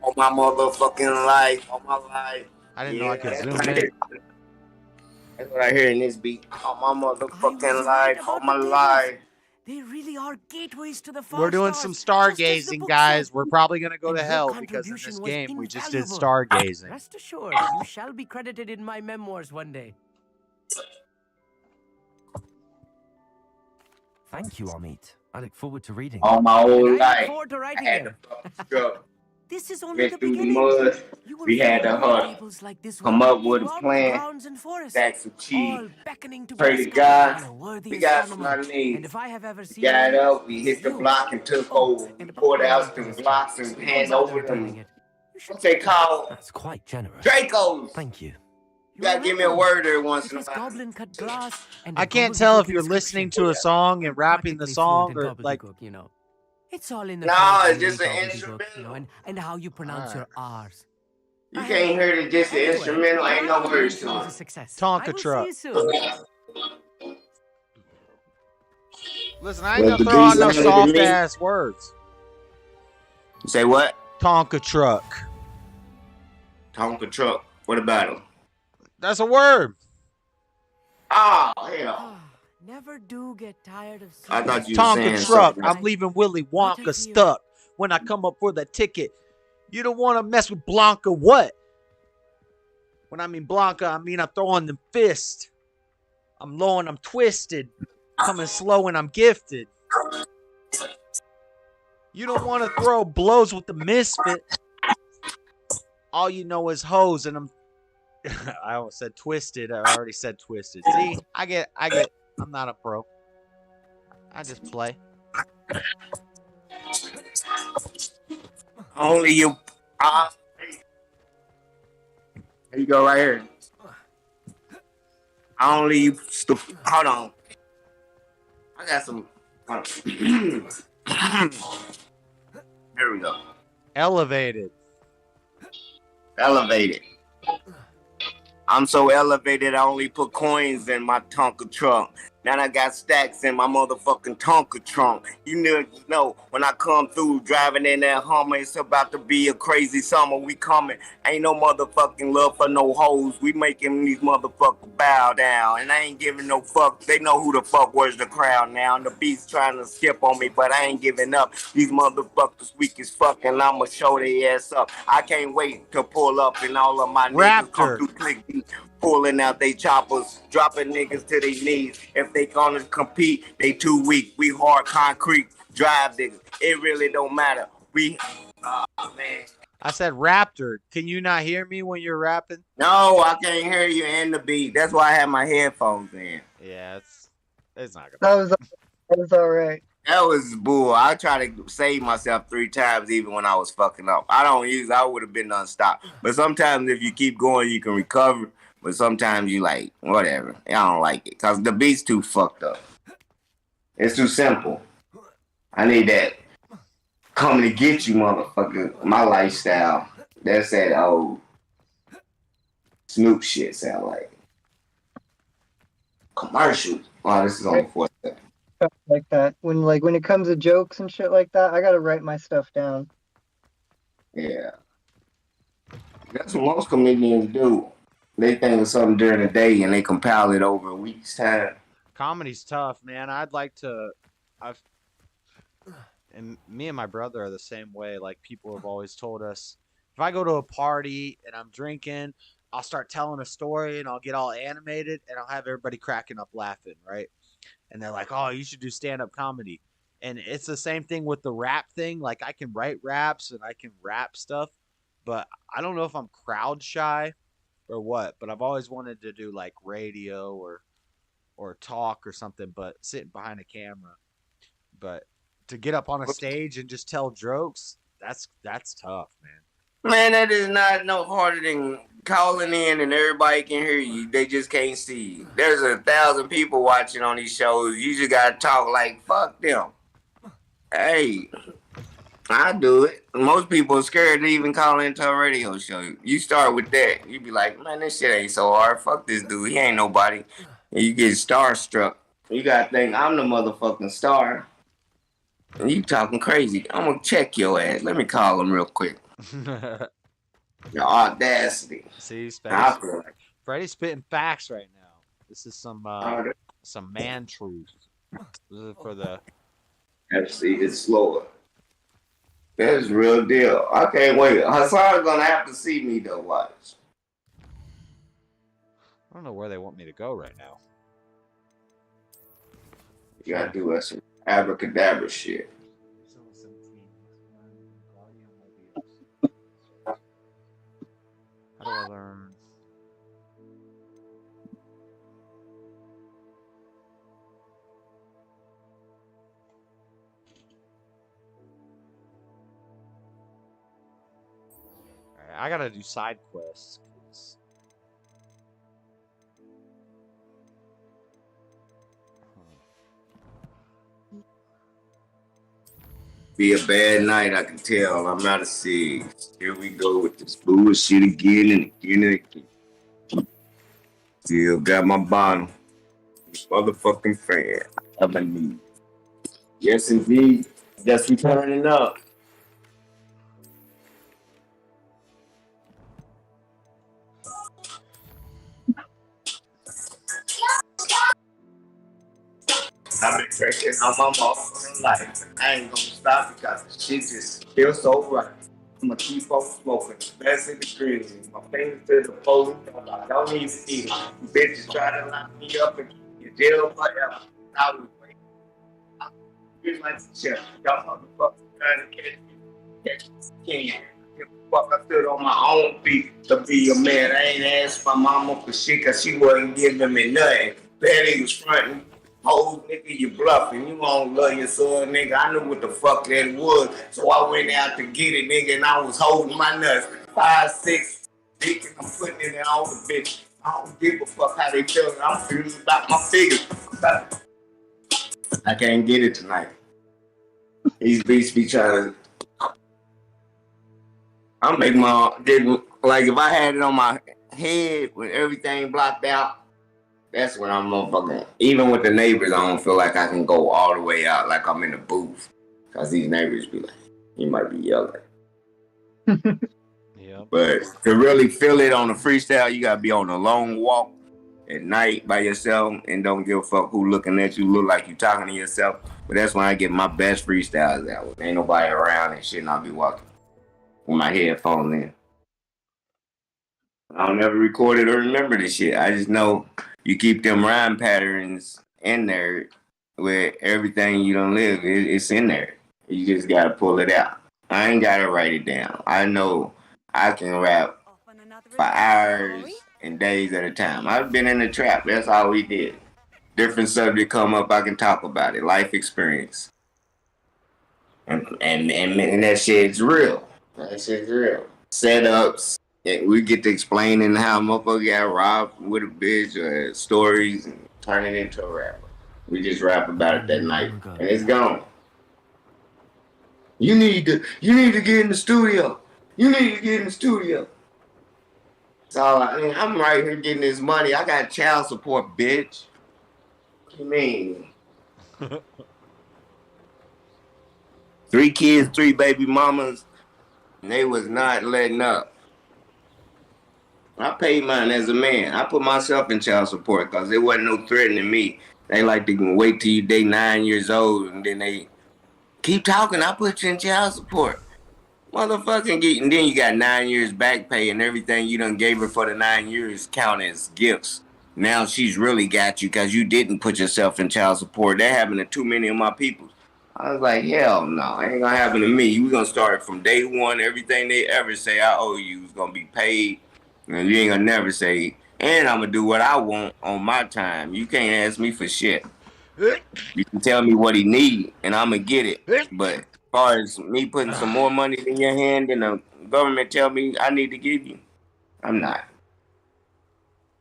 On my motherfucking life, on my life. I didn't know I could zoom in. That's what I hear in this beat. On my motherfucking life, on my life. They really are gateways to the far We're doing stars, some stargazing, guys. We're probably gonna go to hell because in this game we just did stargazing. Rest assured, you shall be credited in my memoirs one day. Thank you, Amit. I look forward to reading. All my whole I life, look forward to writing I had it. to struggle. This is only the Through the beginning. mud, we had to Like this come up with a plan, that's achieved. Pray to God, we got some our needs. And if I have ever seen Got up, we hit the block and took over. We poured out some blocks and hand over them. What's they called? That's quite generous. Dracos. Thank you. You gotta give me a word there once in a while. I can't tell if you're listening to a song and rapping the song or like. You know. It's all in the it's just an instrumental. And how you pronounce your R's. You can't hear the just the instrumental, ain't no words to it. Tonka truck. Listen, I ain't gonna throw out no soft ass words. Say what? Tonka truck. Tonka truck. What about him? That's a word. Oh, hell. Never do get tired of I thought you were Tonka saying truck. something. I'm leaving Willy Wonka stuck when I come up for the ticket. You don't want to mess with Blanca what? When I mean Blanca, I mean I'm throwing them fists. I'm low and I'm twisted. Coming slow and I'm gifted. You don't want to throw blows with the misfit. All you know is hoes and I'm... I almost said twisted. I already said twisted. See, I get. I'm not a pro. I just play. Only you. Here you go right here. Only you. Hold on. I got some. Here we go. Elevated. Elevated. I'm so elevated, I only put coins in my Tonka trunk. Now I got stacks in my motherfucking Tonka trunk. You know, when I come through driving in that Hummer, it's about to be a crazy summer. We coming. Ain't no motherfucking love for no hoes. We making these motherfuckers bow down. And I ain't giving no fuck. They know who the fuck wears the crown now. And the beast trying to skip on me, but I ain't giving up. These motherfuckers weak as fuck, and I'ma show their ass up. I can't wait to pull up and all of my niggas come through click. Pulling out they choppers, dropping niggas to their knees. If they gonna compete, they too weak. We hard concrete, drive niggas. It really don't matter. We, man. I said raptor. Can you not hear me when you're rapping? No, I can't hear you in the beat. That's why I have my headphones in. Yeah, it's not gonna. That was all right. That was bull. I try to save myself 3 times even when I was fucking up. I would have been unstopped. But sometimes if you keep going, you can recover. But sometimes you like, whatever. I don't like it. Because the beat's too fucked up. It's too simple. I need that coming to get you, motherfucker. My lifestyle. That's that old Snoop shit sound like. Commercial. Oh, this is on the 4th second. Like that. When it comes to jokes and shit like that, I gotta write my stuff down. Yeah. That's what most comedians do. They think of something during the day and they compile it over a week's time. Comedy's tough, man. I'd like to. And me and my brother are the same way. Like, people have always told us, if I go to a party and I'm drinking, I'll start telling a story and I'll get all animated and I'll have everybody cracking up laughing, right? And they're like, oh, you should do stand-up comedy. And it's the same thing with the rap thing. Like, I can write raps and I can rap stuff, but I don't know if I'm crowd shy or what. But I've always wanted to do like radio or talk or something, but sitting behind a camera. But to get up on a stage and just tell jokes, that's tough, man. Man, that is not no harder than calling in and everybody can hear you. They just can't see you. There's 1,000 people watching on these shows. You just gotta talk like, fuck them. Hey, I do it. Most people are scared to even call into a radio show. You start with that. You be like, man, this shit ain't so hard. Fuck this dude. He ain't nobody. And you get starstruck. You gotta think I'm the motherfucking star. And you talking crazy. I'm gonna check your ass. Let me call him real quick. The audacity. See, Freddie's spitting facts right now. This is some man truth. This is for the... FC is slower. That's real deal. I can't wait. Hassan's gonna have to see me though. Watch. I don't know where they want me to go right now. You gotta do some abracadabra shit. How do I learn? Alright, I gotta do side quests. Be a bad night, I can tell. I'm out of seed. Here we go with this bullshit again and again and again. Still got my bottle. Motherfucking fan. Of my knee. Yes, indeed. Guess we turning up. I've been drinking on my motherfucking life. I ain't gonna stop because the shit just feels so right. I'm gonna keep on smoking. Best in the streets. My fingers to the police. I don't even see it. You bitches try to lock me up and keep me in jail forever. I was waiting. I'm getting like a chef. Y'all motherfuckers trying to catch me. Catch me. Can't. Give a fuck. I stood on my own feet to be a man. I ain't asked my mama for shit because she wasn't giving me nothing. Betty was fronting. Oh, nigga, you bluffing. You don't love your son, nigga. I knew what the fuck that was. So I went out to get it, nigga, and I was holding my nuts. 5'6", dick, and I'm putting it in all the bitch. I don't give a fuck how they feel. I'm feeling about my figures. I can't get it tonight. These beats be trying to... I'm making my... Like, if I had it on my head with everything blocked out, that's when I'm motherfucking. Even with the neighbors, I don't feel like I can go all the way out like I'm in the booth. Because these neighbors be like, you might be yelling. Yep. But to really feel it on a freestyle, you gotta be on a long walk at night by yourself and don't give a fuck who looking at you, look like you talking to yourself. But that's when I get my best freestyles out. When ain't nobody around and shit, and I'll be walking with my headphones in. I don't ever record it or remember this shit. I just know you keep them rhyme patterns in there where everything you don't live, it's in there. You just gotta pull it out. I ain't gotta write it down. I know I can rap for hours and days at a time. I've been in the trap. That's all we did. Different subject come up, I can talk about it. Life experience. And that shit's real. That shit's real. Setups. We get to explaining how a motherfucker got robbed with a bitch or stories and turn it into a rapper. We just rap about it that night. And it's gone. You need to get in the studio. You need to get in the studio. So I'm right here getting this money. I got child support, bitch. What you mean? 3 kids, 3 baby mamas, and they was not letting up. I paid mine as a man. I put myself in child support because there wasn't no threatening me. They like to wait till they 9 years old and then they keep talking. I put you in child support. Motherfucking and then you got 9 years back pay and everything you done gave her for the 9 years count as gifts. Now she's really got you because you didn't put yourself in child support. That happened to too many of my people. I was like, hell no, it ain't gonna happen to me. We gonna start from day one. Everything they ever say I owe you is gonna be paid. And you ain't gonna never say, and I'm gonna do what I want on my time. You can't ask me for shit. You can tell me what he need, and I'm gonna get it. But as far as me putting some more money in your hand than the government tell me I need to give you, I'm not.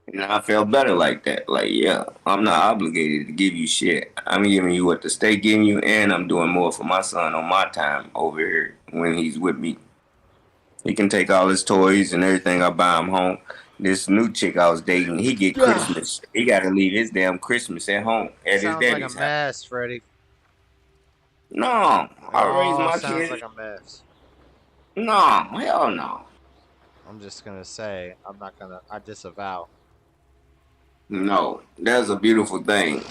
And I felt better like that. Like, yeah, I'm not obligated to give you shit. I'm giving you what the state giving you, and I'm doing more for my son on my time over here when he's with me. He can take all his toys and everything I buy him home. This new chick I was dating, he get Christmas. He got to leave his damn Christmas at home at his Sounds like a daddy's house. mess, Freddie. No, It I raised all my sounds kids. like a mess. No, hell no. I'm just gonna say, I disavow. No, that's a beautiful thing.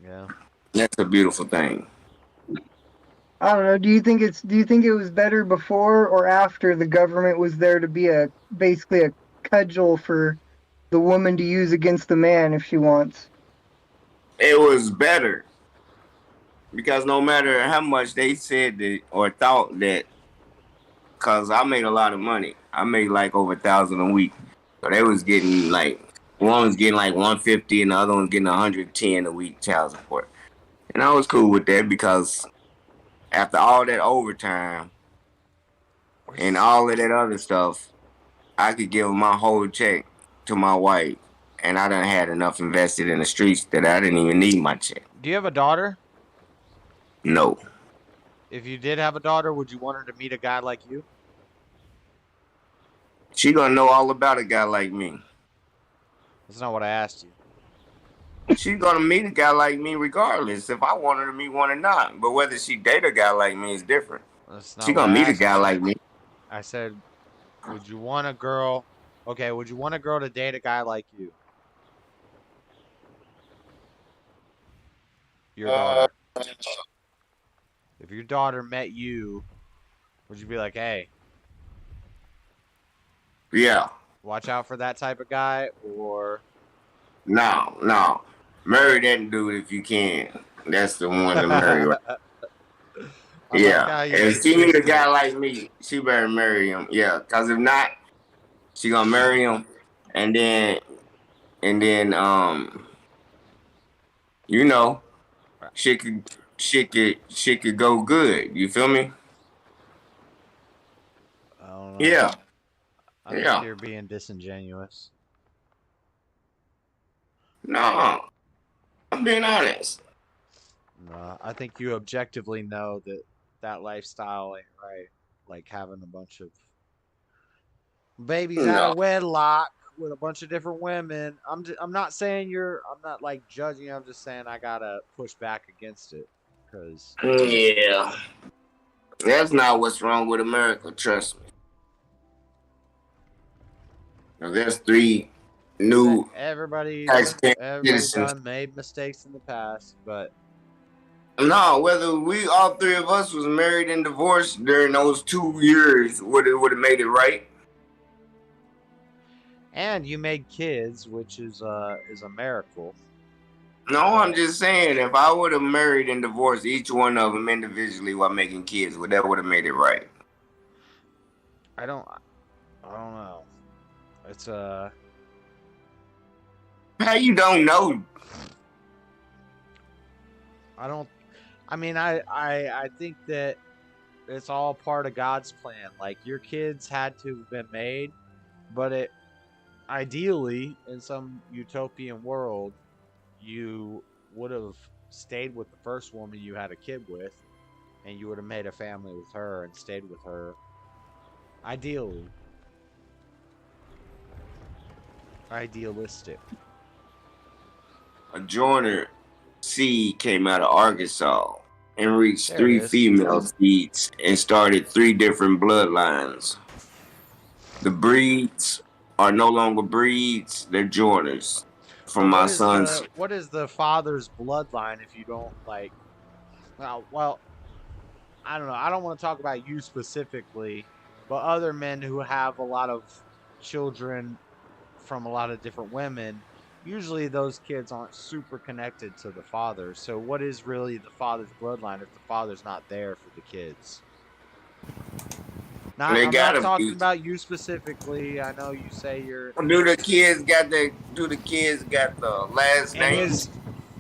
Yeah. That's a beautiful thing. I don't know. Do you think it was better before or after the government was there to be basically a cudgel for the woman to use against the man if she wants? It was better because no matter how much they said that or thought that, because I made a lot of money. I made like over $1,000 a week. So they was getting like, one was getting like 150 and the other one was getting 110 a week child support. And I was cool with that because after all that overtime and all of that other stuff, I could give my whole check to my wife. And I done had enough invested in the streets that I didn't even need my check. Do you have a daughter? No. If you did have a daughter, would you want her to meet a guy like you? She gonna know all about a guy like me. That's not what I asked you. She's gonna meet a guy like me regardless if I want her to meet one or not. But whether she date a guy like me is different. She gonna meet a guy like me. I said, would you want a girl? Okay, would you want a girl to date a guy like you? Your daughter. If your daughter met you, Would you be like, hey, Yeah. watch out for that type of guy, or No. Marry that dude if you can. That's the one to marry. Right? Yeah. If she need a guy like me, she better marry him. Yeah. Cause if not, she gonna marry him, and then you know, shit could go good. You feel me? I don't know. Yeah. I think you're being disingenuous. No, I'm being honest. No, I think you objectively know that lifestyle ain't right. Like having a bunch of babies out of wedlock with a bunch of different women. I'm not saying I'm not like judging. I'm just saying I gotta push back against it because yeah, that's not what's wrong with America. Trust me. Now, there's 3 new everybody done made mistakes in the past, but no, whether we all 3 of us was married and divorced during those 2 years would have made it right. And you made kids, which is a miracle. No, I'm just saying, if I would have married and divorced each one of them individually while making kids, that would have made it right. I don't know. It's how you don't know? I think that it's all part of God's plan. Like your kids had to have been made, but it ideally in some utopian world you would have stayed with the first woman you had a kid with, and you would have made a family with her and stayed with her. Ideally. Idealistic. A Joyner seed came out of Arkansas and reached 3 female seeds and started 3 different bloodlines. The breeds are no longer breeds, they're Joyners. From my son's. What is the father's bloodline if you don't like? Well, I don't know. I don't want to talk about you specifically, but other men who have a lot of children from a lot of different women, usually those kids aren't super connected to the father. So what is really the father's bloodline if the father's not there for the kids? I'm not talking about you specifically. I know you say you're. Do the kids got the last name?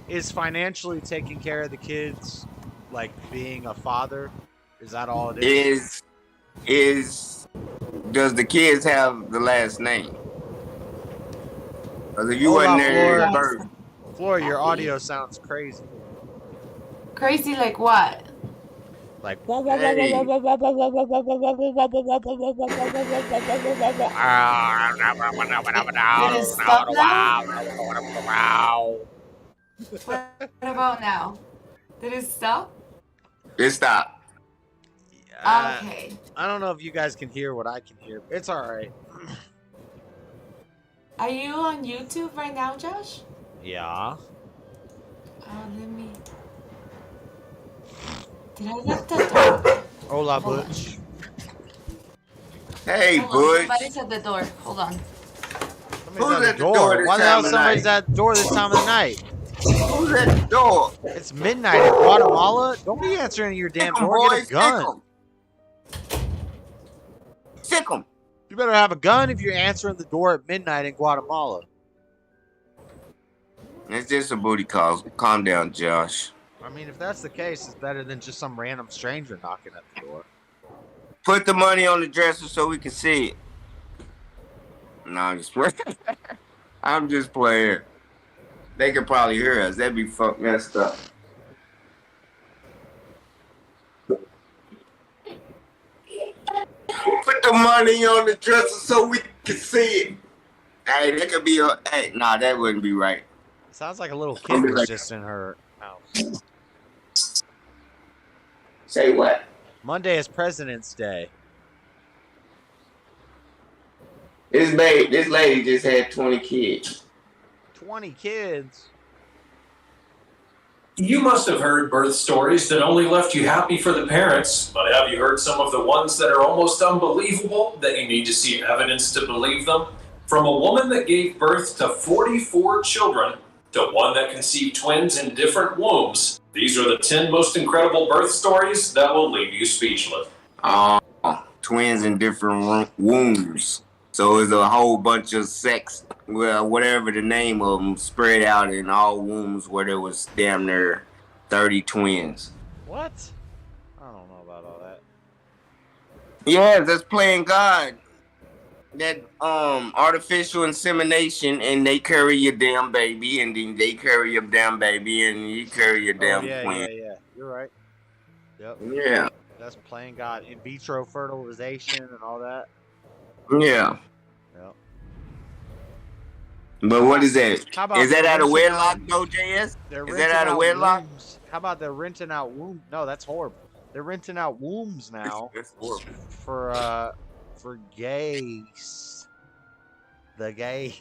Is financially taking care of the kids like being a father? Is that all it is? Does the kids have the last name? Because if you wasn't there at birth. Flora, your audio sounds crazy. Crazy like what? Like Did it stop now? What about now? Did it stop? It stopped. Okay. I don't know if you guys can hear what I can hear. It's all right. Are you on YouTube right now, Josh? Yeah. Let me. Did I let the door? Hola, Butch. Hey, Hold Butch. on, somebody's at the door. Hold on. Who's at the door? Why the hell somebody's at the door this time of the night? Who's at the door? It's midnight in Guatemala. Don't be answering your damn door. Get a gun. Sick 'em. You better have a gun if you're answering the door at midnight in Guatemala. It's just a booty call. Calm down, Josh. I mean, if that's the case, it's better than just some random stranger knocking at the door. Put the money on the dresser so we can see it. No, I'm just playing. I'm just playing. They could probably hear us. That'd be messed up. Put the money on the dresser so we can see it. Hey, that could be a. Hey, nah, that wouldn't be right. Sounds like a little kid was just in her house. Say what? Monday is President's Day. This lady just had 20 kids. 20 kids? You must have heard birth stories that only left you happy for the parents, but have you heard some of the ones that are almost unbelievable, that you need to see evidence to believe them? From a woman that gave birth to 44 children to one that conceived twins in different wombs, these are the 10 most incredible birth stories that will leave you speechless. Oh, twins in different wombs. So it's a whole bunch of sex, well, whatever the name of them, spread out in all wombs where there was damn near 30 twins. What? I don't know about all that. Yeah, that's playing God. That artificial insemination, and they carry your damn baby, and then they carry your damn baby, and you carry your damn twin. Yeah. You're right. Yep. Yeah. That's playing God. In vitro fertilization and all that. Yeah. Yep. But what is that? How about Is that out of renting wedlock, though, JS? Is renting that out of wedlock? wombs. How about they're renting out wombs? No, that's horrible. They're renting out wombs now for gays. The gay.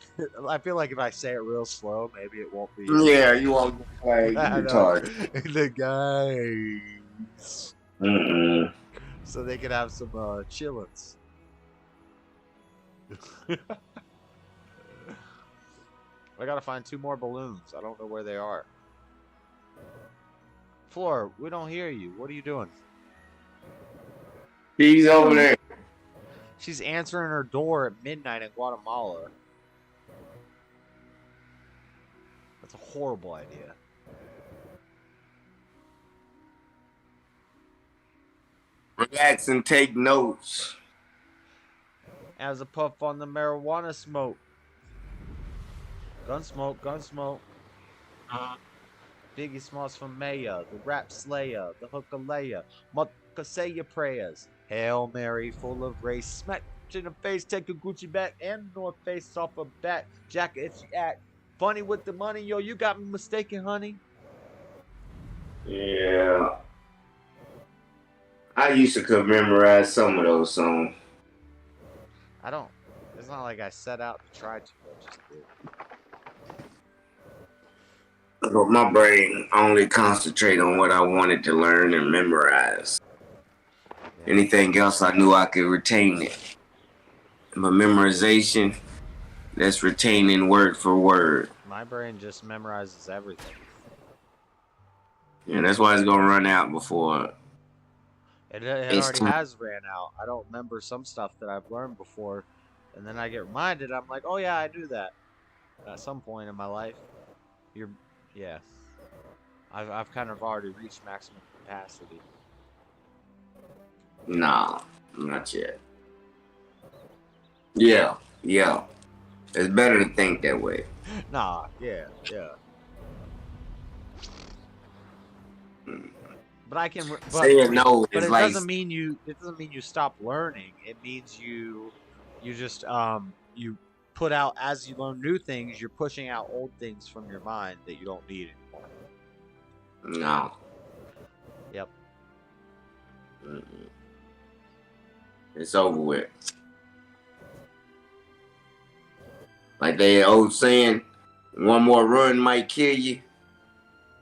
I feel like if I say it real slow, maybe it won't be. Yeah, you won't play retard. The guys. So they could have some chillins. I gotta find 2 more balloons. I don't know where they are. Floor, we don't hear you. What are you doing? He's over there. She's answering her door at midnight in Guatemala. That's a horrible idea. Relax and take notes. As a puff on the marijuana smoke. Gun smoke, gun smoke. Biggie Smalls from Maya, the rap slayer, the hooker layer. Motherfucker, say your prayers. Hail Mary, full of grace. Smack in the face, take a Gucci bag and North Face off a back. Jack if you act funny with the money, yo, you got me mistaken, honey. Yeah. I used to could memorize some of those songs. I don't. It's not like I set out to try to. I just did. But my brain only concentrate on what I wanted to learn and memorize. Yeah. Anything else I knew I could retain it. But memorization, that's retaining word for word. My brain just memorizes everything. Yeah, that's why it's gonna run out before. It already has ran out. I don't remember some stuff that I've learned before, and then I get reminded. I'm like, oh yeah, I do that. At some point in my life, yeah. I've kind of already reached maximum capacity. Nah, not yet. Yeah. It's better to think that way. Nah, yeah. But I can. Saying no but is it like. doesn't mean you. It doesn't mean you stop learning. It means you just you put out, as you learn new things, you're pushing out old things from your mind that you don't need anymore. No. Yep. It's over with. Like they old saying, one more run might kill you.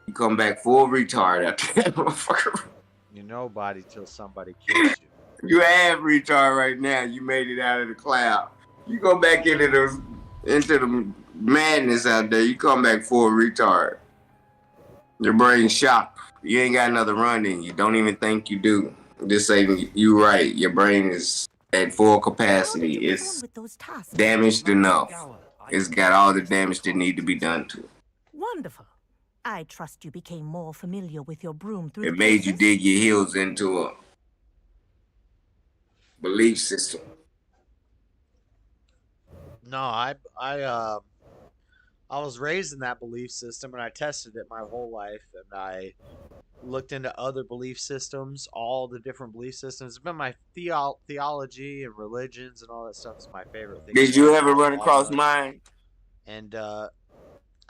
You come back full retard after that motherfucker. You're nobody till somebody kills you. You have retard right now. You made it out of the cloud. You go back into the madness out there. You come back full retard. Your brain's shocked. You ain't got another run in you. Don't even think you do. Just say you right. Your brain is at full capacity. It's damaged enough. It's got all the damage that need to be done to it. Wonderful. I trust you became more familiar with your broom through It made you dig your heels into a belief system. No, I was raised in that belief system, and I tested it my whole life, and I looked into other belief systems, all the different belief systems. It's been my theology and religions and all that stuff is my favorite thing. Did you ever run across mine? And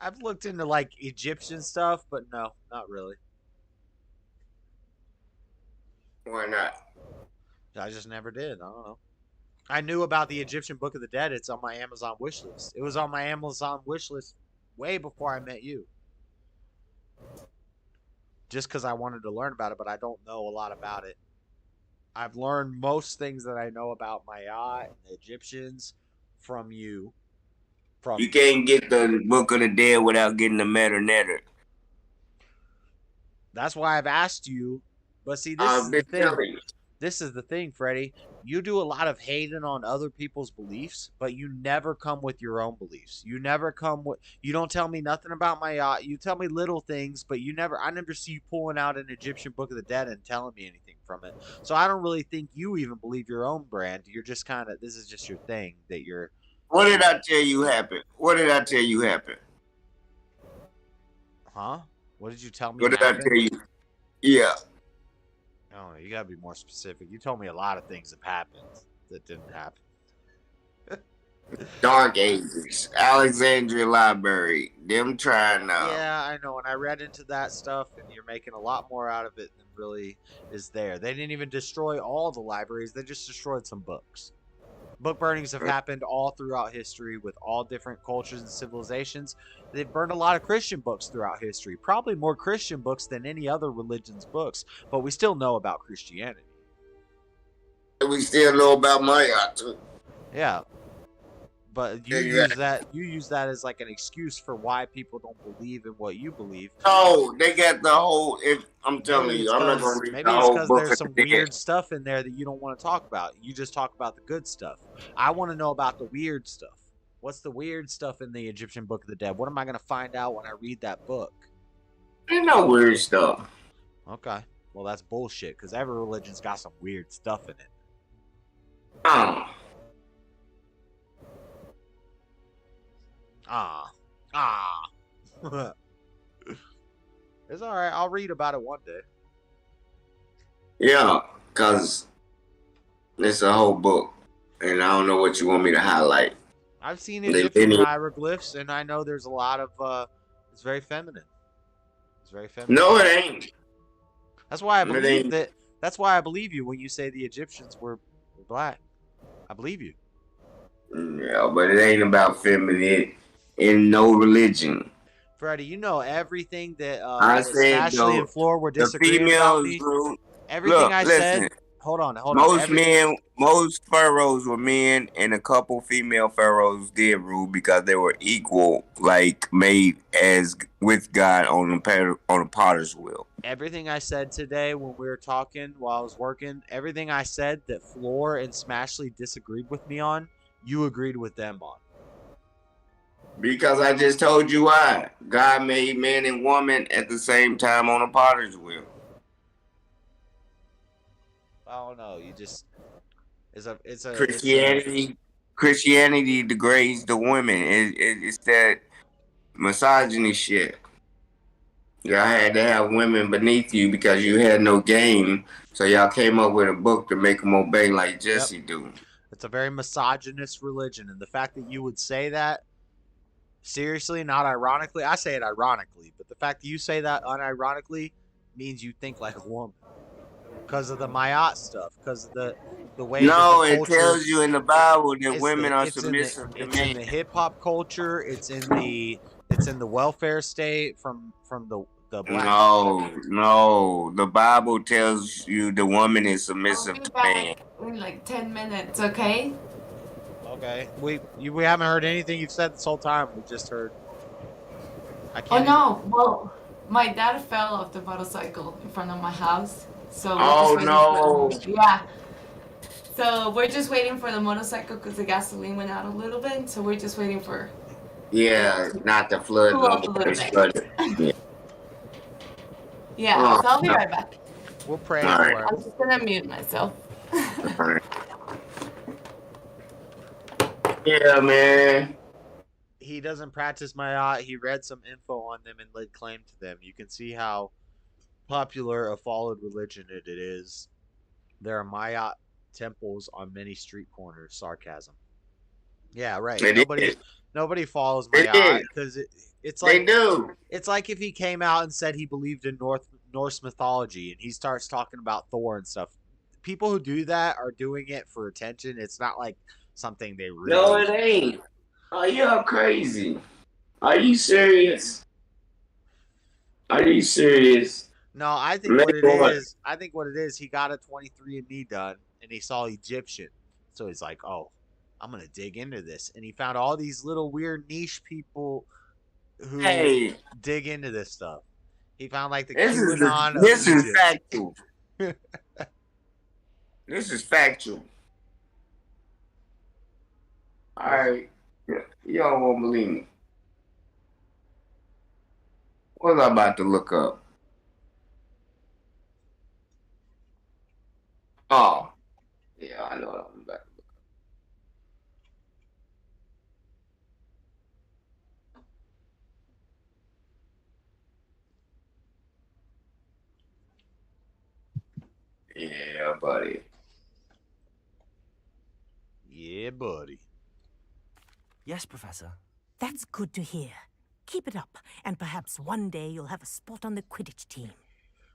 I've looked into like Egyptian stuff, but no, not really. Why not? I just never did. I don't know. I knew about the Egyptian Book of the Dead. It's on my Amazon wish list. It was on my Amazon wish list way before I met you. just because I wanted to learn about it, but I don't know a lot about it. I've learned most things that I know about Maya and the Egyptians from you. You can't get the Book of the Dead without getting the Meta-Netter. That's why I've asked you. But see, this is the thing. This is the thing, Freddie. You do a lot of hating on other people's beliefs, but you never come with your own beliefs. You never come with. You don't tell me nothing about my yacht. You tell me little things, but you never. I never see you pulling out an Egyptian Book of the Dead and telling me anything from it. So I don't really think you even believe your own brand. You're just kind of. This is just your thing that you're. What did I tell you happened? What did I tell you happened? Huh? What did you tell me? What did I tell you? Yeah. Oh, you gotta be more specific. You told me a lot of things have happened that didn't happen. Dark Ages, Alexandria Library, them trying to. Yeah, I know. And I read into that stuff, and you're making a lot more out of it than really is there. They didn't even destroy all the libraries. They just destroyed some books. Book burnings have happened all throughout history with all different cultures and civilizations. They've burned a lot of Christian books throughout history, probably more Christian books than any other religion's books, but we still know about Christianity. We still know about Maya too. Yeah. But you use that as like an excuse for why people don't believe in what you believe. Oh, they got the whole. I'm telling you, I'm not gonna read the whole book. Maybe it's because there's some weird stuff in there that you don't want to talk about. You just talk about the good stuff. I want to know about the weird stuff. What's the weird stuff in the Egyptian Book of the Dead? What am I gonna find out when I read that book? There's no weird stuff. Okay, well that's bullshit because every religion's got some weird stuff in it. It's all right. I'll read about it one day. Yeah, because it's a whole book, and I don't know what you want me to highlight. I've seen Egyptian hieroglyphs, and I know there's a lot of. It's very feminine. It's very feminine. No, it ain't. That's why I believe that. That's why I believe you when you say the Egyptians were black. I believe you. Yeah, but it ain't about feminine in no religion. Freddie, you know everything that I said, Ashley and Floor were disagreeing about me. Everything I said. Hold on. Most pharaohs were men, and a couple female pharaohs did rule because they were equal, like made as with God on a potter's wheel. Everything I said today when we were talking while I was working, everything I said that Floor and Smashley disagreed with me on, you agreed with them on. Because I just told you why. God made man and woman at the same time on a potter's wheel. I don't know. You just Christianity degrades the women. It's that misogyny shit. Y'all had to have women beneath you because you had no game. So y'all came up with a book to make them obey like Jesse do. It's a very misogynist religion, and the fact that you would say that. Seriously, not ironically. I say it ironically, but the fact that you say that unironically means you think like a woman. Because of the Mayat stuff, because of the way. No, it tells you in the Bible that women are submissive to men. It's in the hip hop culture. It's in the welfare state from the black. No. The Bible tells you the woman is submissive to man. In like 10 minutes, okay? Okay, we haven't heard anything you've said this whole time. We just heard. Well, my dad fell off the motorcycle in front of my house, so. So we're just waiting for the motorcycle because the gasoline went out a little bit. So we're just waiting for. Yeah, not the flood. Yeah, so I'll be right back. We'll pray for it. I'm just gonna mute myself. Yeah, man. He doesn't practice Mayat. He read some info on them and laid claim to them. You can see how popular a followed religion it is. There are Mayat temples on many street corners. Sarcasm. Yeah, right. Nobody follows Mayat because it's like they do. It's like if he came out and said he believed in Norse mythology and he starts talking about Thor and stuff. People who do that are doing it for attention. It's not like something they really. No, it ain't. Oh, you're crazy. Are you serious? No, I think Maybe I think what it is, he got a 23andMe done, and he saw Egyptian, so he's like, "Oh, I'm gonna dig into this," and he found all these little weird niche people who Hey, dig into this stuff. He found like the this is QAnon of this is Egypt. factual. This is factual. All right, y'all won't believe me. What was I about to look up? Oh, yeah, I know what I'm about to look up. Yeah, buddy. Yeah, buddy. Yes, Professor. That's good to hear. Keep it up, and perhaps one day you'll have a spot on the Quidditch team.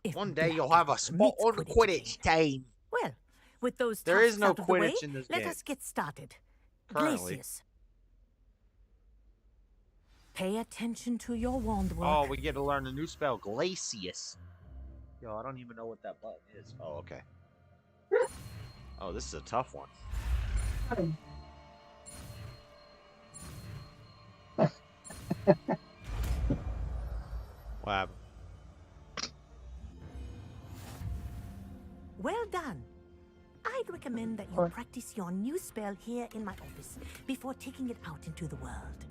If One day you'll Black have a spot permits on the Quidditch team. Well, with those There is tasks no out of the way, Quidditch in this let game. us get started. Currently. Glacius. Pay attention to your wand work. Oh, we get to learn a new spell, Glacius. Yo, I don't even know what that button is. Oh, okay. Oh, this is a tough one. What happened? Well done. I'd recommend that you practice your new spell here in my office before taking it out into the world.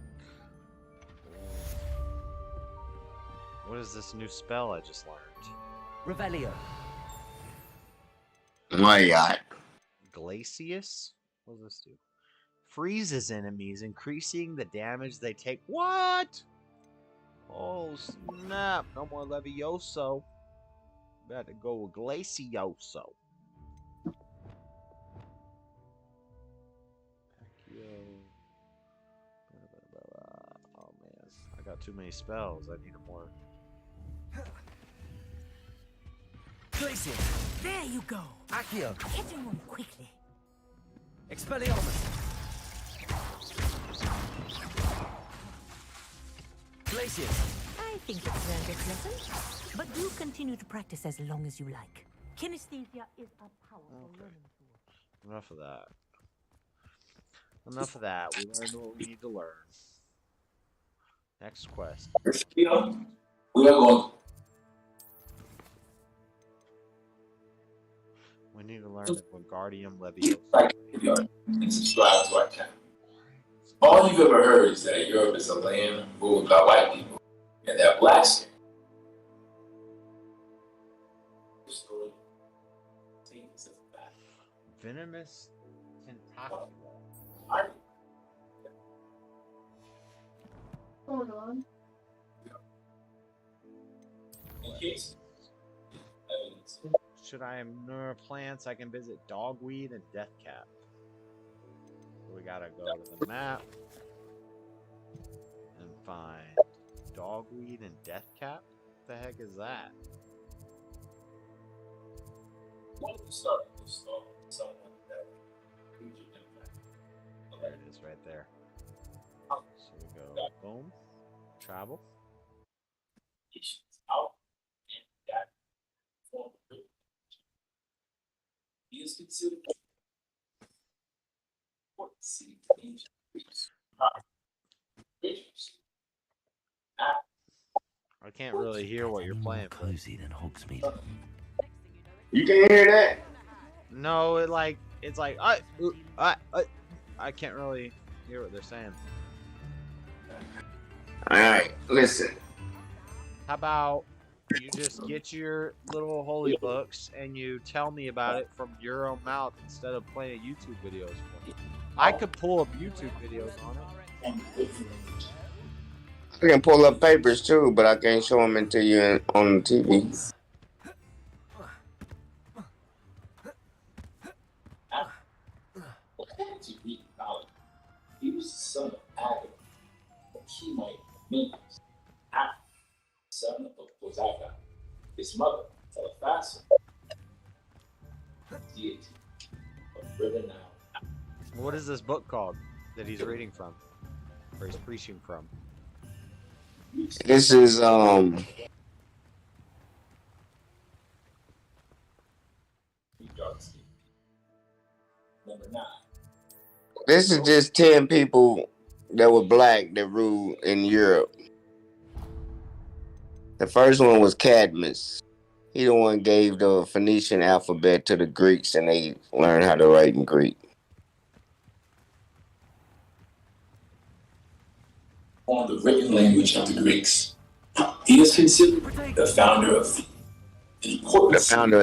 What is this new spell I just learned? Revelio. My God. Glacius? What does this do? Freezes enemies, increasing the damage they take. What? Oh, snap. No more Levioso. Better go with Glacioso. Oh, man. I got too many spells. I need more. Glacius. There you go. Accio. Hitting them quickly. Expelliarmus. Glacius. I think it's learned its lesson, but do continue to practice as long as you like. Kinesthesia is a powerful learning tool. Enough of that. Enough of that. We learned what we need to learn. Next quest. We are going. We need to learn the Wingardium Leviosa. And subscribe to our channel. All you've ever heard is that Europe is a land ruled by white people, and that blacks. Venomous tentacle. Hold on. In case. Should I ignore plants? I can visit Dogweed and Deathcap. We gotta go to the map and find Dogweed and Deathcap. What the heck is that? There it is, right there. So we go boom, travel. He is considered I can't really hear what you're playing. Cozy than Hogsmeade. You can hear that? No, it's like I can't really hear what they're saying. All right, listen. How about you just get your little holy books and you tell me about it from your own mouth instead of playing YouTube videos for me? I could pull up YouTube videos on it. I can pull up papers too, but I can't show them until you're on the TV. He was the son of Adam, the Kenite Memphis. Adam, son of Ozaga. His mother, Telephassa, deity of River Nile. What is this book called that he's reading from? Or he's preaching from? This is This is just 10 people that were black that ruled in Europe. The first one was Cadmus. He the one gave the Phoenician alphabet to the Greeks, and they learned how to write in Greek. On the written language of the Greeks. He is considered the founder of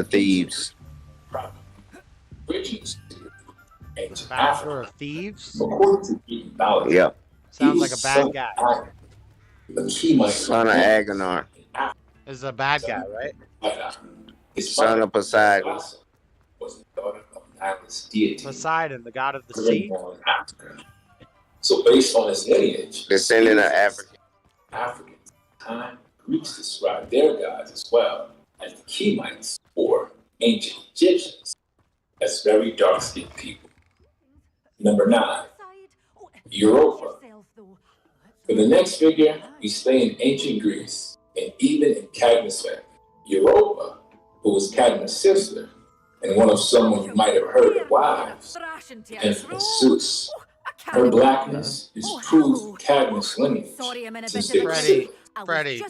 Thebes. Bridges. Founder of thieves? Yep. Sounds like a bad guy. Son of Agonar. This is a bad guy, right? Son of Poseidon. Poseidon, the god of the sea? So based on his lineage, descendant of Africa. Africans, time Greeks describe their gods as well as the Chemites or ancient Egyptians as very dark-skinned people. Number 9, Europa. For the next figure, we stay in ancient Greece and even in Cadmus' family. Europa, who was Cadmus' sister and one of someone you might have heard of wives, infamous Zeus. Her blackness is proof Cadmus' lineage since they were siblings. Freddie. I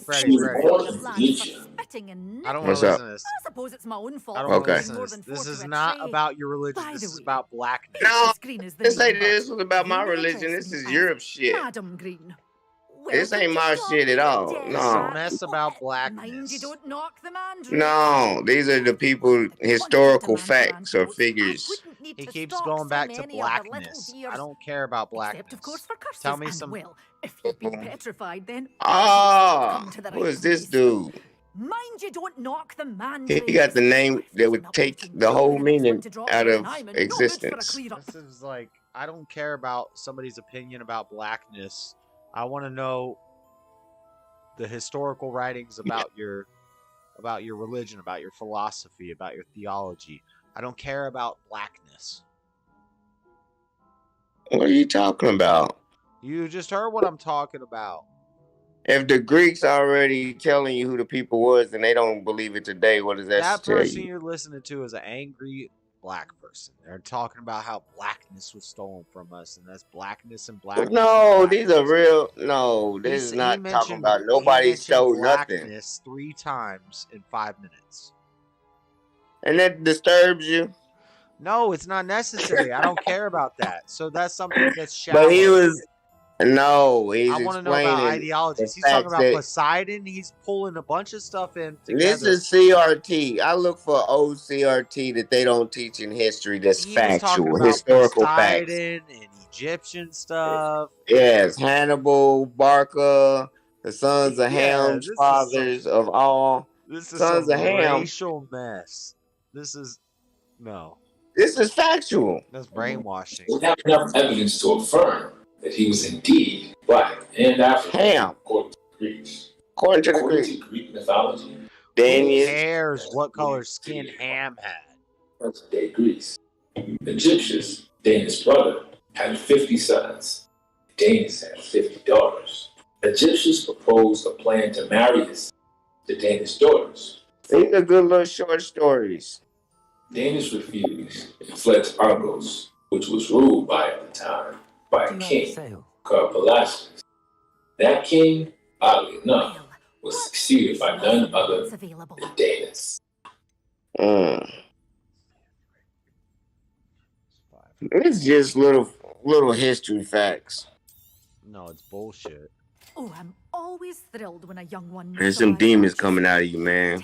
don't want What's to up? listen to this. I suppose it's my own fault. I don't want to Okay. listen to this. This is not about your religion. This is about blackness. No, this ain't this was about my religion. This is Europe shit. Madam Green. This ain't my shit at all. It's a No. mess about Mind blackness. you don't knock the man. No, these are the people, historical facts or figures. He keeps going back to blackness. I don't care about blackness. Of course for curses. Tell me and, some. well, if you've been petrified, then Ah, who is this dude? mind you don't knock the man. He got the name that would take the whole meaning out of existence. This is like, I don't care about somebody's opinion about blackness. I want to know the historical writings about your religion, about your philosophy, about your theology. I don't care about blackness. What are you talking about? You just heard what I'm talking about. If the Greeks already telling you who the people was and they don't believe it today, what does that That tell person you? you're listening to is an angry black person. They're talking about how blackness was stolen from us, and that's blackness and blackness. No, these are real. No, this is not talking about nobody stole nothing. Blackness 3 times in 5 minutes. And that disturbs you? No, it's not necessary. I don't care about that. So that's something that's shallow. But he was. No, he's I want to know about explaining ideologies. the He's talking fact about that- Poseidon. He's pulling a bunch of stuff in together. This is CRT. I look for old CRT that they don't teach in history that's He was talking factual, about historical facts. Poseidon and Egyptian stuff. Yes, Hannibal, Barca, the sons of Yeah, Ham's this is fathers of all. This is Sons some of Ham. racial mess. This is no. This is factual. That's brainwashing. We have enough evidence to affirm that he was indeed black and African, Ham. according to the Greeks. According to the According Greek. to Greek mythology, Who Daniel. cares what color skin Ham had? present-day Greece. The Egyptians, Dana's brother, had 50 sons. Dana's had 50 daughters. The Egyptians proposed a plan to marry his to Dana's daughters. These are good little short stories. Dana's refused and fled to Argos, which was ruled by, at the time, by a king called Pelasgus. That king, oddly enough, was succeeded by none other than Danas. It's just little history facts. No, it's bullshit. Oh, I'm always thrilled when a young one. There's some demons coming out of you, man.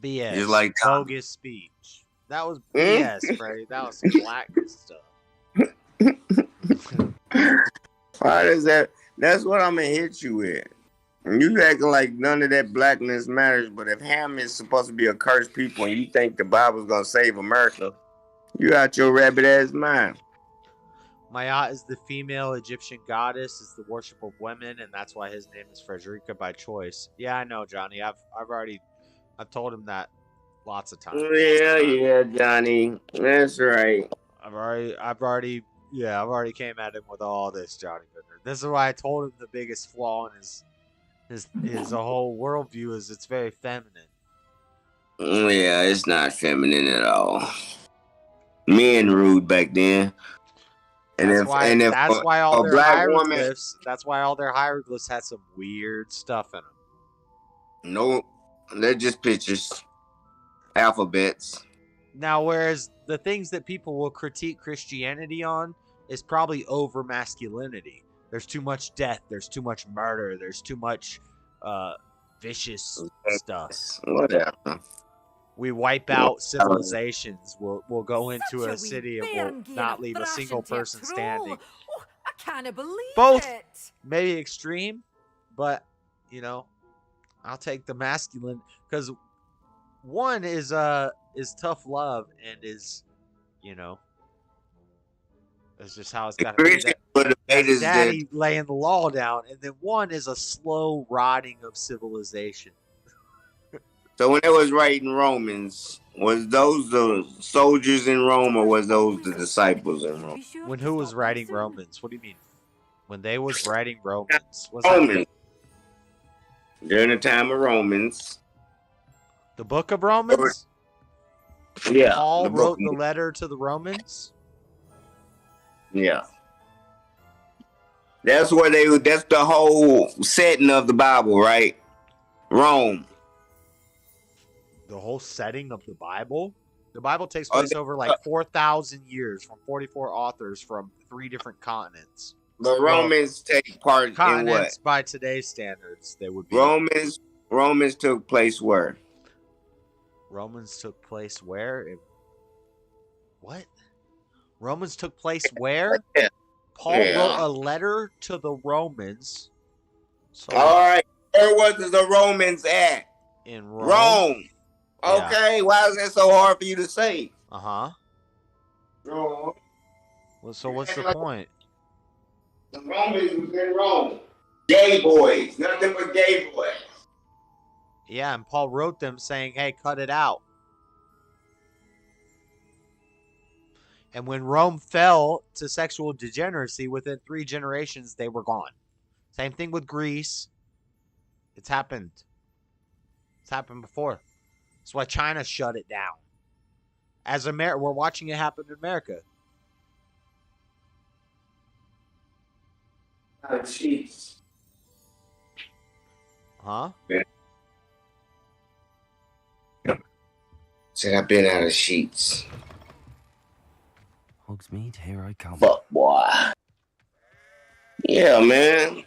BS. Just like Tom. bogus speech. That was BS, Freddie. That was some blackness stuff. Why does that? That's what I'm gonna hit you with. And you acting like none of that blackness matters, but if Ham is supposed to be a cursed people and you think the Bible's gonna save America, you out your rabbit ass mind. Ma'at is the female Egyptian goddess, is the worship of women, and that's why his name is Frederica by choice. Yeah, I know, Johnny. I've told him that lots of times. Yeah, Johnny. That's right. I've already came at him with all this, Johnny Goodner. This is why I told him the biggest flaw in his whole worldview is it's very feminine. Yeah, it's not feminine at all. Men rude back then. And That's if why. and if That's why all a their black woman, hieroglyphs. That's why all their hieroglyphs had some weird stuff in them. no, they're just pictures, alphabets. Now, whereas the things that people will critique Christianity on is probably over masculinity. There's too much death. There's too much murder. There's too much vicious stuff. Whatever. We wipe out civilizations. We'll go into a city and we'll not leave a single person standing. Oh, I can't believe Both it. maybe extreme, but you know, I'll take the masculine because one is tough love and is, you know, that's just how it's got to be. That's daddy laying the law down, and then one is a slow rotting of civilization. So when they was writing Romans, was those the soldiers in Rome or was those the disciples in Rome? When who was writing Romans? What do you mean? When they was writing Romans? What's Romans. During the time of Romans. The book of Romans? Yeah. Paul wrote the letter to the Romans? Yeah. That's where that's the whole setting of the Bible, right? Rome. The whole setting of the Bible? The Bible takes place over like 4,000 years from 44 authors from 3 different continents. The Romans take part in what? Continents by today's standards, they would be. Romans took place where? Romans took place where? What? Romans took place where? Yeah. Paul wrote a letter to the Romans. So all right. Where was the Romans at? In Rome. Okay. Why is that so hard for you to say? Uh-huh. Rome. Well, so what's the point? The Romans was in Rome. Gay boys. Nothing but gay boys. Yeah, and Paul wrote them saying, hey, cut it out. And when Rome fell to sexual degeneracy, within 3 generations, they were gone. Same thing with Greece. It's happened. It's happened before. That's why China shut it down. As we're watching it happen in America. Sheets. Huh? Yeah. Said I've been out of sheets. Hogsmeade, here I come. Fuck, boy. Yeah, man.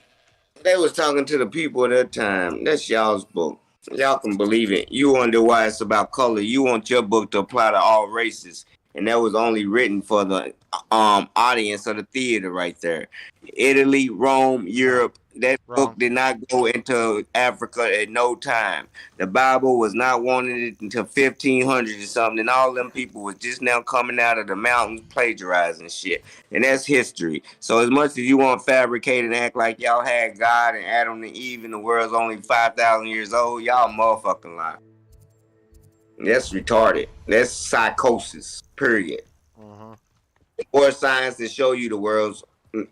They was talking to the people at that time. That's y'all's book. Y'all can believe it. You wonder why it's about color. You want your book to apply to all races. And that was only written for the audience of the theater right there. Italy, Rome, Europe. That book did not go into Africa at no time. The Bible was not wanted it until 1500 or something. And all them people was just now coming out of the mountains plagiarizing shit. And that's history. So as much as you want to fabricate and act like y'all had God and Adam and Eve and the world's only 5,000 years old, y'all motherfucking lie. That's retarded. That's psychosis, period. More science to show you the world's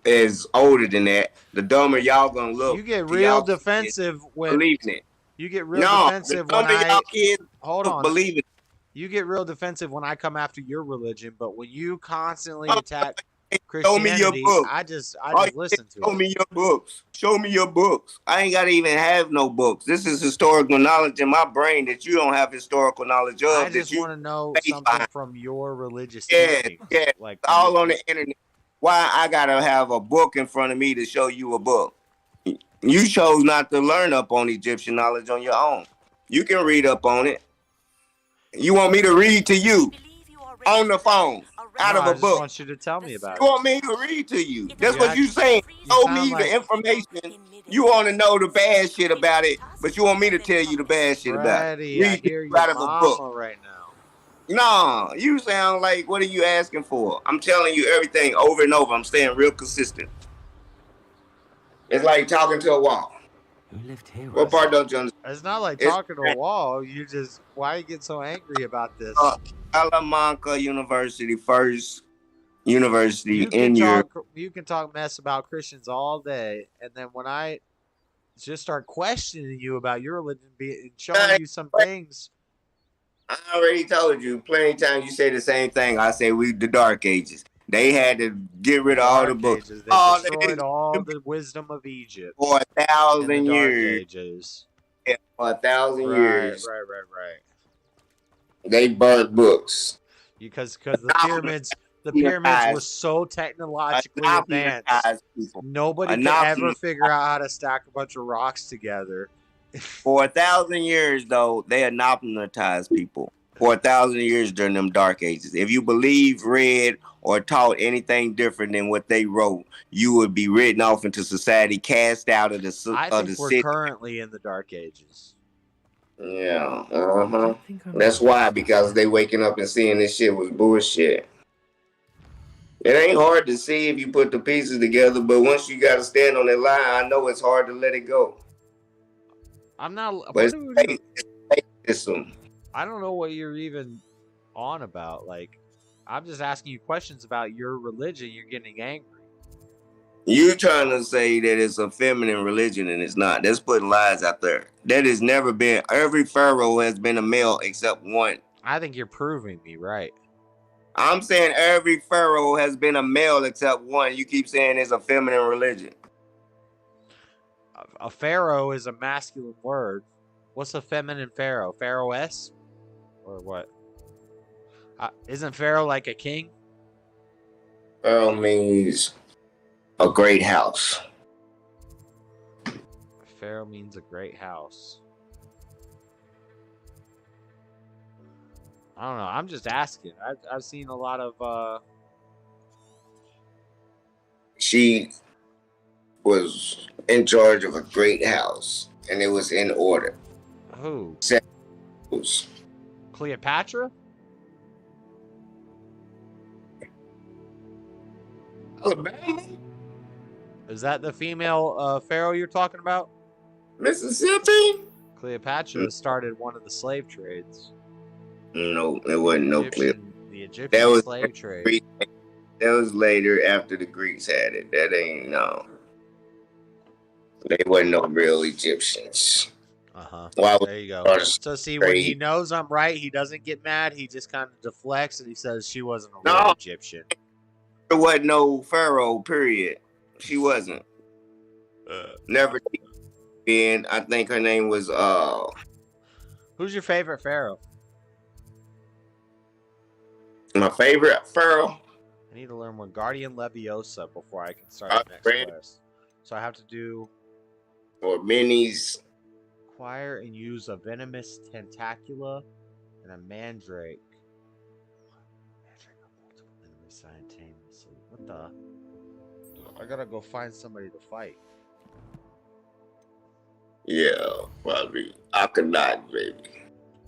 is older than that. The dumber y'all gonna look. You get real defensive when believing it. You get real defensive when y'all kids hold on. Believe it. You get real defensive when I come after your religion, but when you constantly attack Christianity, show me your book. I just listen to Show me your books. Show me your books. I ain't gotta even have no books. This is historical knowledge in my brain that you don't have historical knowledge of. I just want to know something from your religious teachings. Yeah, like all on the internet. Why I gotta have a book in front of me to show you a book? You chose not to learn up on Egyptian knowledge on your own. You can read up on it. You want me to read to you on the phone out of a book? I want you to tell me about it. You want me to read to you? That's what you saying. Show me the information. You want to know the bad shit about it, but you want me to tell you the bad shit about it. I hear you out of a book right now. No, you sound like, what are you asking for? I'm telling you everything over and over. I'm staying real consistent. It's like talking to a wall. Who lived here? What part don't you understand? It's not like talking to a wall. Why you get so angry about this? Salamanca University, first university in Europe. You can talk mess about Christians all day, and then when I just start questioning you about your religion, showing you some things. I already told you plenty of times. You say the same thing. I say we the Dark Ages. They had to get rid of all the Dark books. Ages. They Oh, destroyed all the wisdom of Egypt for in the 1,000 Dark years. Ages. Yeah, for 1,000 Right. years. Right. They burnt books. Because the pyramids were so technologically advanced. People. Nobody could ever figure out how to stack a bunch of rocks together. For 1,000 years, though, they anathematized people. For 1,000 years during them Dark Ages. If you believe, read, or taught anything different than what they wrote, you would be written off into society, cast out of the I think we're city. currently in the Dark Ages. Yeah, That's why, because they waking up and seeing this shit was bullshit. It ain't hard to see if you put the pieces together, but once you got to stand on that line, I know it's hard to let it go. I'm not. But I don't know what you're even on about. Like, I'm just asking you questions about your religion. You're getting angry. You trying to say that it's a feminine religion and it's not. That's putting lies out there. That has never been. Every pharaoh has been a male except one. I think you're proving me right. I'm saying every pharaoh has been a male except one. You keep saying it's a feminine religion. A pharaoh is a masculine word. What's a feminine pharaoh? Pharaohess? Or what? Isn't pharaoh like a king? Pharaoh means a great house. Pharaoh means a great house. I don't know. I'm just asking. I've seen a lot of. She was in charge of a great house, and it was in order. Who? Who's? Cleopatra? Alabama? Is that the female pharaoh you're talking about? Mississippi? Cleopatra started one of the slave trades. No, it wasn't no Cleopatra. The Egyptian slave trade. That was later after the Greeks had it. That ain't no. They wasn't no real Egyptians. There you go. So see, when he knows I'm right, he doesn't get mad. He just kind of deflects and he says she wasn't a real Egyptian. There wasn't no pharaoh, period. She wasn't. Never been. I think her name was Who's your favorite pharaoh? My favorite pharaoh? I need to learn Wingardium Leviosa before I can start the next quest. So I have to do or minis. Acquire and use a venomous tentacula and a mandrake. Mandrake of multiple enemies simultaneously. What the? I gotta go find somebody to fight. Yeah, probably Akhenaten, baby.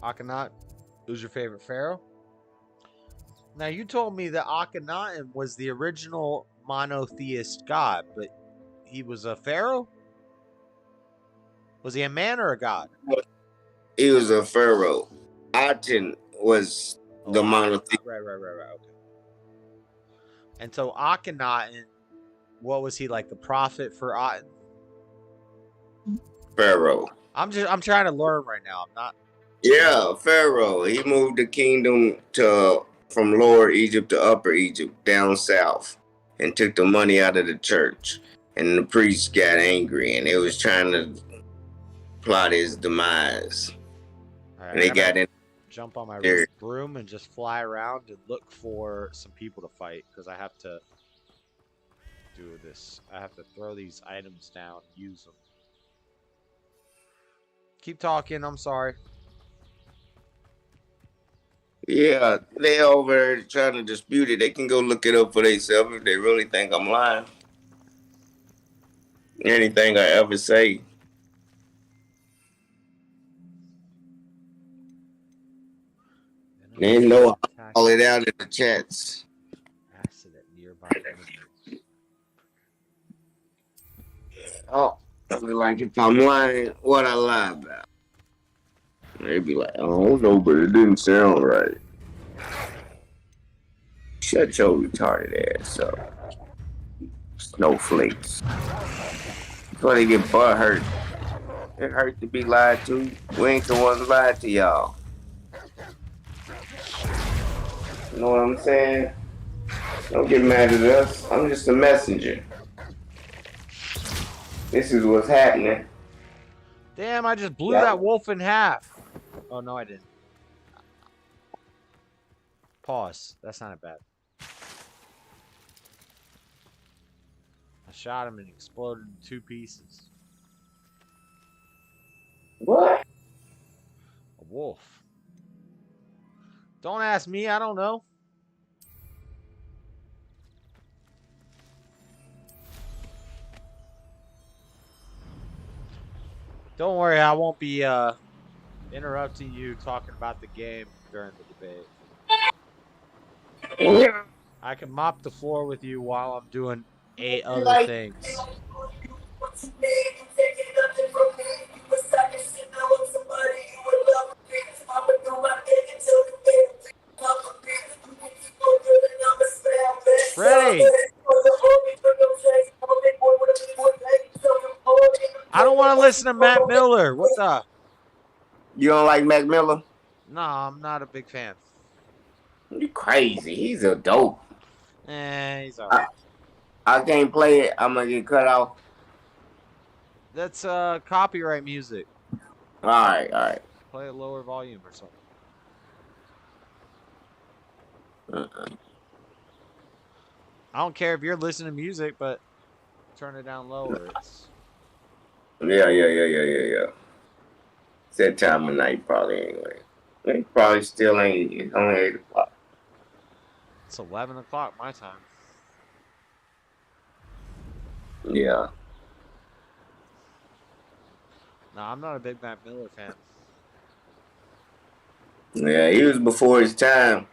Akhenaten? Who's your favorite pharaoh? Now, you told me that Akhenaten was the original monotheist god, but he was a pharaoh? Was he a man or a god? He was a pharaoh. Aten was the monotheist. Right. Okay. And so Akhenaten, what was he, like the prophet for Aten? Pharaoh. I'm trying to learn right now. I'm not. Yeah, Pharaoh. He moved the kingdom from Lower Egypt to Upper Egypt, down south, and took the money out of the church. And the priests got angry, and they was trying to plot his demise. Right, and they got in. Jump on my broom and just fly around and look for some people to fight, because I have to do this. I have to throw these items down, use them. Keep talking. I'm sorry. Yeah, they over there trying to dispute it. They can go look it up for themselves if they really think I'm lying. Anything I ever say. They know I call it out in the chats. Acid at nearby enemies. Oh, like if I'm lying, what I lie about? They'd be like, I don't know, but it didn't sound right. Shut your retarded ass up. Snowflakes. That's why they get butt hurt. It hurt to be lied to. We ain't the ones lied to y'all. You know what I'm saying? Don't get mad at us. I'm just a messenger. This is what's happening. Damn, I just blew that wolf in half. Oh, no, I didn't. Pause. That's not bad. I shot him and he exploded in 2 pieces. What? A wolf. Don't ask me, I don't know. Don't worry, I won't be interrupting you talking about the game during the debate. I can mop the floor with you while I'm doing 8 other things. Freddy! I don't want to listen to Matt Miller. What the? You don't like Mac Miller? No, I'm not a big fan. You crazy. He's a dope. He's alright. I can't play it. I'm gonna get cut off. That's copyright music. Alright. Play at lower volume or something. I don't care if you're listening to music, but turn it down lower. It's... Yeah. It's that time of night probably anyway. It probably still ain't. It's only 8 o'clock. It's 11 o'clock my time. Yeah. No, I'm not a big Matt Miller fan. Yeah, he was before his time.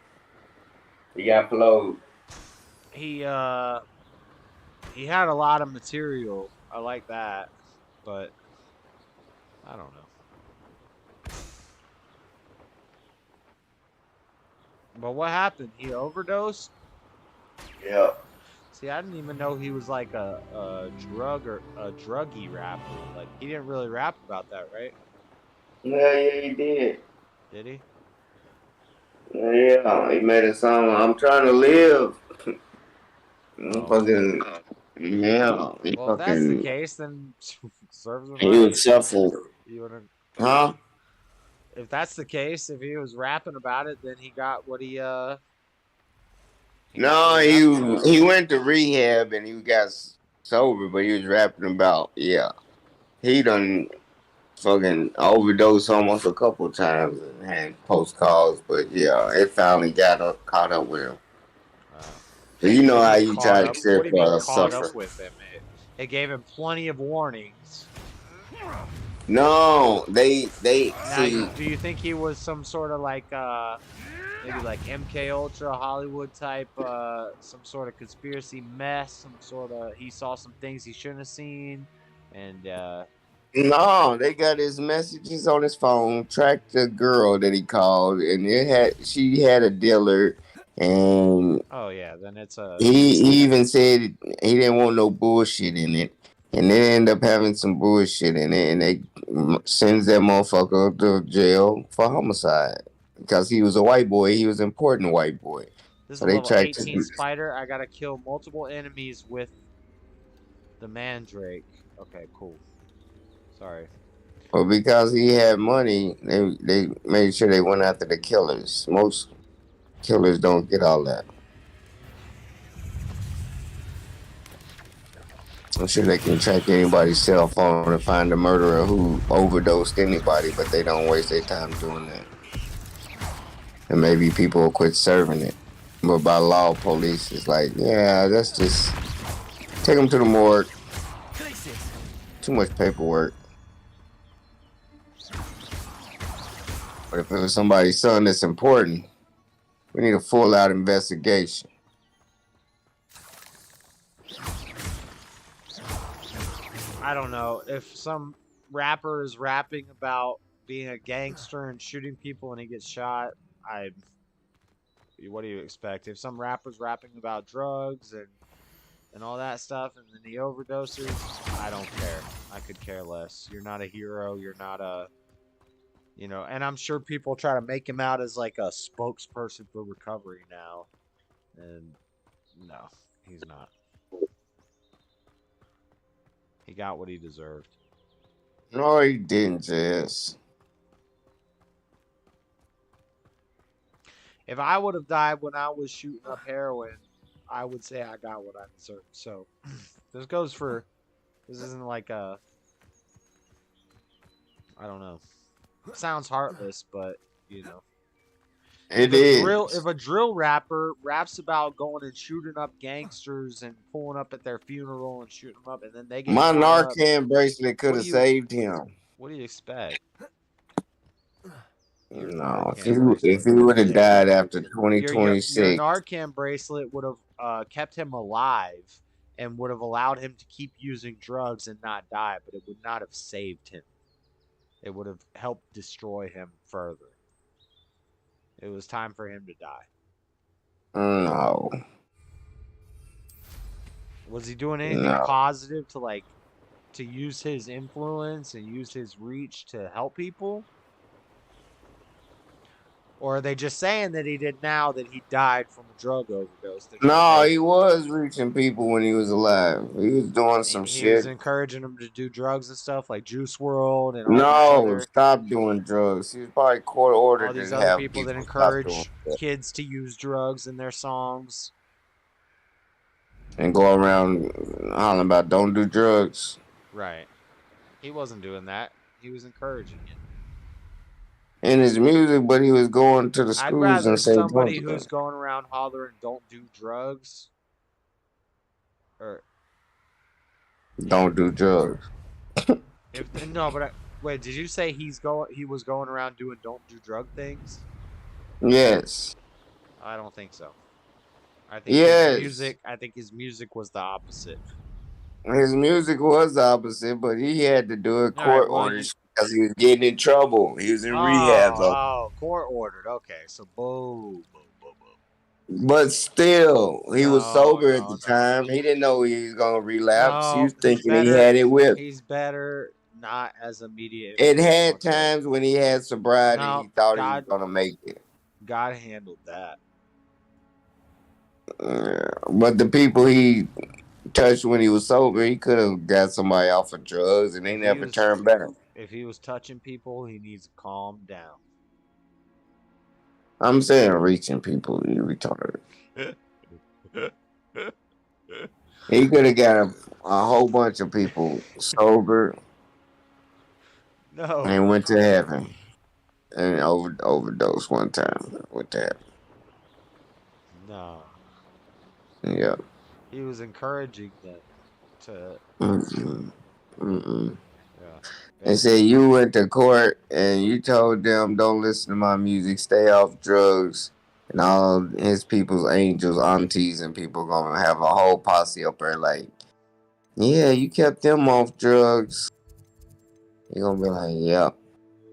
He got flowed. He had a lot of material. I like that, but I don't know. But what happened? He overdosed? Yeah. See, I didn't even know he was like a druggy rapper. Like, he didn't really rap about that, right? Yeah, he did. Did he? Yeah, he made a song, I'm trying to live. Fucking, yeah. Well, if that's the case, then serves him He right. was shuffled. Huh? If that's the case, if he was rapping about it, then he got what he No, he went to rehab and he got sober, but he was rapping about, he done fucking overdosed almost a couple times and had post calls, but it finally caught up with him. So you know how you try to What do you mean caught suffer. up with him? It gave him plenty of warnings. No, they Now, see. do you think he was some sort of like maybe like MK Ultra Hollywood type some sort of conspiracy mess, some sort of he saw some things he shouldn't have seen, and No, they got his messages on his phone, tracked the girl that he called, and she had a dealer, and oh yeah, then it's a he even said he didn't want no bullshit in it, and they end up having some bullshit in it, and they sends that motherfucker to jail for homicide because he was a white boy. He was an important white boy. this is So a they level tracked 18 his. spider. I gotta kill multiple enemies with the mandrake. Okay, cool. Sorry. Well, because he had money, they made sure they went after the killers. Most killers don't get all that. I'm sure they can track anybody's cell phone and find a murderer who overdosed anybody, but they don't waste their time doing that. And maybe people will quit serving it. But by law, police is like, that's just take them to the morgue. Too much paperwork. But if it was somebody's son that's important, we need a full-out investigation. I don't know if some rapper is rapping about being a gangster and shooting people and he gets shot. What do you expect? If some rapper's rapping about drugs and all that stuff and then he overdoses, I don't care. I could care less. You're not a hero. You're not a, and I'm sure people try to make him out as like a spokesperson for recovery now. And No, he's not. He got what he deserved. No, he didn't, Jess. If I would have died when I was shooting up heroin, I would say I got what I deserved. So this goes for. This isn't like a. I don't know. Sounds heartless, but you know. It is. If a drill rapper raps about going and shooting up gangsters and pulling up at their funeral and shooting them up, and then they get My caught up, Narcan bracelet could have saved him. what do you expect? Your No, Narcan if he bracelet would have saved died him. after Your 2026, Narcan bracelet would have kept him alive and would have allowed him to keep using drugs and not die, but it would not have saved him. It would have helped destroy him further. It was time for him to die. no. Was he doing anything positive to use his influence and use his reach to help people? Or are they just saying that he did now that he died from a drug overdose? No, he was reaching people when he was alive. He was doing some He shit. was encouraging them to do drugs and stuff like Juice World and all No, these other, stop doing drugs. He was probably court ordered to have people that stop doing encourage that kids to use drugs in their songs. and go around hollering about don't do drugs. Right. He wasn't doing that. He was encouraging it. In his music, but he was going to the I'd schools rather and saying somebody who's going around hollering "Don't do drugs," or don't do drugs. Wait, did you say he was going around doing "Don't do drug" things? Yes. I don't think so. I think his music was the opposite. His music was the opposite, but he had to do it court orders because he was getting in trouble. He was in rehab. Oh, court ordered. Okay, so boom. But still, he was sober at the time. He didn't know he was gonna relapse. He was thinking he had it whipped. He's better not as immediate. It had times when he had sobriety, he thought he was gonna make it. God handled that. But the people he touched when he was sober, he could have got somebody off of drugs, and they never turned back. If he was touching people, he needs to calm down. I'm saying reaching people, you retarded. He could have got a whole bunch of people sober. No. And went to heaven. And overdosed one time. Went to heaven. No. Yeah. He was encouraging them to. Yeah. They said you went to court and you told them don't listen to my music, stay off drugs, and all his people's angels, aunties, and people gonna have a whole posse up there like, yeah, you kept them off drugs. You're gonna be like, yeah.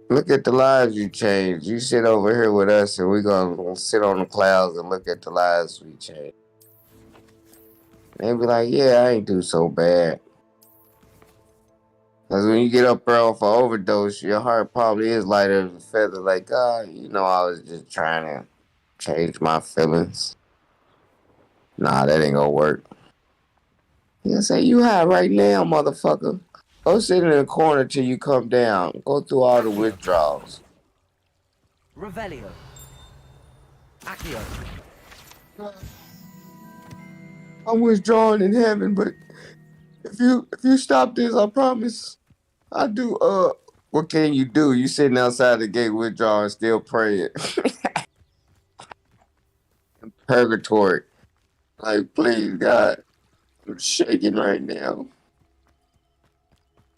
Look at the lives you changed. You sit over here with us and we're gonna sit on the clouds and look at the lives we changed. They be like, yeah, I ain't do so bad. Because when you get up there off an overdose, your heart probably is lighter than a feather. Like, I was just trying to change my feelings. Nah, that ain't gonna work. You say, you high right now, motherfucker. Go sit in the corner till you come down. Go through all the withdrawals. Revelio. Accio. I'm withdrawing in heaven, but if you stop this, I promise I do. What can you do? You sitting outside the gate withdrawing, still praying. Purgatory. Like, please, God, I'm shaking right now.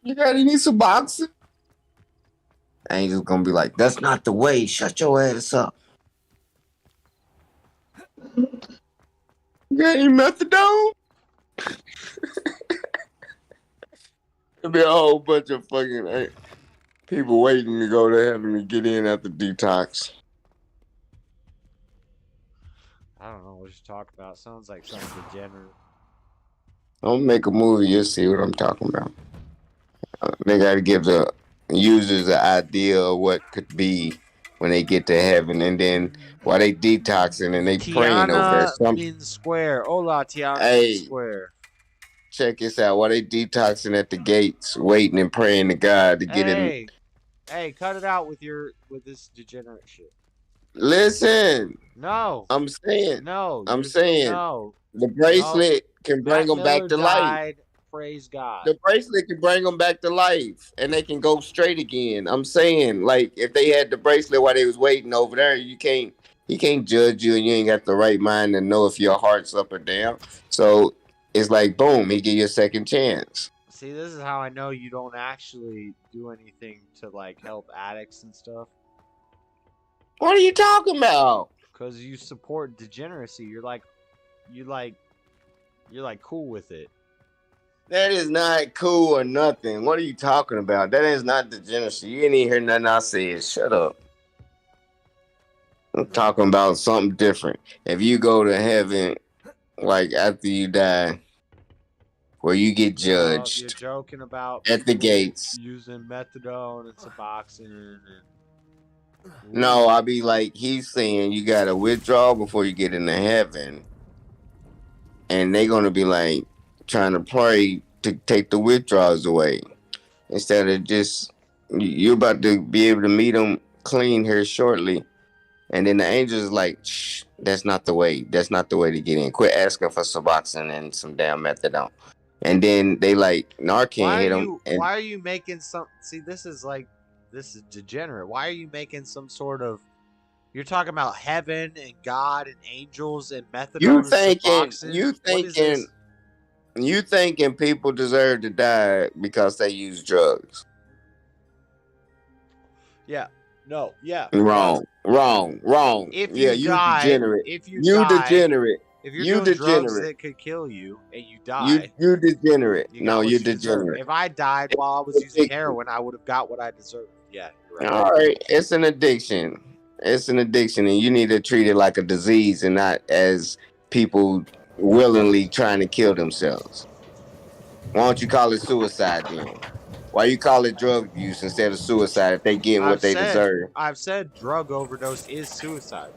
You got any Suboxone? Angel's gonna be like, that's not the way. Shut your ass up. You got any methadone? There'll be a whole bunch of fucking people waiting to go to heaven to get in after detox. I don't know what you're talking about. Sounds like something degenerate. I'll make a movie. You'll see what I'm talking about. They got to give the users an idea of what could be when they get to heaven, and then while they detoxing and they praying over there, Tiana Min Square. Hola, Tiana Min hey, Square. check this out. While they detoxing at the gates, waiting and praying to God to get in. Hey, cut it out with this degenerate shit. Listen, No. I'm saying, No. the No. bracelet can bring Matt them back Miller to life. died. Praise God. The bracelet can bring them back to life, and they can go straight again. I'm saying, like, if they had the bracelet while they was waiting over there, he can't judge you, and you ain't got the right mind to know if your heart's up or down. So it's like, boom, he give you a second chance. See, this is how I know you don't actually do anything to like help addicts and stuff. What are you talking about? Because you support degeneracy. You're like cool with it. That is not cool or nothing. What are you talking about? That is not degeneracy. You ain't even hear nothing I said. Shut up. I'm talking about something different. If you go to heaven, like after you die, where you get judged, You're joking about at the gates using methadone and Suboxone. No, I'll be like, he's saying you gotta withdraw before you get into heaven, and they're gonna be like trying to pray to take the withdrawals away instead of just you're about to be able to meet them clean here shortly. And then the angels is like, shh, that's not the way. That's not the way to get in. Quit asking for Suboxone and some damn methadone. And then they like Narcan hit them. Why are you making some? See, this is degenerate. Why are you making some sort of? You're talking about heaven and God and angels and methadone and Suboxone. You thinking people deserve to die because they use drugs? Yeah. No. Yeah. Wrong. If you degenerate. If you degenerate. If you're doing drugs that could kill you and you die, you degenerate. you're degenerate. Deserve. If I died while I was using heroin, I would have got what I deserved. Yeah, you're right. All right, it's an addiction. It's an addiction, and you need to treat it like a disease and not as people willingly trying to kill themselves. Why don't you call it suicide then? Why you call it drug abuse instead of suicide if they getting what they deserve? I've said drug overdose is suicide.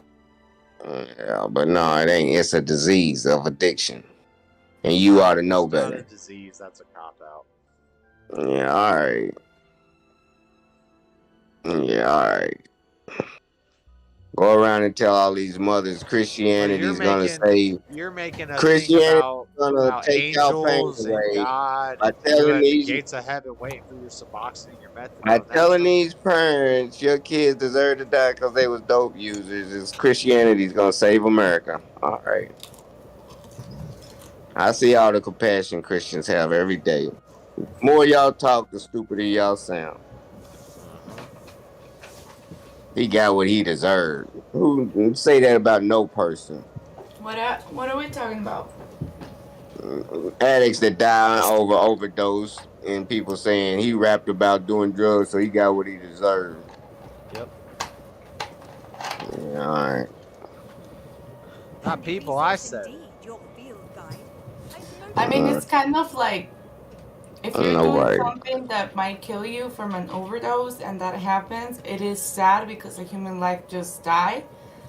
Yeah, but no, it ain't. It's a disease of addiction, and you ought to know better. It's not a disease. That's a cop out. Yeah, all right. Yeah, all right. Go around and tell all these mothers Christianity's gonna save. You're making a Christianity's gonna take angels and God by and telling the gates of heaven waiting for your Suboxone and your methadone. By telling these parents your kids deserve to die because they was dope users, is Christianity's gonna save America. All right. I see all the compassion Christians have every day. The more y'all talk, the stupider y'all sound. He got what he deserved. Who say that about no person? What are we talking about? Addicts that die over overdose, and people saying he rapped about doing drugs, so he got what he deserved. Yep. Yeah, all right. Not people, I said. I mean, it's kind of like if you're doing something that might kill you from an overdose and that happens, it is sad because a human life just died.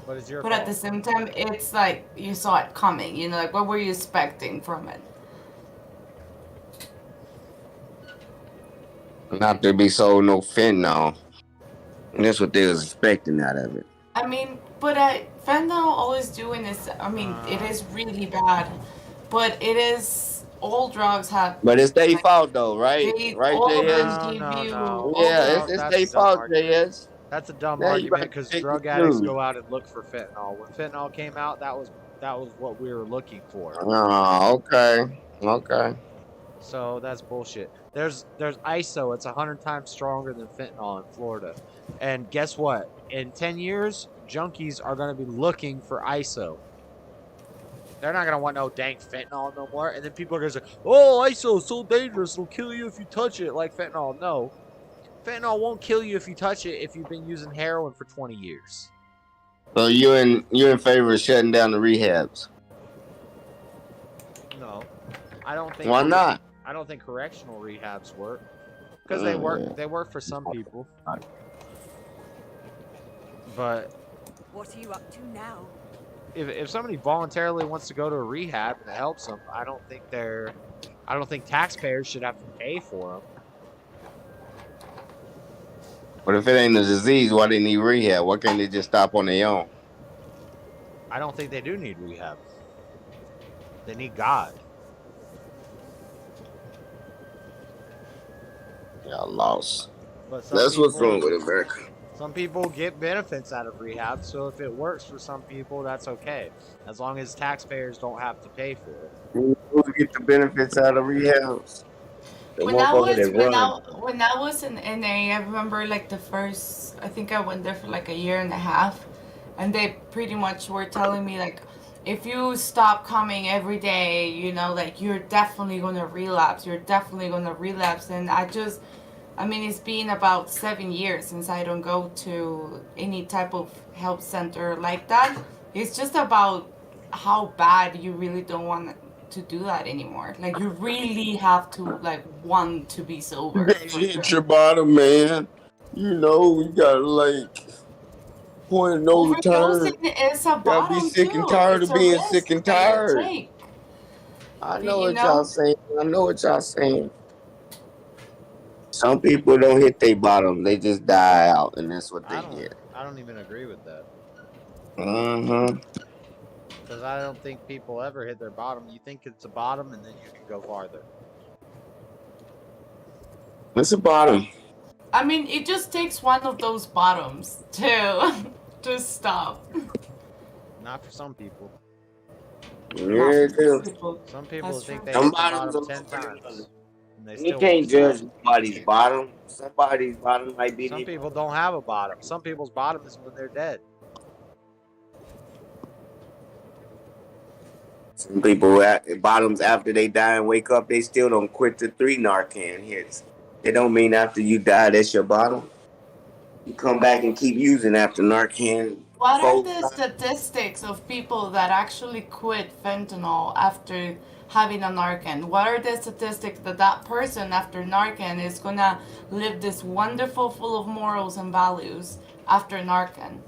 But it's your fault. At the same time, it's like you saw it coming. You know, like what were you expecting from it? Not to be sold no fentanyl. That's what they was expecting out of it. I mean, but fentanyl always doing this. I mean, it is really bad, but it is. All drugs have. But it's their fault though, right? Right, JS? No. Yeah, it's their fault, JS. That's a dumb argument because drug addicts go out and look for fentanyl. When fentanyl came out, that was what we were looking for. Oh, okay. So that's bullshit. There's ISO. It's 100 times stronger than fentanyl in Florida. And guess what? In 10 years, junkies are going to be looking for ISO. They're not going to want no dang fentanyl no more. And then people are going to say, oh, ISO is so dangerous. It'll kill you if you touch it like fentanyl. No. Fentanyl won't kill you if you touch it if you've been using heroin for 20 years. So you're in favor of shutting down the rehabs? No. I don't think. Why not? I don't think correctional rehabs work. Because they work for some people. But What are you up to now? if somebody voluntarily wants to go to a rehab and it helps them, I don't think taxpayers should have to pay for them. But if it ain't a disease, why they need rehab? Why can't they just stop on their own? I don't think they do need rehab. They need God. Y'all lost. But That's what's wrong with America. Some people get benefits out of rehab, so if it works for some people, that's okay. As long as taxpayers don't have to pay for it. Who get the benefits out of rehabs? The When I motherfucker was that run. when I was in NA, I remember like the first. I think I went there for like a year and a half, and they pretty much were telling me like, if you stop coming every day, you know, like you're definitely gonna relapse. You're definitely gonna relapse, and I mean, it's been about 7 years since I don't go to any type of health center like that. It's just about how bad you really don't want to do that anymore. Like you really have to like want to be sober. You can't hit your bottom, man. You know, you gotta like point of no return. Overdosing is a Gotta be bottom sick too. and tired It's of a being risk sick and that you tired. take. I know You what know? y'all saying. I know what y'all saying. Some people don't hit their bottom; they just die out, and that's what they get. I don't even agree with that. Mm-hmm. Because I don't think people ever hit their bottom. You think it's a bottom, and then you can go farther. It's a bottom. I mean, it just takes one of those bottoms to stop. Not for some people. Yeah, it do. Some people think they Some hit the bottoms bottom are 10 times. And they You still can't won't judge stop. nobody's bottom. Somebody's bottom might be. Some people don't have a bottom. Some people's bottom is when they're dead. Some people at bottoms after they die and wake up, they still don't quit the 3 Narcan hits. It don't mean after you die that's your bottom. You come back and keep using after Narcan. What are the statistics of people that actually quit fentanyl after having a Narcan? What are the statistics that that person after Narcan is gonna live this wonderful, full of morals and values after Narcan?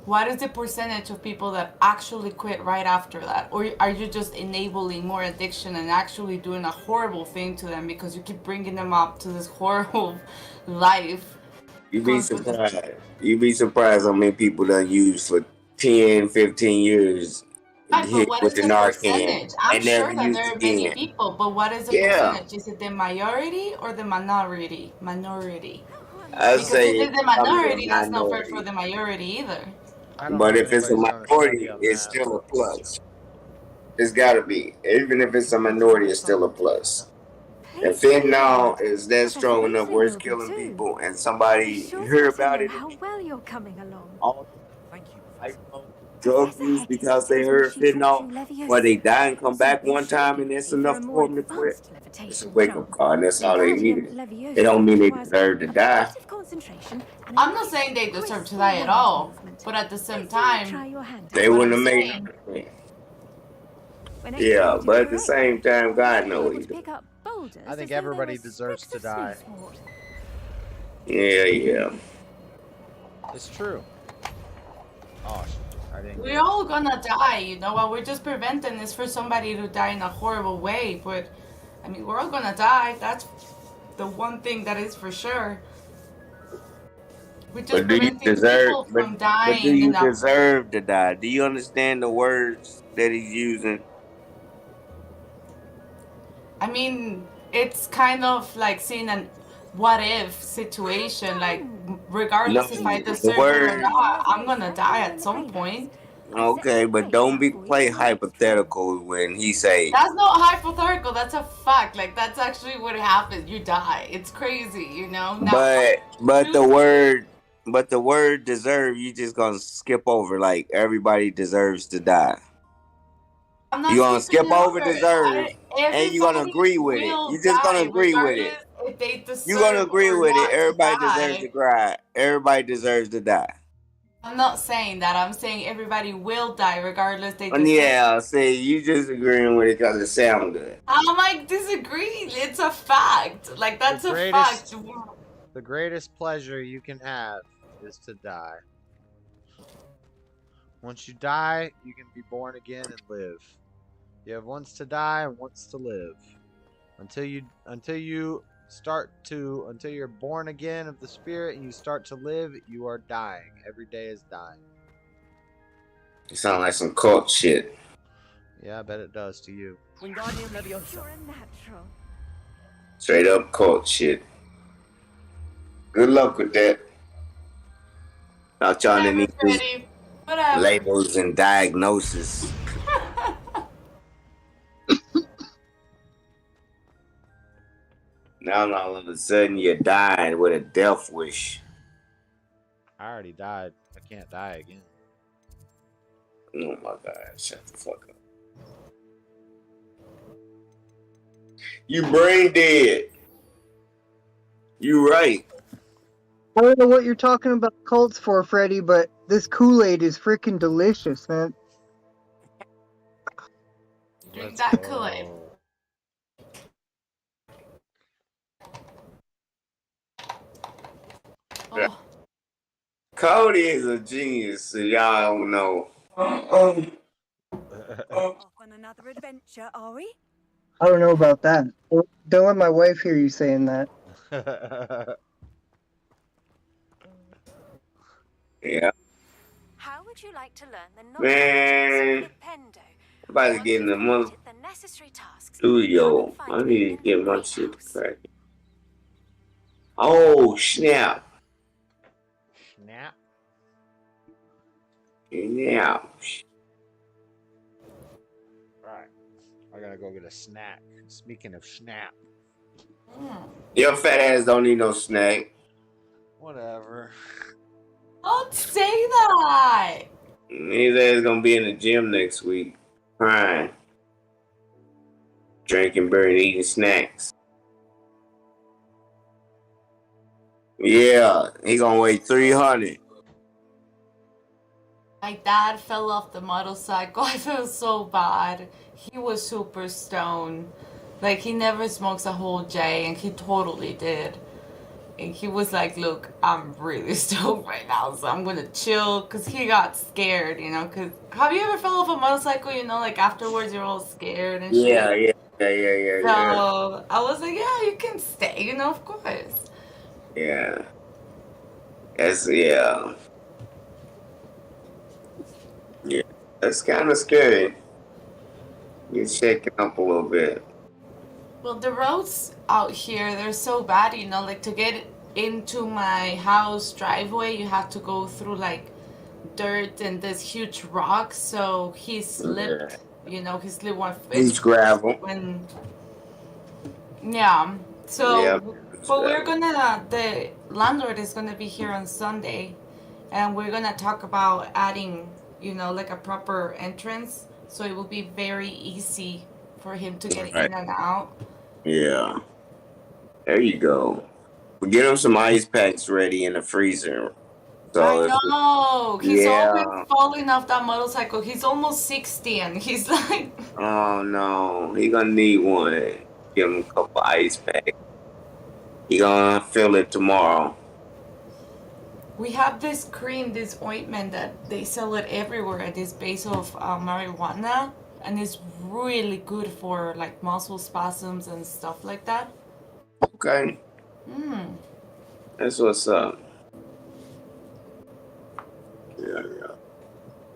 What is the percentage of people that actually quit right after that? Or are you just enabling more addiction and actually doing a horrible thing to them because you keep bringing them up to this horrible life? You'd be surprised. You'd be surprised how many people done use for 10, 15 years Right, but hit what with is the the Narcan percentage? I'm and never sure that used there are many again. people, but what is the percentage? Is it the majority or the minority? Minority. I'd Because say if it's the probably the minority, that's not fair minority. for the majority either. But if it's a minority, it's still a plus. It's got to be. Even if it's a minority, it's still a plus. If fentanyl is that strong enough where it's killing people and somebody hear about it, How well you're coming along. all drug use because they heard fentanyl, or they die and come back one time and that's enough for them to quit. It's a wake-up call and that's all they needed. It don't mean they deserve to die. I'm not saying they deserve to die at all, but at the same time, They wouldn't have made it. Yeah, but at the same time, God knows he does. I think everybody deserves to die. Yeah. It's true. Oh, I didn't. We're all gonna die, you know. What we're just preventing is for somebody to die in a horrible way. But I mean, we're all gonna die. That's the one thing that is for sure. We're just But do you preventing deserve? people from dying. But do you in a- deserve to die? Do you understand the words that he's using? I mean, it's kind of like seeing an what if situation. Like, regardless if I deserve it or not, I'm gonna die at some point. Okay, but don't play hypothetical when he say. That's not hypothetical. That's a fact. Like, that's actually what happens. You die. It's crazy, you know. Now, But the word deserve, you just gonna skip over. Like everybody deserves to die. I'm not You gonna skip skipping over deserve, and you gonna everybody agree with it. will You just gonna die, agree with it. regardless if they deserve You gonna agree or with it. not to Everybody die. deserves to cry. Everybody deserves to die. I'm not saying that. I'm saying everybody will die regardless they deserve. Yeah, see, you just agreeing with it because it sounds good. I'm like disagreeing. It's a fact. Like that's a fact. The greatest pleasure you can have is to die. Once you die, you can be born again and live. You have once to die and once to live. Until you're born again of the spirit and you start to live, you are dying. Every day is dying. You sound like some cult shit. Yeah, I bet it does to you. You're a natural. Straight up cult shit. Good luck with that. Not trying to need these labels and diagnosis. Now all of a sudden you're dying with a death wish. I already died. I can't die again. Oh my God, shut the fuck up. You brain dead. You right. I don't know what you're talking about cults for, Freddy, but this Kool-Aid is freaking delicious, man. Drink that Kool-Aid. Oh. Cody is a genius, so y'all don't know. Off on another adventure, are we? I don't know about that. Don't let my wife hear you saying that. Yeah. How would you like to learn the Man, I'm about to get in the mother studio. I need to get my shit cracking. Oh, snap. Snap. Yeah. Right. I gotta go get a snack. Speaking of snap. Your fat ass don't need no snack. Whatever. Don't say that. His ass gonna be in the gym next week. Crying. Drinking beer and eating snacks. Yeah, he gonna weigh 300. My dad fell off the motorcycle. I feel so bad. He was super stoned. Like, he never smokes a whole J, and he totally did. And he was like, look, I'm really stoned right now, so I'm gonna chill, because he got scared, you know, because have you ever fell off a motorcycle, you know, like afterwards you're all scared and shit? Yeah. So I was like, yeah, you can stay, you know, of course. Yeah. Yeah, that's kind of scary. You're shaking up a little bit. Well, the roads out here, they're so bad, you know, like to get into my house driveway, you have to go through like dirt and this huge rock. So he slipped, you know, he slipped one foot. He's gravel. Yeah. So, yeah, but the landlord is gonna be here on Sunday, and we're gonna talk about adding, you know, like a proper entrance, so it will be very easy for him to get in and out. Yeah. There you go. We get him some ice packs ready in the freezer. So I know. He's always falling off that motorcycle. He's almost 60 and he's like... Oh, no. He gonna need one. Give him a couple ice packs. He gonna feel it tomorrow. We have this cream, this ointment that they sell it everywhere at this base of marijuana. And it's really good for like muscle spasms and stuff like that. Okay. That's what's up. Yeah.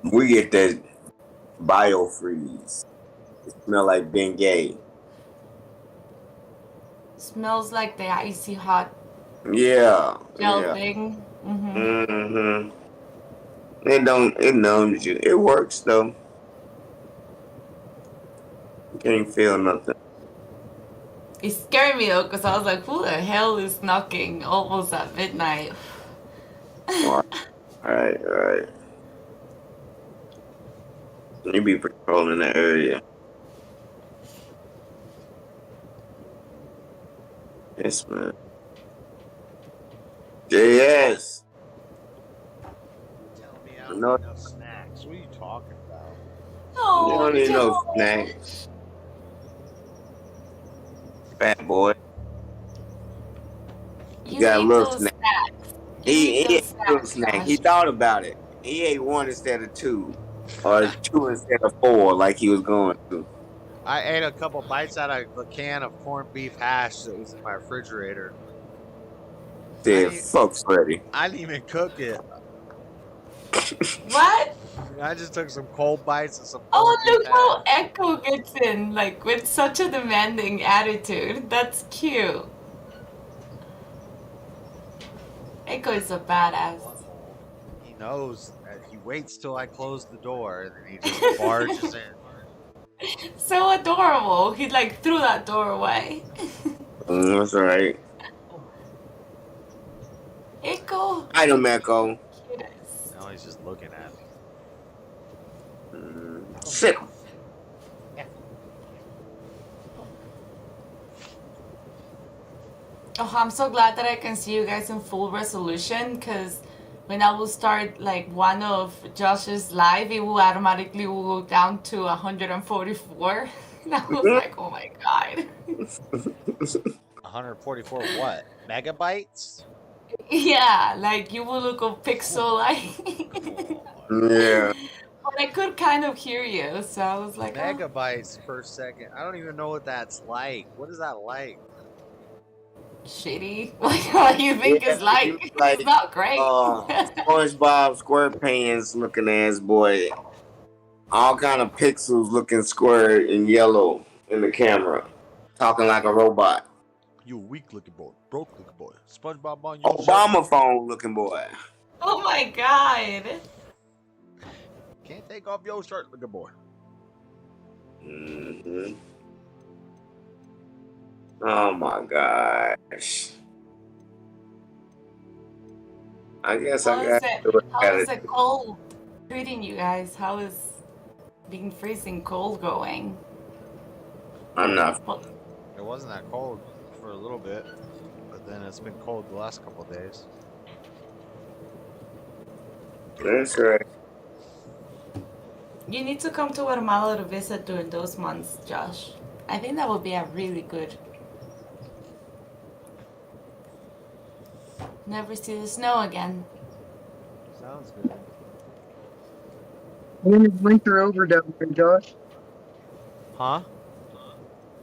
We get that biofreeze. It smell like Bengay. Smells like the icy hot gel thing. It numbs you. It works though. You can't feel nothing. It scared me though, because I was like, who the hell is knocking almost at midnight? All right. You be patrolling the area. Yes, man. JS. Tell me I don't need no snacks. What are you talking about? No, you don't need no snacks. Fat boy. You got a little snack. He ate a little snack. He thought about it. He ate one instead of two, or two instead of four, like he was going to. I ate a couple bites out of the can of corned beef hash that was in my refrigerator. Said, "Fuck Freddy." I didn't even cook it. What? I just took some cold bites and some Oh, corned beef look how hash. Echo gets in, like with such a demanding attitude. That's cute. Echo is a badass. He knows that he waits till I close the door and then he just barges in. So adorable. He like threw that door away. That's right. Echo. Item Echo. Now he's just looking at me. Sit. Oh, I'm so glad that I can see you guys in full resolution, because when I will start like one of Josh's live, it will automatically go down to 144. And I was like, oh my god. 144 what? Megabytes? Yeah, like you will look a pixel like. Yeah. But I could kind of hear you, so I was like, Megabytes per second. I don't even know what that's like. What is that like? Shitty. What do you think is like? It's not great. SpongeBob SquarePants looking ass boy. All kind of pixels looking square and yellow in the camera. Talking like a robot. You a weak looking boy. Broke looking boy. SpongeBob on your Obama phone looking boy. Oh my god. Can't take off your shirt looking boy. Mm-hmm. Oh my gosh. I guess How I is it cold treating you guys? How is being freezing cold going? I'm not. It wasn't that cold for a little bit, but then it's been cold the last couple of days. That's right. You need to come to Guatemala to visit during those months, Josh. I think that would be a really good. Never see the snow again. Sounds good. When is winter over down there, Josh? Huh?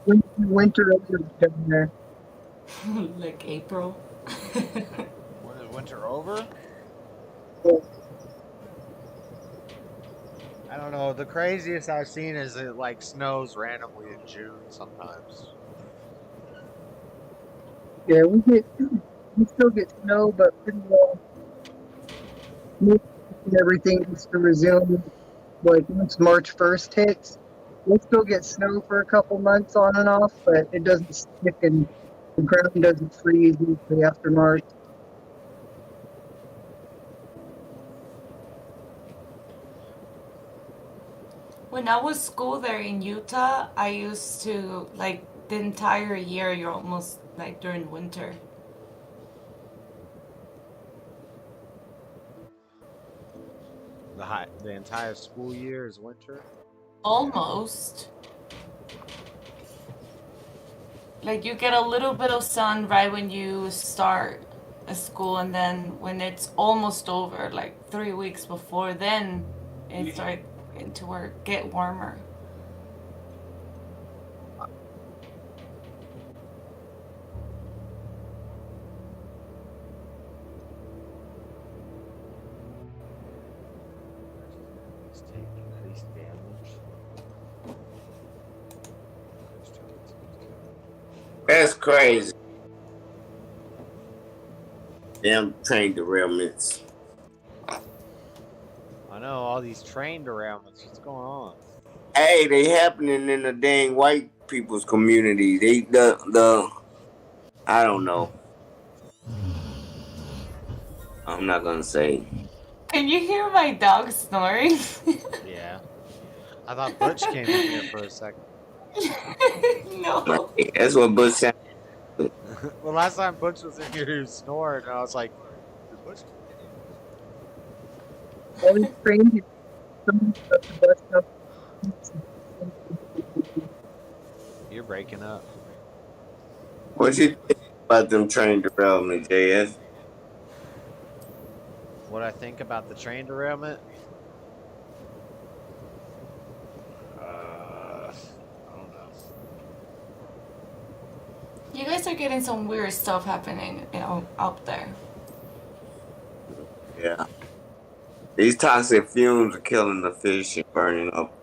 When is winter over down there? Like April. When is winter over? I don't know. The craziest I've seen is it like snows randomly in June sometimes. Yeah, we still get snow, but pretty well. Everything needs to resume. Like once March 1st hits, we'll still get snow for a couple months on and off, but it doesn't stick and the ground doesn't freeze usually after March. When I was school there in Utah, I used to like the entire year. You're almost like during winter. The entire school year is winter? Almost. Like you get a little bit of sun right when you start a school, and then when it's almost over, like 3 weeks before, then it starts to get warmer. That's crazy. Damn train derailments. I know, all these train derailments. What's going on? Hey, they happening in the dang white people's community. I don't know. I'm not gonna say. Can you hear my dog snoring? Yeah. I thought Butch came in here for a second. No. That's what Butch said. Well, last time Butch was in here, he was snoring, and I was like, did Butch? You're breaking up. What you think about them train derailment, JS? What I think about the train derailment? I don't know. You guys are getting some weird stuff happening, out there. Yeah. These toxic fumes are killing the fish and burning up,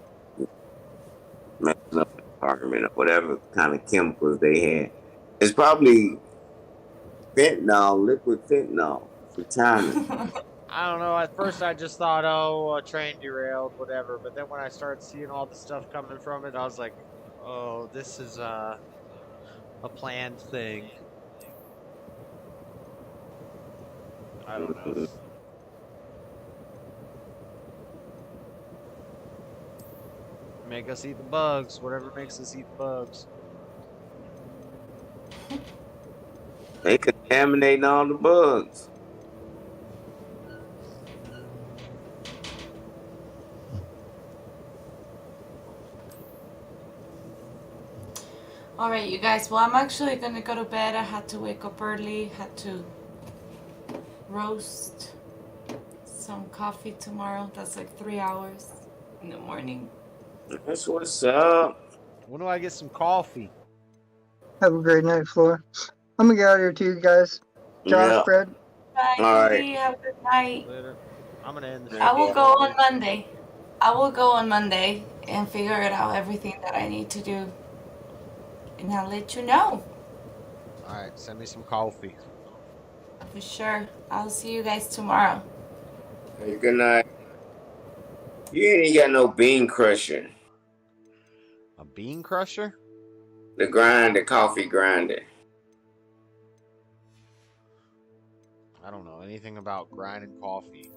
messing up the environment or whatever kind of chemicals they had. It's probably fentanyl, liquid fentanyl for China. I don't know. At first, I just thought, oh, a train derailed, whatever. But then when I started seeing all the stuff coming from it, I was like, oh, this is a planned thing. I don't know. Make us eat the bugs. Whatever makes us eat the bugs. They contaminating all the bugs. All right, you guys. Well, I'm actually gonna go to bed. I had to wake up early. Had to roast some coffee tomorrow. That's like 3 hours in the morning. That's what's up. When do I get some coffee? Have a great night, Flora. I'm gonna get out of here too, guys. Josh, Yeah. Fred. Bye, All Cody. Have a good night. Later. I'm gonna end the I will go on Monday. I will go on Monday and figure it out everything that I need to do, and I'll let you know. All right, send me some coffee. For sure. I'll see you guys tomorrow. Hey, good night. You ain't got no bean crusher. A bean crusher? The coffee grinder. I don't know anything about grinding coffee.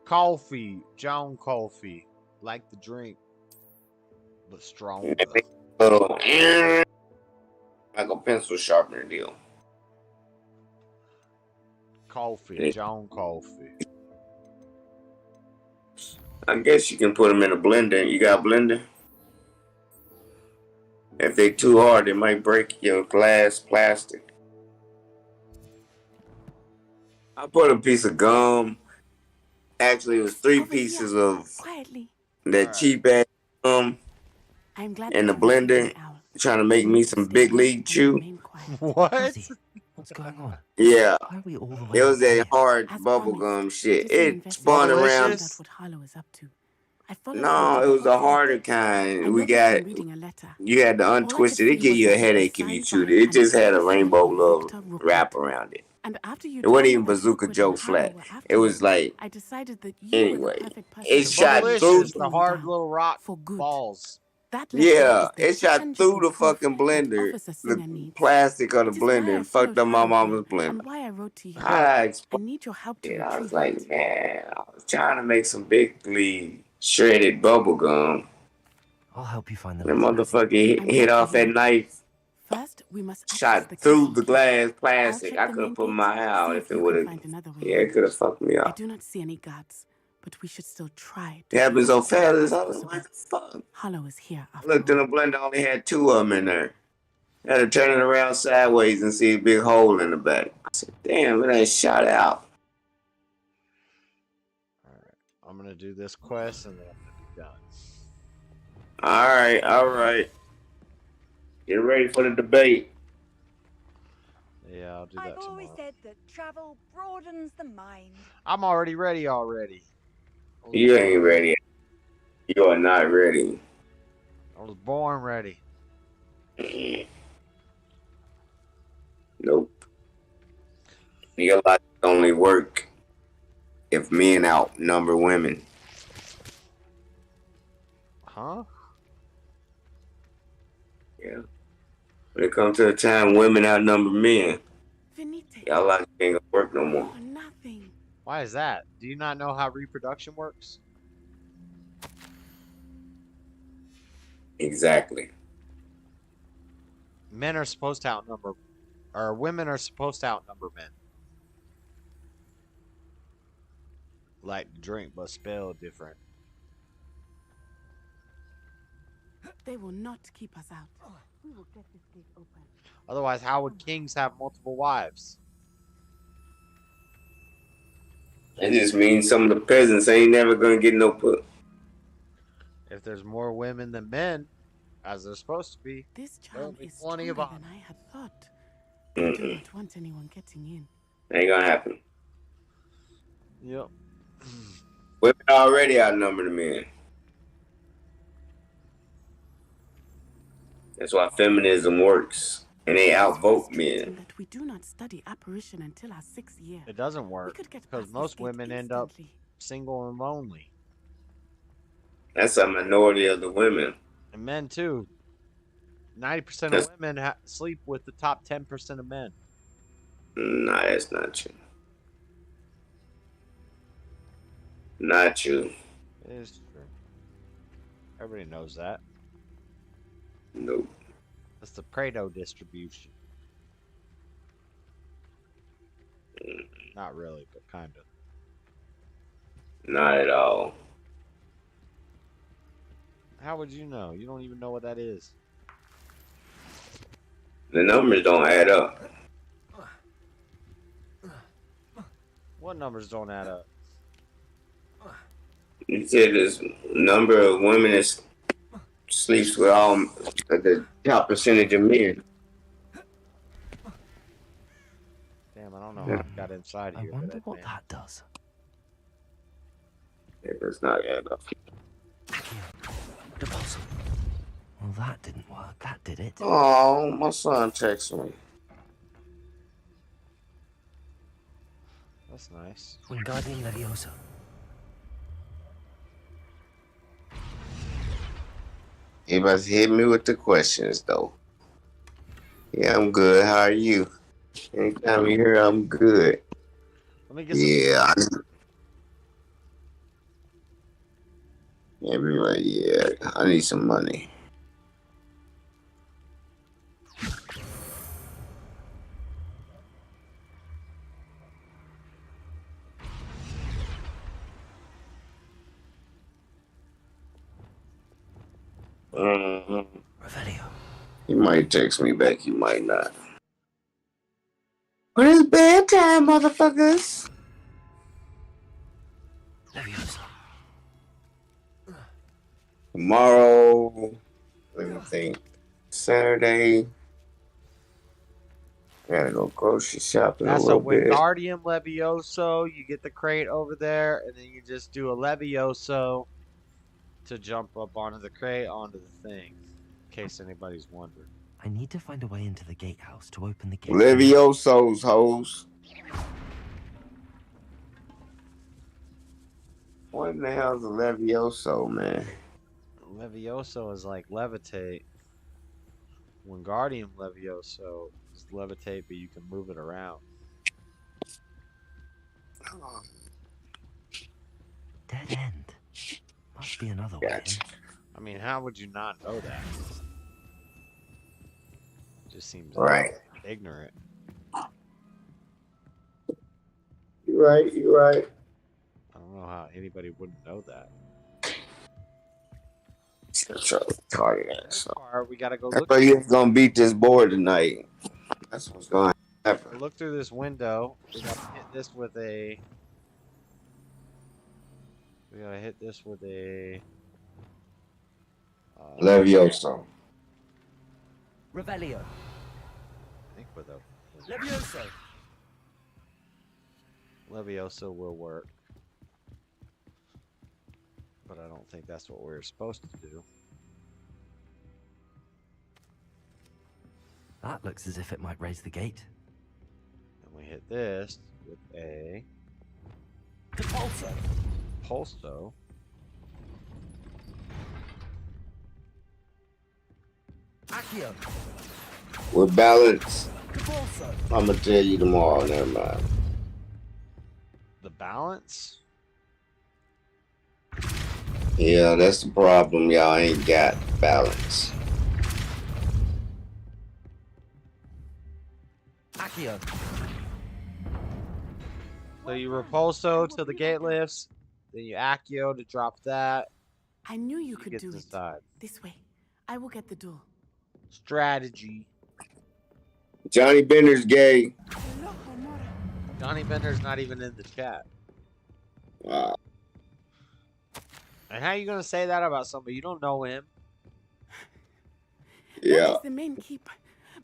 Coffee, John Coffee, like the drink, but stronger. Little, like a pencil sharpener deal. Coffee, John Coffee. I guess you can put them in a blender. You got a blender? If they're too hard, it might break your glass plastic. I put a piece of gum. Actually, it was 3 pieces of that cheap ass gum in the blender, trying to make me some big league chew. What? What's going on? Yeah, Why are we all the way it was up that here? hard bubblegum shit. It spun around. That's what Harlow is up to. I followed No, it was the harder kind. We got. You had to untwist it. It give you a headache if you chewed it. It just had a rainbow little wrap around it. And after you It wasn't told me even that Bazooka Rookwood Joe and Harlow flat. were after It was you, like, I decided that you were anyway, the perfect person it to shot finish through. taking The me hard down little rock for good. balls. That letter Yeah, is the it shot through tangible the proof fucking that blender, Officer Singer the needs. plastic of the It is why blender, I and fucked followed up my Harlow mama's here, blender. and why I wrote to you. I I explained need your help to it. I was retrieve like, man, I was trying to make some big league shredded bubble gum. I'll help you find the The letter. motherfucker hit off that knife. First, we must Shot through the glass plastic. I could have put my eye out if it would have. Yeah, it could have fucked me I up. do not see any guards, but we should still try. It happened so fast. I was like, what the fuck? Harlow is here. I looked in the blender, only had 2 of them in there. I had to turn it around sideways and see a big hole in the back. I said, damn, it ain't shot out. Alright, I'm gonna do this quest and then I'm gonna be done. All right. Get ready for the debate. Yeah, I'll do that I've always tomorrow. said that travel broadens the mind. I'm already ready already. You ain't ready. You are not ready. I was born ready. Nope. Your logic only work if men outnumber women. Huh? Yeah. When it comes to the time women outnumber men, y'all logic ain't gonna work no more. Why is that? Do you not know how reproduction works? Exactly. Men are supposed to outnumber, or women are supposed to outnumber men. Like to drink, but spelled different. They will not keep us out. We will get this gate open. Otherwise, how would kings have multiple wives? It just means some of the peasants ain't never gonna get no put. If there's more women than men, as there's supposed to be, This there'll charm be is plenty stronger of than I had thought. I do Mm-mm. not want anyone getting in. Ain't gonna happen. Yep. Women already outnumber the men. That's why feminism works. And they outvote men. That we do not study apparition until our 6th year. It doesn't work because most women end up single and lonely. That's a minority of the women. And men too. 90% of women sleep with the top 10% of men. Nah, that's not true. Not true. It is true. Everybody knows that. Nope. That's the Pareto distribution. Not really, but kind of. Not at all. How would you know? You don't even know what that is. The numbers don't add up. What numbers don't add up? You said this number of women that sleeps with all the top percentage of men. Damn, I don't know how it got inside here. I wonder what that does. It does not add up. Well, that didn't work. That did it. Oh, my son texted me. That's nice. Wingardium Levioso. He must hit me with the questions, though. Yeah, I'm good. How are you? Anytime you hear I'm good. Let me get Everybody, yeah, I need some money. He might text me back, he might not. But it's bedtime, motherfuckers. Tomorrow, let me think. Saturday, gotta go grocery shopping That's a little a bit. Wingardium Levioso. You get the crate over there, and then you just do a Levioso to jump up onto the crate, onto the thing. In case anybody's wondering. I need to find a way into the gatehouse to open the gate. Leviosos, hoes. What in the hell is a Levioso, man? Levioso is like levitate. Wingardium Levioso is levitate, but you can move it around. Dead end. Must be another way in. I mean, how would you not know that? Just seems right. Ignorant. You're right. You're right. I don't know how anybody wouldn't know that. We gotta go look. You're gonna beat this board tonight. That's what's going to happen. Look through this window. We gotta hit this with a. We gotta hit this with a. Levioso. Revelio. I think with a. Levioso. Levioso will work. But I don't think that's what we're supposed to do. That looks as if it might raise the gate. And we hit this with a Depulso. Pulso. Accio. With balance. Depulso. I'm gonna tell you tomorrow. Never mind. The balance? Yeah, that's the problem. Y'all ain't got balance. Accio. So you repulso till the gate lifts, then you accio to drop that. I knew you could do it. Inside. This way. I will get the door. Strategy. Johnny Bender's gay. Johnny Bender's not even in the chat. Wow. And how are you gonna say that about somebody you don't know him? That Yeah. is the main keep.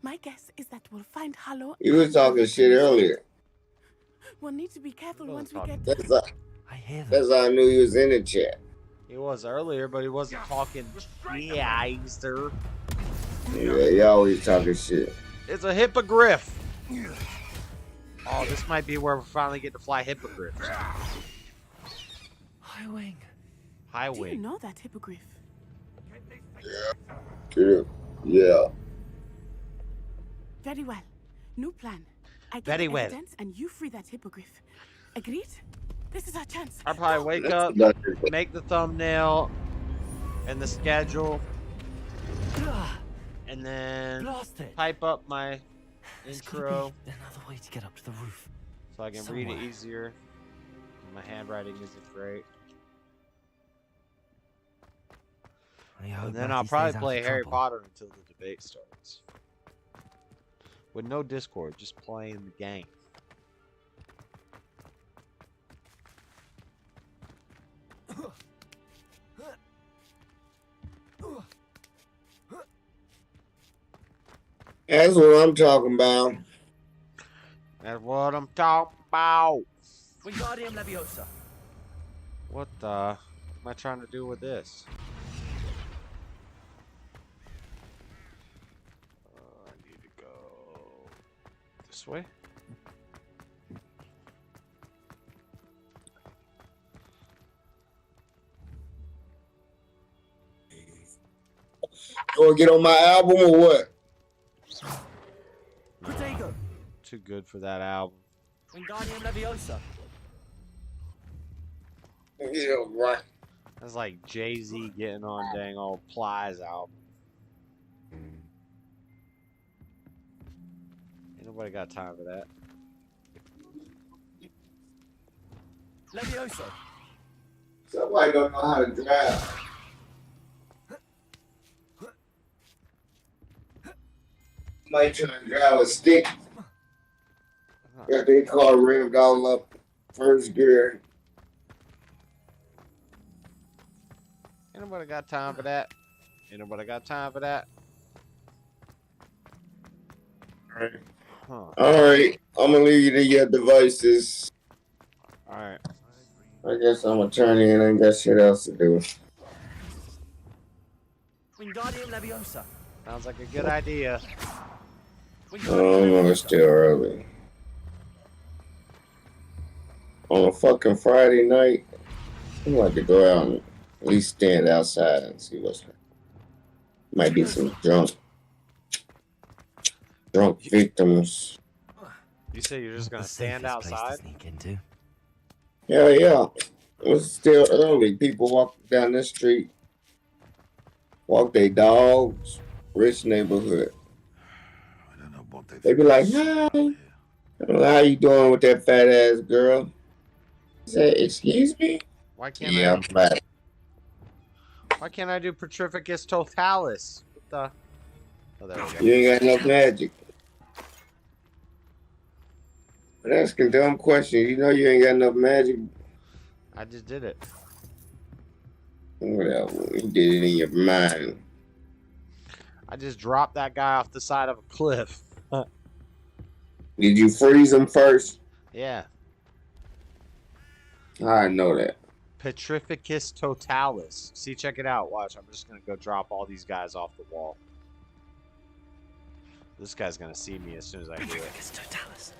My guess is that we'll find Hollow. You was talking shit earlier. We'll need to be careful once we get. I hear them. That's how I knew he was in the chat. He was earlier, but he wasn't talking geyser. Yeah, you always talking shit. It's a hippogriff. Oh, this might be where we finally get to fly hippogriffs. High wing. High Do you wing. know that hippogriff? Yeah. Very well. New plan. I get Very the well. evidence and you free that hippogriff. Agreed? This is our chance. I'll probably wake up, make the thumbnail and the schedule, and then type up my intro Another way to get up to the roof. so I can read it easier. My handwriting isn't great. And then I'll probably play Harry Potter until the debate starts. With no Discord, just playing the game. That's what I'm talking about. That's what I'm talking about. Wingardium Leviosa. What the am I trying to do with this? I need to go this way. You want to get on my album or what? Protego. Too good for that album. Wingardium Leviosa. Yeah, right. That's like Jay-Z getting on dang old Plies album. Ain't nobody got time for that. Leviosa. Somebody don't know how to drive. Might try to drive a stick. Got their car revved all up first gear. Ain't nobody got time for that. Ain't nobody got time for that. Alright. Huh. Alright. I'm gonna leave you to your devices. Alright. I guess I'm gonna turn in. I ain't got shit else to do. Wingardium Leviosa. Sounds like a good idea. Oh no, it's still early. On a fucking Friday night, I like to go out and at least stand outside and see what's happening. Might be some drunk victims. You say you're just gonna stand outside? Yeah. It's still early. People walk down this street, walk their dogs, rich neighborhood. They be like, hi. I don't know how you doing with that fat ass girl. I said, excuse me? Why can't I'm fat. Why can't I do Petrificus totalis? What the? Oh, there we go. You ain't got enough magic. But asking dumb questions. You know you ain't got enough magic. I just did it. Whatever. You did it in your mind. I just dropped that guy off the side of a cliff. Did you freeze him first? Yeah. I know that. Petrificus totalis. See, check it out. Watch. I'm just going to go drop all these guys off the wall. This guy's going to see me as soon as I do it. Petrificus totalis.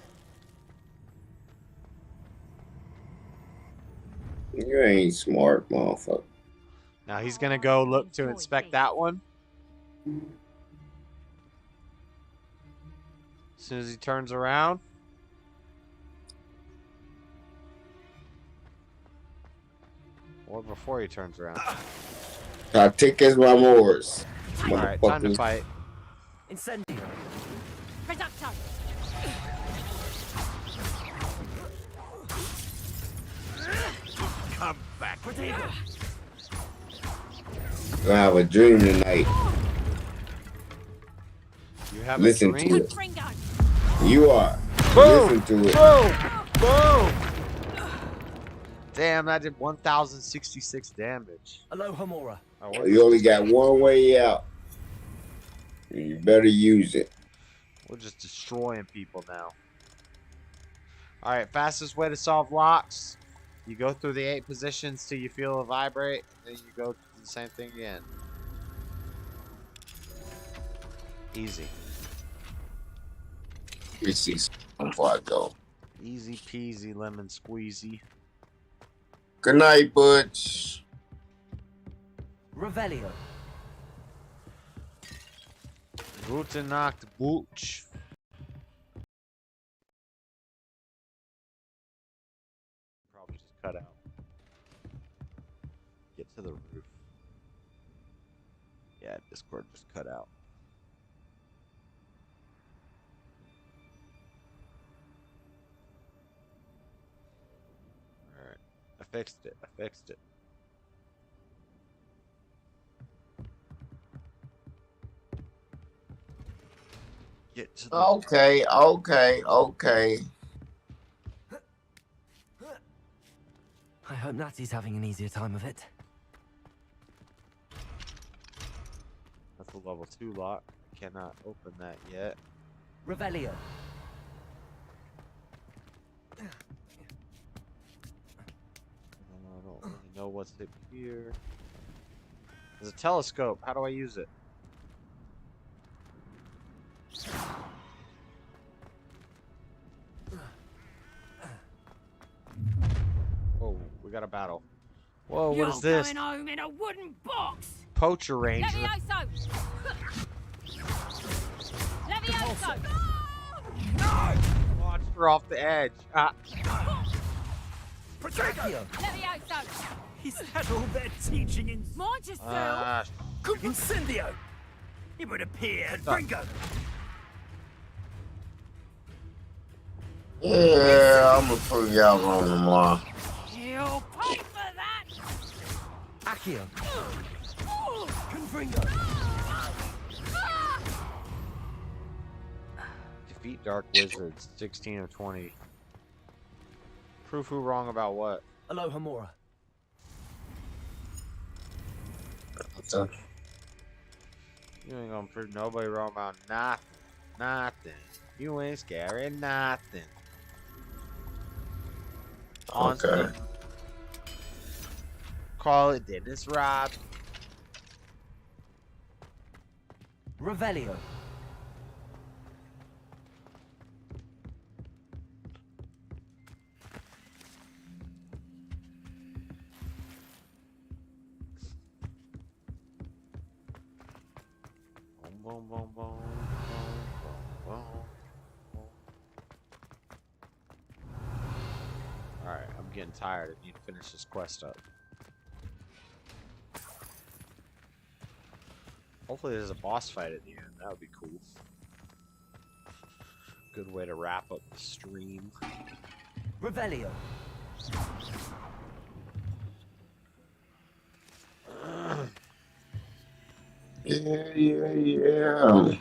You ain't smart, motherfucker. Now he's going to go look to inspect that one. As soon as he turns around. Or before he turns around. I take as my moors. Alright, time to fight. Incendio. Reductor. Come back. Protego. I have a dream tonight. You have Listen a dream? to it. You are. Boom! Listen to it. Boom! Boom! Damn, that did 1,066 damage. Aloha Mora. Oh, You only got one way out. You better use it. we're just destroying people now. Alright, fastest way to solve locks. You go through the 8 positions till you feel it vibrate, and then you go do the same thing again. Easy. Let's see before I go. Easy peasy lemon squeezy. Good night, Butch. Revelio. Gute Nacht, Butch. Probably just cut out. Get to the roof. Yeah, Discord just cut out. Alright. I fixed it. I fixed it. Get to the Okay. I hope Natty's having an easier time of it. That's a level 2 lock. I cannot open that yet. Revelio. I don't really know what's up here. There's a telescope. How do I use it? Whoa, we got a battle. Whoa, what is this? Going home in a wooden box. Poacher Ranger. Levioso. Levioso. Launched her off the edge. Protectio. Levioso. Is that all they're teaching in... Mind yourself. Incendio. It would appear. Gringo. Yeah, I'm gonna put y'all on tomorrow. You'll pay for that. Accio. Confringo. Defeat Dark Wizards. 16 of 20. Proof who wrong about what? Aloha Mora. You ain't gonna prove nobody wrong about nothing. Nothing. You ain't scary nothing. Okay. Call it Dennis Rob. Revelio. Boom, boom, boom, boom, boom, boom. Alright, I'm getting tired. I need to finish this quest up. Hopefully there's a boss fight at the end. That would be cool. Good way to wrap up the stream. Revelio. Yeah.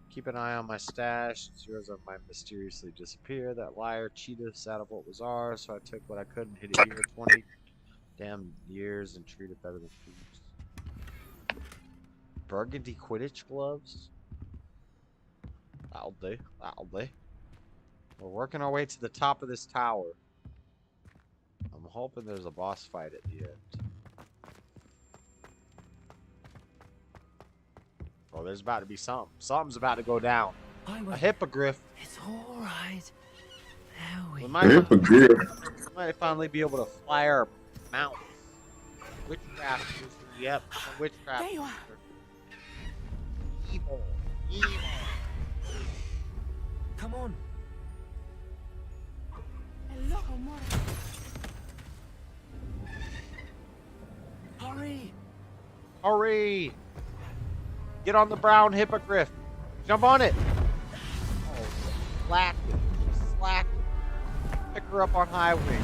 Keep an eye on my stash. Zeros might mysteriously disappear. That liar cheetah sat up what was ours, so I took what I could and hit a year 20 damn years and treated better than fools. Burgundy Quidditch gloves? That'll do. That'll do. We're working our way to the top of this tower. I'm hoping there's a boss fight at the end. Oh, there's about to be something. Something's about to go down. A hippogriff. It's all right. There we Hippogriff. Might finally be able to fly our mountain. Witchcraft. Yep. Witchcraft. There you are. Evil. Evil. Come on. Aloha Mora. Hurry. Hurry! Get on the brown hippogriff. Jump on it. Oh, slack it. Slack it. Pick her up on highway.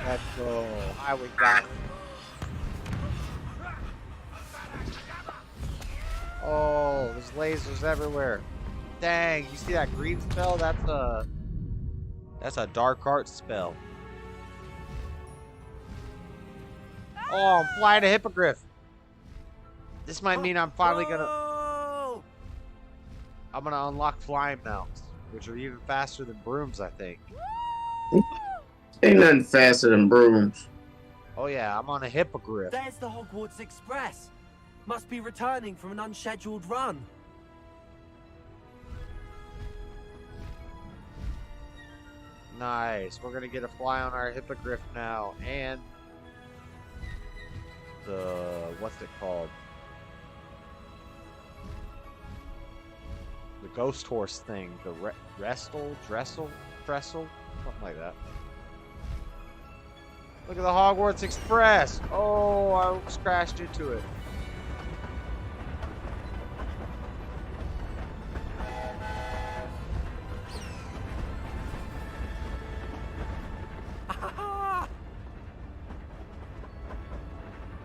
Let's go. Highway got it. Oh, there's lasers everywhere. Dang, you see that green spell? That's That's a dark art spell. Oh, I'm flying a hippogriff. This might mean I'm finally gonna... I'm gonna unlock flying mounts, which are even faster than brooms, I think. Ain't nothing faster than brooms. Oh yeah, I'm on a hippogriff. There's the Hogwarts Express. Must be returning from an unscheduled run. Nice. We're gonna get a fly on our hippogriff now, and the what's it called? The ghost horse thing. The Dressel, something like that. Look at the Hogwarts Express. Oh, I almost crashed into it.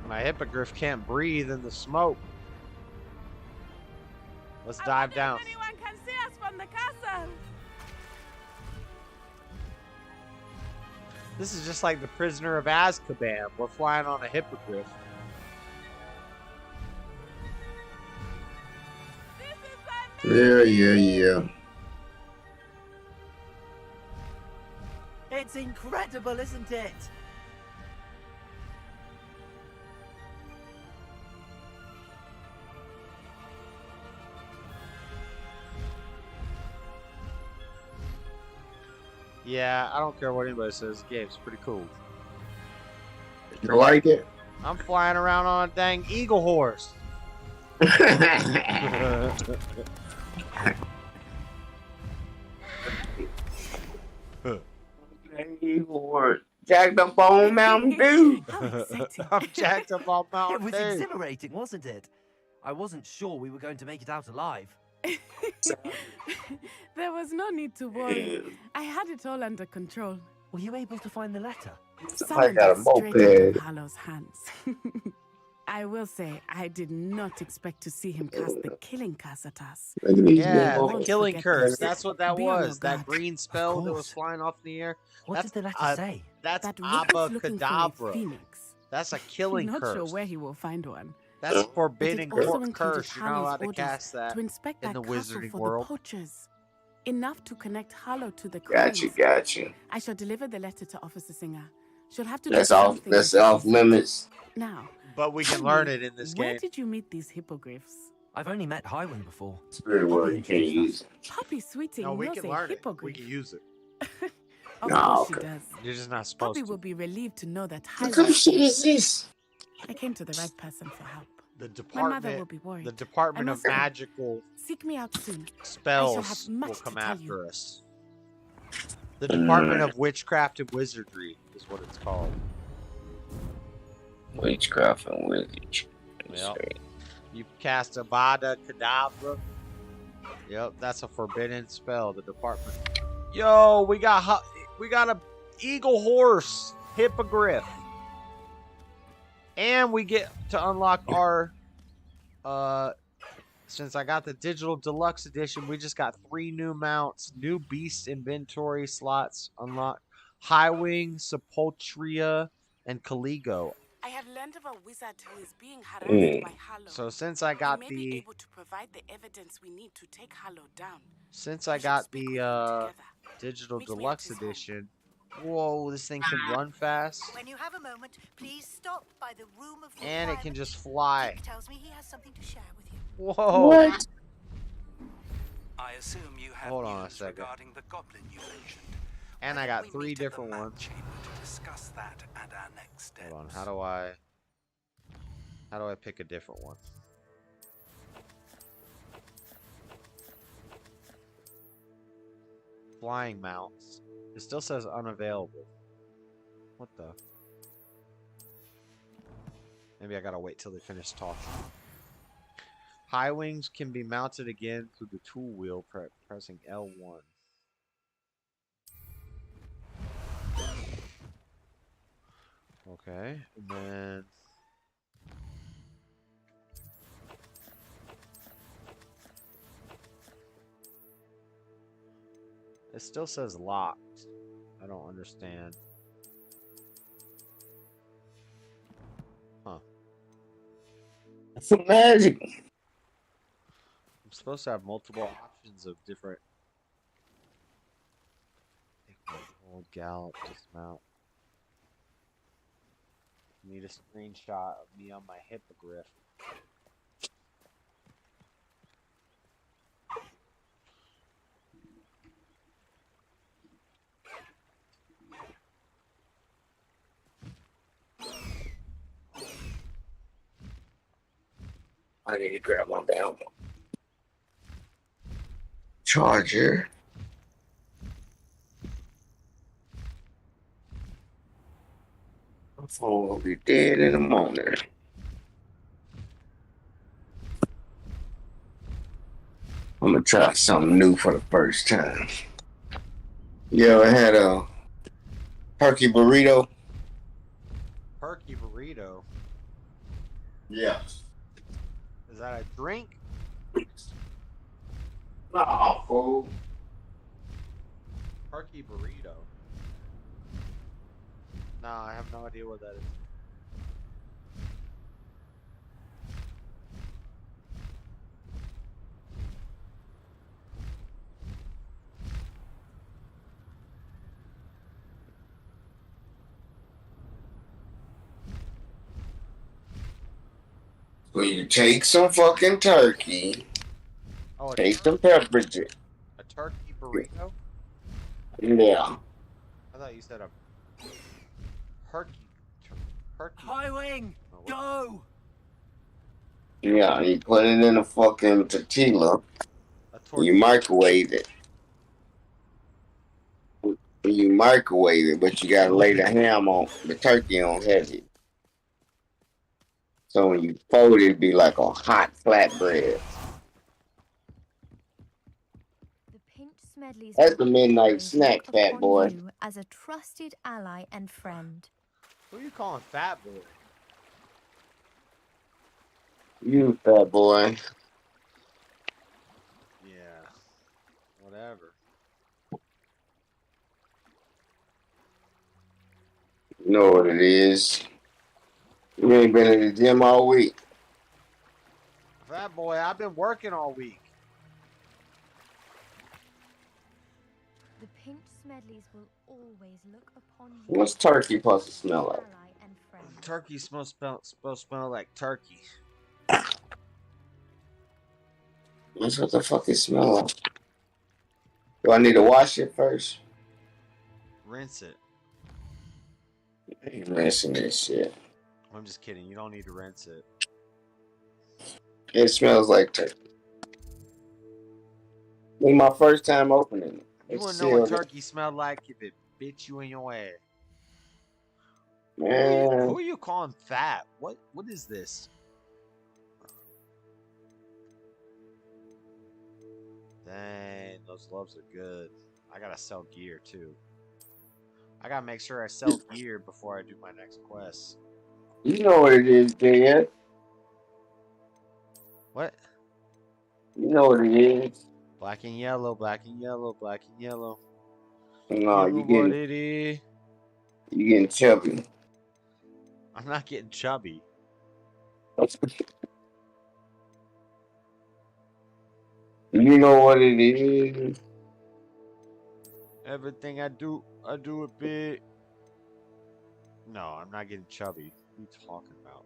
My hippogriff can't breathe in the smoke. Let's dive down. Anyone can see us from the castle. This is just like the Prisoner of Azkaban. We're flying on a hippogriff. Yeah. It's incredible, isn't it? Yeah, I don't care what anybody says. The game's pretty cool. You like it? I'm flying around on a dang eagle horse. Eagle horse. Jacked up on Mountain Dew. I'm jacked up on It Mountain was Dew. exhilarating, wasn't it? I wasn't sure we were going to make it out alive. There was no need to worry. I had it all under control. Were you able to find the letter? I got a moped. Harlow's hands. I will say, I did not expect to see him cast the killing curse at us. Yeah, Won't the killing forget curse. this. That's what that Be on was. your That guard. green spell that was flying off in the air. What That's, did the letter say? That's That Rick is looking for a Abacadabra. phoenix. That's a killing Not curse. sure where he will find one. That's But forbidden it also included curse. You're not Harlow's allowed to orders cast that to inspect in that the castle wizarding for world. the poachers. Enough to connect Harlow to the Gotcha. crimes. I shall deliver the letter to Officer Singer. She'll have to do That's off. something That's with off it. limits. Now, But we can tell learn me, it in this where game. did you meet these hippogriffs? I've only met Highwing before. Spirit world, you can't use it. Poppy Sweeting No, we knows can a learn it. hippogriff. We can use it. Of No, course she okay. does. You're just not supposed Poppy to. will be relieved to know that What kind of shit is this? I came to the right person for help. The My mother will department, be worried. the Department I of must go. Magical Seek me out soon. Spells have much will to come tell after us. The Department of Witchcraft and Wizardry is what it's called. Witchcraft and wizardry. Yep. You cast Avada Kedavra. Yep, that's a forbidden spell. The department. Yo, we got a eagle horse hippogriff, and we get to unlock our. Since I got the digital deluxe edition, we just got 3 new mounts, new beast inventory slots unlocked: Highwing, Sepulchria, and Caligo. I have learned of a wizard who is being harassed by Harlow. So since I got He may be the able to provide the evidence we need to take Harlow down. Since I got the digital deluxe edition, whoa, this thing can run fast, When you have a moment, please stop by the room of and it can requirement. just fly. Dick tells me he has something to share with you. Whoa! What? I assume you have Hold on a news second. regarding the goblin you mentioned. And I got 3 different ones. Chamber to discuss that and our next steps. Hold on, how do I pick a different one? Flying mounts. It still says unavailable. What the? Maybe I gotta wait till they finish talking. High wings can be mounted again through the tool wheel pressing L1. Okay, and then it still says locked. don't understand. Huh. That's some magic. I'm supposed to have multiple options of different. Old gallop dismount. Need a screenshot of me on my hippogriff. I need to grab my bell. Charger. My phone will be dead in the morning. I'm gonna try something new for the first time. You ever had a turkey burrito? Turkey burrito. Yeah. Is that a drink? No, fool. Turkey burrito. No, I have no idea what that is. So you take some fucking turkey. Oh, Take some pepperidge. A turkey burrito? Yeah. I thought you said a turkey. Turkey. High wing, go! Yeah, you put it in a fucking tortilla. You microwave it. You microwave it, but you gotta lay the ham on the turkey on heavy. So when you fold it, it'd be like a hot flatbread. The Pinch Smedleys That's the will midnight always snack, look fat upon boy. you as a trusted ally and friend. Who are you calling fat boy? You fat boy. Yeah. Whatever. You know what it is. You ain't been in the gym all week. Fat boy, I've been working all week. The Pinch Smedleys will always look upon you What's turkey supposed to smell like? ally and friend. Turkey supposed to smell like turkey. That's what the fuck it smell like. Do I need to wash it first? Rinse it. I ain't rinsing this shit. I'm just kidding. You don't need to rinse it. It smells like turkey. This is my first time opening it. You It's want to know what sealed. turkey smelled like if it bit you in your ass? Man. Who are you calling fat? What is this? Dang, those gloves are good. I gotta sell gear too. I gotta make sure I sell gear before I do my next quest. You know what it is, Dad. What? You know what it is. Black and yellow, black and yellow, black and yellow. No, you know what it is. You getting chubby. I'm not getting chubby. You know what it is. Everything I do it big. No, I'm not getting chubby. What are you talking about?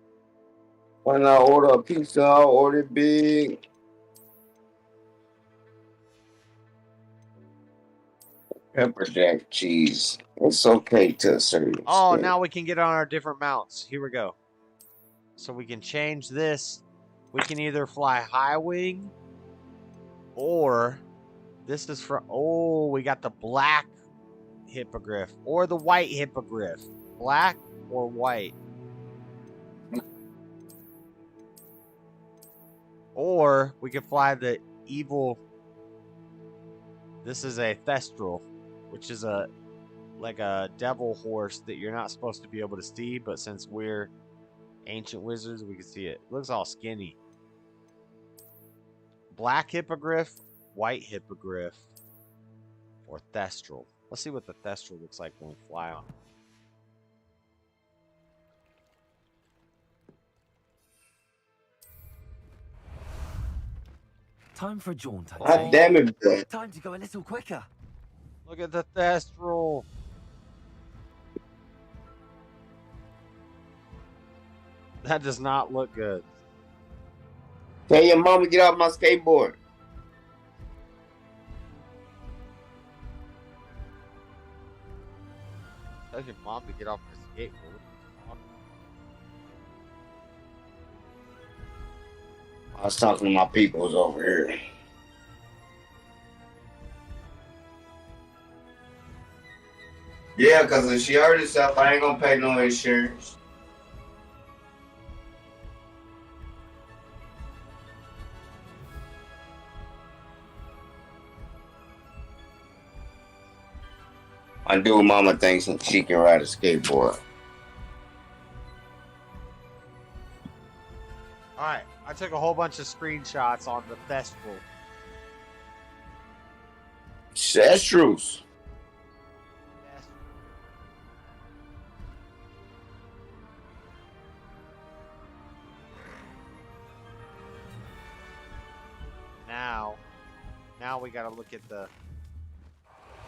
When I order a pizza, I order big. Pepper jack cheese. It's okay to a certain extent. Oh, now we can get on our different mounts. Here we go. So we can change this. We can either fly high wing, or this is for. Oh, we got the black hippogriff or the white hippogriff. Black or white. Or we can fly the evil. This is a Thestral, which is like a devil horse that you're not supposed to be able to see, but since we're ancient wizards, we can see it. It looks all skinny. Black hippogriff, white hippogriff, or Thestral. Let's see what the Thestral looks like when we fly on. Time for a jaunt, I'd God say. damn it, boy. Time to go a little quicker. Look at the Thestral. That does not look good. Tell your mom to get off my skateboard. Tell your mom to get off the skateboard. I was talking to my peoples over here. Yeah, because if she hurt herself, I ain't gonna pay no insurance. I do mama thinks she can ride a skateboard. Alright, I took a whole bunch of screenshots on the Thestral. Thestrals. Now we gotta look at the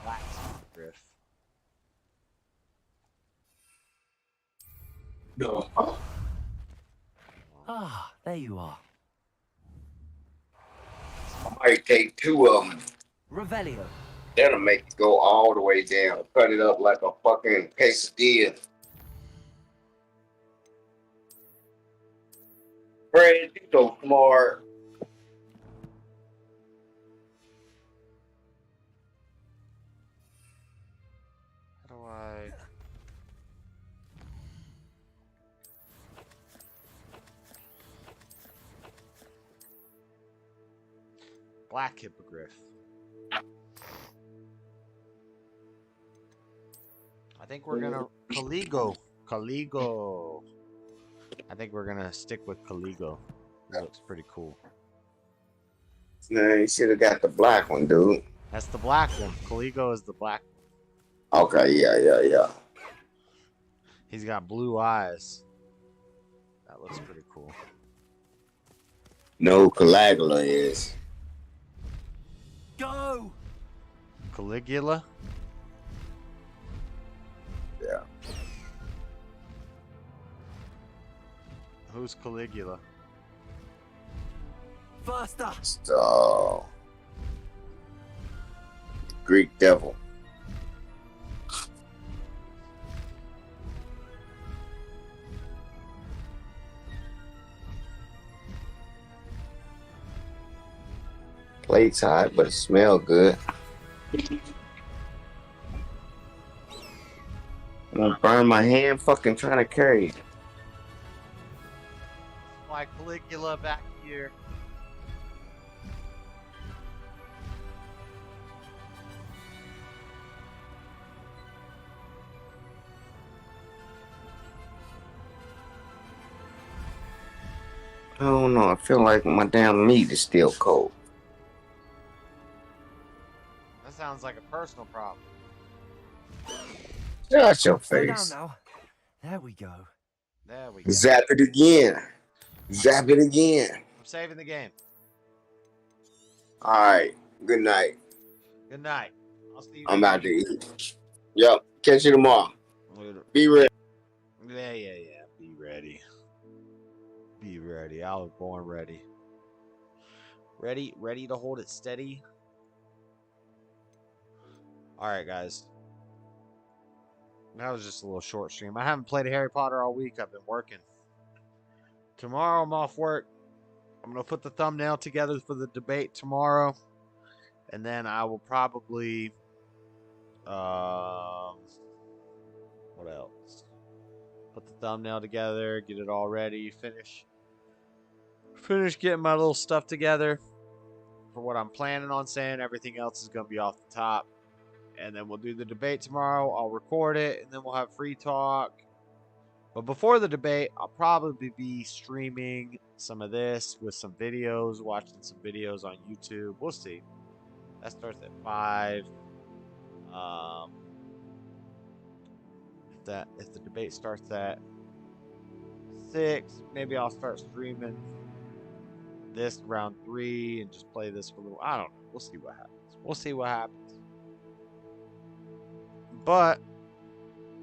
blacksmith griff. No. Ah, there you are. I might take 2 of them. Revelio. That'll make it go all the way down. Cut it up like a fucking quesadilla. Fred, you so smart. How do I... Black hippogriff. I think we're gonna... Caligo. I think we're gonna stick with Caligo. It looks pretty cool. No, you should have got the black one, dude. That's the black one. Caligo is the black one. Okay, yeah. He's got blue eyes. That looks pretty cool. No, Caligula is. Go! Caligula? Yeah. Who's Caligula? Faster! So, Greek devil. Plate's hot, but it smells good. I'm gonna burn my hand fucking trying to carry it. Fly Caligula back here. I don't know. I feel like my damn meat is still cold. That sounds like a personal problem. Shut your Slow down face. now. There we go. There we go. Zap it again. Zap it again. I'm saving the game. All right. Good night. Good night. I'll see you. I'm about to eat. Yep. Catch you tomorrow. Later. Be ready. Yeah. Be ready. Be ready. I was born ready. Ready to hold it steady. Alright, guys. That was just a little short stream. I haven't played Harry Potter all week. I've been working. Tomorrow I'm off work. I'm going to put the thumbnail together for the debate tomorrow. And then I will probably... what else? Put the thumbnail together, get it all ready, finish getting my little stuff together for what I'm planning on saying. Everything else is going to be off the top. And then we'll do the debate tomorrow. I'll record it, and then we'll have free talk. But before the debate, I'll probably be streaming some of this with some videos, watching some videos on YouTube. We'll see. That starts at 5. If the debate starts at 6, maybe I'll start streaming this round 3 and just play this for a little. I don't know. We'll see what happens. We'll see what happens. But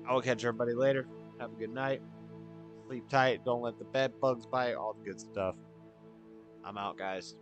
I will catch everybody later. Have a good night. Sleep tight. Don't let the bed bugs bite. All the good stuff. I'm out, guys.